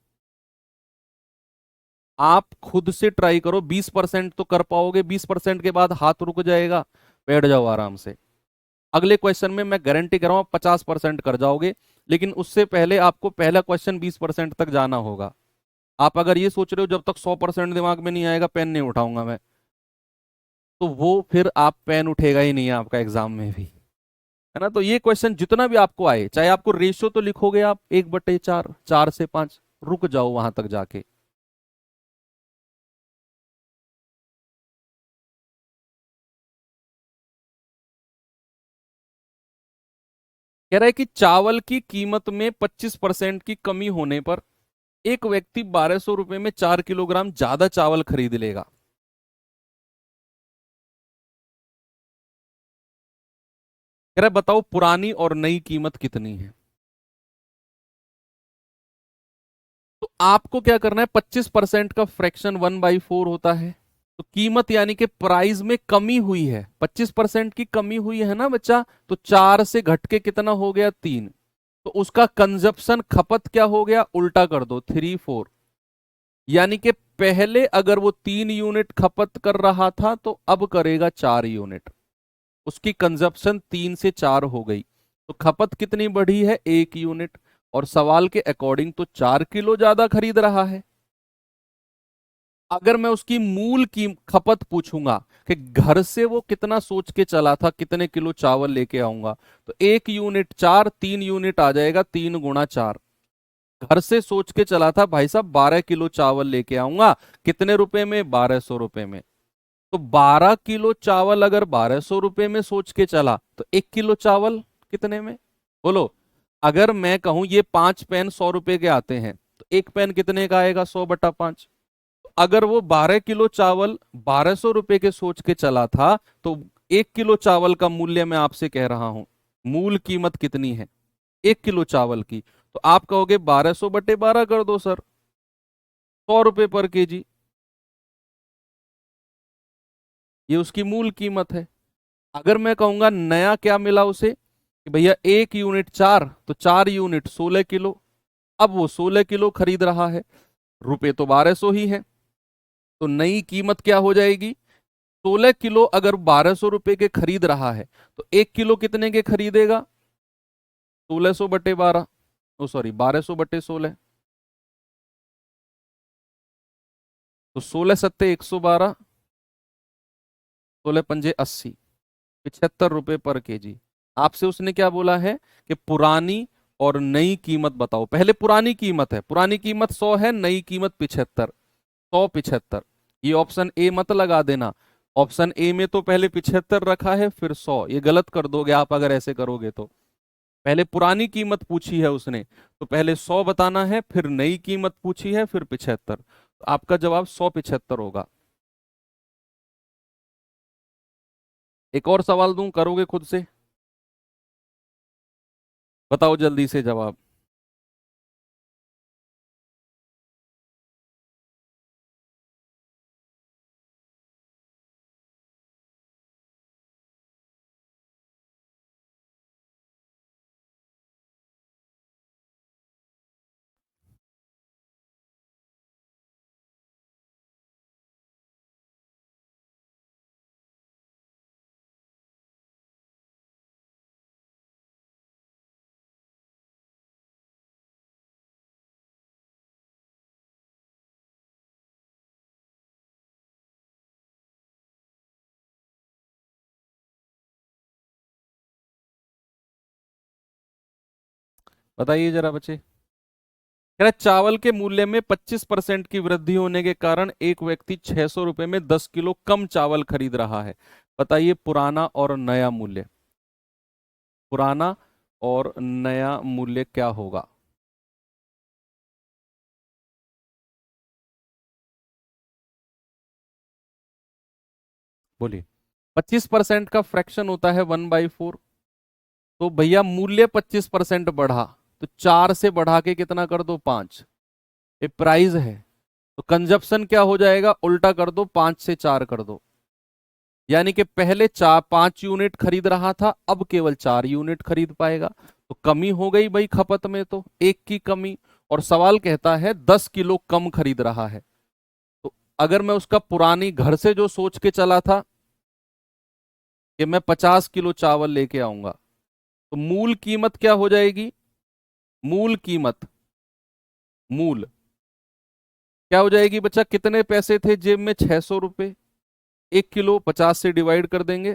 आप खुद से ट्राई करो, 20% तो कर पाओगे, 20% के बाद हाथ रुक जाएगा, बैठ जाओ आराम से। अगले क्वेश्चन में मैं गारंटी कर रहा हूं आप 50% कर जाओगे, लेकिन उससे पहले आपको पहला क्वेश्चन 20% तक जाना होगा। आप अगर ये सोच रहे हो जब तक 100% दिमाग में नहीं आएगा पेन नहीं उठाऊंगा मैं, तो वो फिर आप पेन उठेगा ही नहीं है आपका एग्जाम में भी, है ना। तो ये क्वेश्चन जितना भी आपको आए, चाहे आपको रेशियो तो लिखोगे आप 1/4, 4 से 5, रुक जाओ वहां तक जाके। कह रहा है कि चावल की कीमत में 25% की कमी होने पर एक व्यक्ति 1200 रुपए में 4 किलोग्राम ज्यादा चावल खरीद लेगा। कह रहा है बताओ पुरानी और नई कीमत कितनी है। तो आपको क्या करना है, 25% का फ्रैक्शन 1/4 होता है। तो कीमत यानी कि प्राइस में कमी हुई है, 25% की कमी हुई है ना बच्चा। तो 4 से घट के कितना हो गया, 3। तो उसका कंजप्शन, खपत क्या हो गया, उल्टा कर दो, 3/4। यानी कि पहले अगर वो 3 यूनिट खपत कर रहा था तो अब करेगा 4 यूनिट। उसकी कंजप्शन 3 से 4 हो गई, तो खपत कितनी बढ़ी है, 1 यूनिट। और सवाल के अकॉर्डिंग तो 4 किलो ज्यादा खरीद रहा है। अगर मैं उसकी मूल की खपत पूछूंगा कि घर से वो कितना सोच के चला था, कितने किलो चावल लेके आऊंगा, तो 1 यूनिट 4, 3 यूनिट आ जाएगा, 3 × 4। घर से सोच के चला था भाई साहब 12 किलो चावल लेके आऊंगा, कितने रुपए में, 1200 रुपए में। तो 12 किलो चावल अगर 1200 रुपए में सोच के चला, तो 1 किलो चावल कितने में, बोलो। अगर मैं कहूं ये 5 पेन 100 रुपए के आते हैं, तो एक पेन कितने का आएगा, 100/5। अगर वो 12 किलो चावल 1200 रुपए के सोच के चला था, तो 1 किलो चावल का मूल्य मैं आपसे कह रहा हूं, मूल कीमत कितनी है 1 किलो चावल की। तो आप कहोगे 1200/12 कर दो सर, 100 रुपए पर केजी, ये उसकी मूल कीमत है। अगर मैं कहूंगा नया क्या मिला उसे, कि भैया 1 यूनिट 4, तो 4 यूनिट 16 किलो। अब वो 16 किलो खरीद रहा है, रुपए तो 1200 ही है। तो नई कीमत क्या हो जाएगी, 16 किलो अगर 1200 रुपए के खरीद रहा है, तो 1 किलो कितने के खरीदेगा, 1600/12, ओ सॉरी 1200/16। तो 16 × 7 = 112, 16 × 5 = 80, 75 रुपए पर केजी। आपसे उसने क्या बोला है कि पुरानी और नई कीमत बताओ। पहले पुरानी कीमत है, पुरानी कीमत 100 है, नई कीमत 75, 100 75। ये ऑप्शन ए मत लगा देना, ऑप्शन ए में तो पहले 75 रखा है फिर 100, ये गलत कर दोगे आप अगर ऐसे करोगे तो। पहले पुरानी कीमत पूछी है उसने, तो पहले 100 बताना है, फिर नई कीमत पूछी है, फिर 75। तो आपका जवाब 175 होगा। एक और सवाल दूं, करोगे खुद से? बताओ जल्दी से जवाब। बताइए जरा बच्चे। कह रहा है, चावल के मूल्य में 25% की वृद्धि होने के कारण एक व्यक्ति 600 रुपए में 10 किलो कम चावल खरीद रहा है। बताइए पुराना और नया मूल्य, पुराना और नया मूल्य क्या होगा? बोलिए। 25% का फ्रैक्शन होता है 1/4। तो भैया मूल्य 25% बढ़ा, तो 4 से बढ़ा के कितना कर दो, 5। ये प्राइस है, तो कंजप्शन क्या हो जाएगा, उल्टा कर दो, 5 से 4 कर दो। यानी कि पहले 5 यूनिट खरीद रहा था, अब केवल 4 यूनिट खरीद पाएगा। तो कमी हो गई भाई खपत में, तो एक की कमी। और सवाल कहता है 10 किलो कम खरीद रहा है। तो अगर मैं उसका पुरानी घर से जो सोच के चला था कि मैं 50 किलो चावल लेके आऊंगा, तो मूल कीमत क्या हो जाएगी? मूल कीमत, मूल क्या हो जाएगी बच्चा? कितने पैसे थे जेब में? 600 रुपए। 1 किलो 50 से डिवाइड कर देंगे,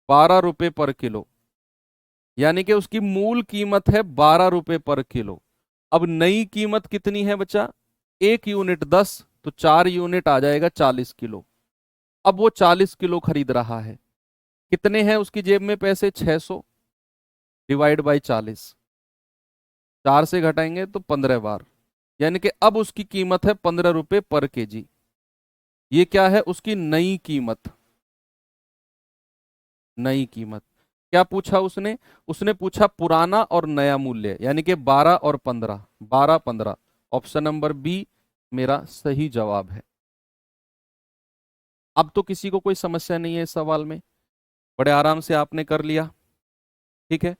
12 रुपए पर किलो। यानी कि उसकी मूल कीमत है 12 रुपए पर किलो। अब नई कीमत कितनी है बच्चा? 1 यूनिट 10, तो 4 यूनिट आ जाएगा 40 किलो। अब वो 40 किलो खरीद रहा है। कितने हैं उसकी जेब में पैसे? 600 डिवाइड बाई 40, 4 से घटाएंगे तो 15 बार। यानी कि अब उसकी कीमत है 15 रुपए पर केजी। ये क्या है? उसकी नई कीमत। नई कीमत। क्या पूछा उसने? उसने पूछा पुराना और नया मूल्य, यानी कि 12 और 15, 12 15। ऑप्शन नंबर बी मेरा सही जवाब है। अब तो किसी को कोई समस्या नहीं है इस सवाल में, बड़े आराम से आपने कर लिया। ठीक है।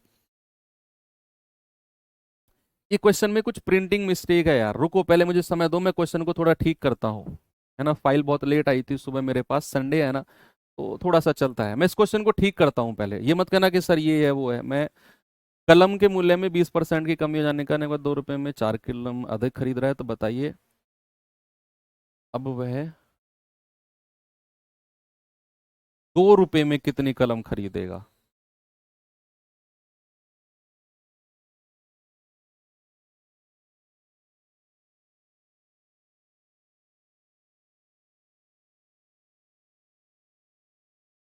ये क्वेश्चन में कुछ प्रिंटिंग मिस्टेक है यार, रुको पहले मुझे समय दो, मैं क्वेश्चन को थोड़ा ठीक करता हूँ। है ना, फाइल बहुत लेट आई थी सुबह मेरे पास, संडे है ना, तो थोड़ा सा चलता है। मैं इस क्वेश्चन को ठीक करता हूँ पहले, ये मत कहना कि सर ये है वो है। मैं कलम के मूल्य में 20% की कमी हो जाने का, 2 रुपए में 4 कलम अधिक खरीद रहा है, तो बताइए अब वह 2 रुपए में कितनी कलम खरीदेगा?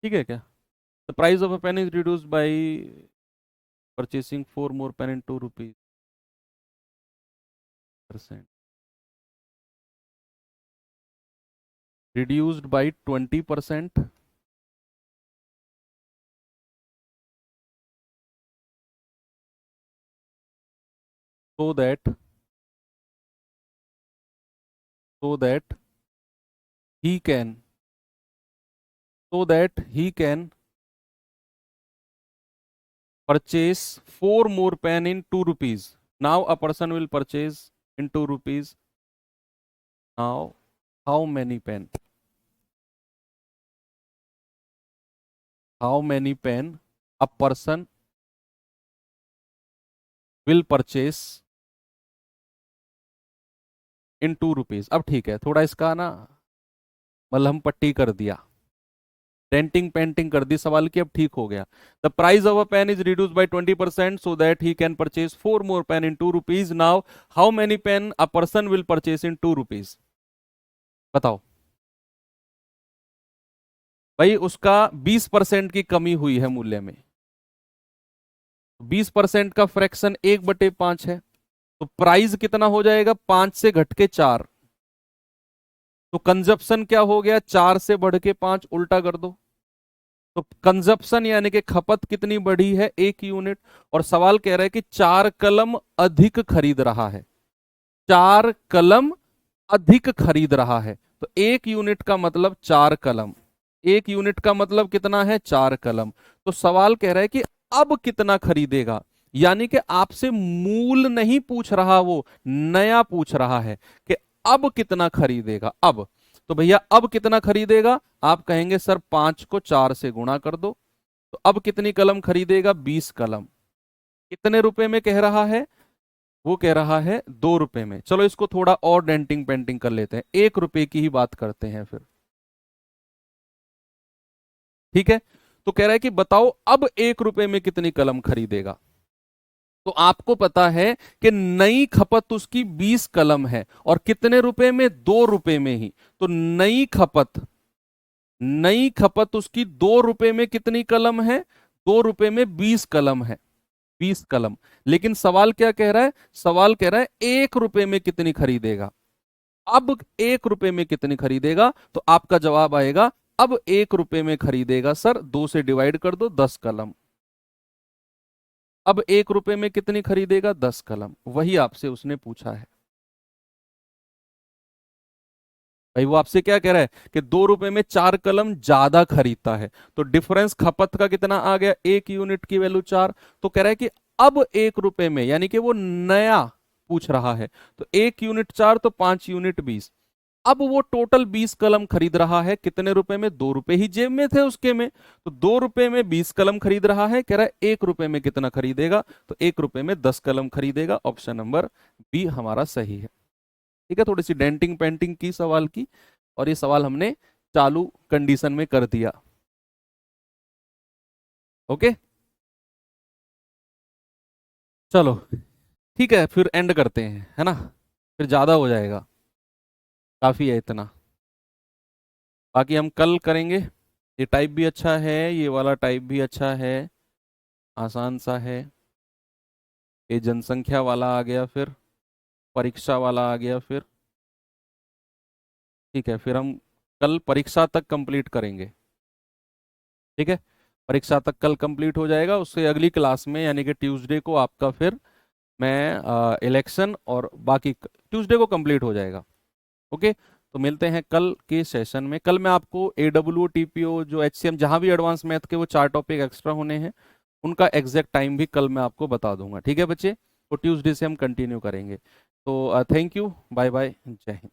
ठीक है क्या? The price of a pen is reduced by purchasing 4 more pen in 2 rupees, reduced by 20%, so that so that he can so that he can purchase 4 more pen in 2 rupees. Now a person will purchase in 2 rupees. Now how many pen? How many pen a person will purchase in 2 rupees? अब ठीक है, थोड़ा इसका ना मलहम पट्टी कर दिया। डेंटिंग पेंटिंग कर दी सवाल की, अब ठीक हो गया। The price of a pen is reduce by 20% so that he can purchase 4 more pen in 2 rupees. Now how many pen a person will purchase in 2 rupees? बताओ भाई, उसका 20% की कमी हुई है मूल्य में। 20% का फ्रैक्शन 1/5 है, तो प्राइस कितना हो जाएगा? 5 से घट के 4। तो कंजप्शन क्या हो गया? 4 से बढ़ के 5, उल्टा कर दो। तो कंजप्शन यानी कि खपत कितनी बढ़ी है? 1 यूनिट। और सवाल कह रहा है कि 4 कलम अधिक खरीद रहा है। 4 कलम अधिक खरीद रहा है, तो 1 यूनिट का मतलब 4 कलम। 1 यूनिट का मतलब कितना है? 4 कलम। तो सवाल कह रहा है कि अब कितना खरीदेगा, यानी कि आपसे मूल नहीं पूछ रहा, वो नया पूछ रहा है कि अब कितना खरीदेगा। अब तो भैया अब कितना खरीदेगा? आप कहेंगे सर 5 को 4 से गुणा कर दो। तो अब कितनी कलम खरीदेगा? 20 कलम। कितने रुपए में कह रहा है? वो कह रहा है 2 रुपए में। चलो इसको थोड़ा और डेंटिंग पेंटिंग कर लेते हैं, 1 रुपए की ही बात करते हैं फिर। ठीक है, तो कह रहा है कि बताओ अब 1 रुपए में कितनी कलम खरीदेगा। तो आपको पता है कि नई खपत उसकी 20 कलम है, और कितने रुपए में? 2 रुपए में ही। तो नई खपत उसकी 2 रुपए में कितनी कलम है? 2 रुपए में 20 कलम है, 20 कलम। लेकिन सवाल क्या कह रहा है? सवाल कह रहा है 1 रुपए में कितनी खरीदेगा। अब 1 रुपए में कितनी खरीदेगा? तो आपका जवाब आएगा अब 1 रुपए में खरीदेगा सर, 2 से डिवाइड कर दो, 10 कलम। अब 1 रुपए में कितनी खरीदेगा? 10 कलम। वही आपसे उसने पूछा है भाई। वो आपसे क्या कह रहा है कि 2 रुपए में 4 कलम ज्यादा खरीदता है, तो डिफरेंस खपत का कितना आ गया? 1 यूनिट की वैल्यू 4। तो कह रहा है कि अब 1 रुपए में, यानी कि वो नया पूछ रहा है, तो 1 यूनिट 4 तो 5 यूनिट 20। अब वो टोटल 20 कलम खरीद रहा है, कितने रुपए में? 2 रुपए ही जेब में थे उसके में। तो 2 रुपए में 20 कलम खरीद रहा है, कह रहा है 1 रुपए में कितना खरीदेगा? तो 1 रुपए में 10 कलम खरीदेगा। ऑप्शन नंबर बी हमारा सही है। ठीक है, थोड़ी सी डेंटिंग पेंटिंग की सवाल की, और ये सवाल हमने चालू कंडीशन में कर दिया। ओके, चलो ठीक है, फिर एंड करते हैं, है ना? फिर ज्यादा हो जाएगा, काफी है इतना। बाकी हम कल करेंगे। ये टाइप भी अच्छा है, ये वाला टाइप भी अच्छा है, आसान सा है। ये जनसंख्या वाला आ गया, फिर परीक्षा वाला आ गया, फिर ठीक है, फिर हम कल परीक्षा तक कंप्लीट करेंगे। ठीक है, परीक्षा तक कल कंप्लीट हो जाएगा, उससे अगली क्लास में यानी कि ट्यूसडे को आपका फिर मैं इलेक्शन और बाकी ट्यूसडे को कंप्लीट हो जाएगा। ओके, तो मिलते हैं कल के सेशन में। कल मैं आपको AWO TPO जो HCM जहां भी एडवांस मैथ के वो 4 टॉपिक एक्स्ट्रा होने हैं, उनका एग्जैक्ट टाइम भी कल मैं आपको बता दूंगा। ठीक है बच्चे, तो ट्यूसडे से हम कंटिन्यू करेंगे। तो थैंक यू, बाय बाय, जय हिंद।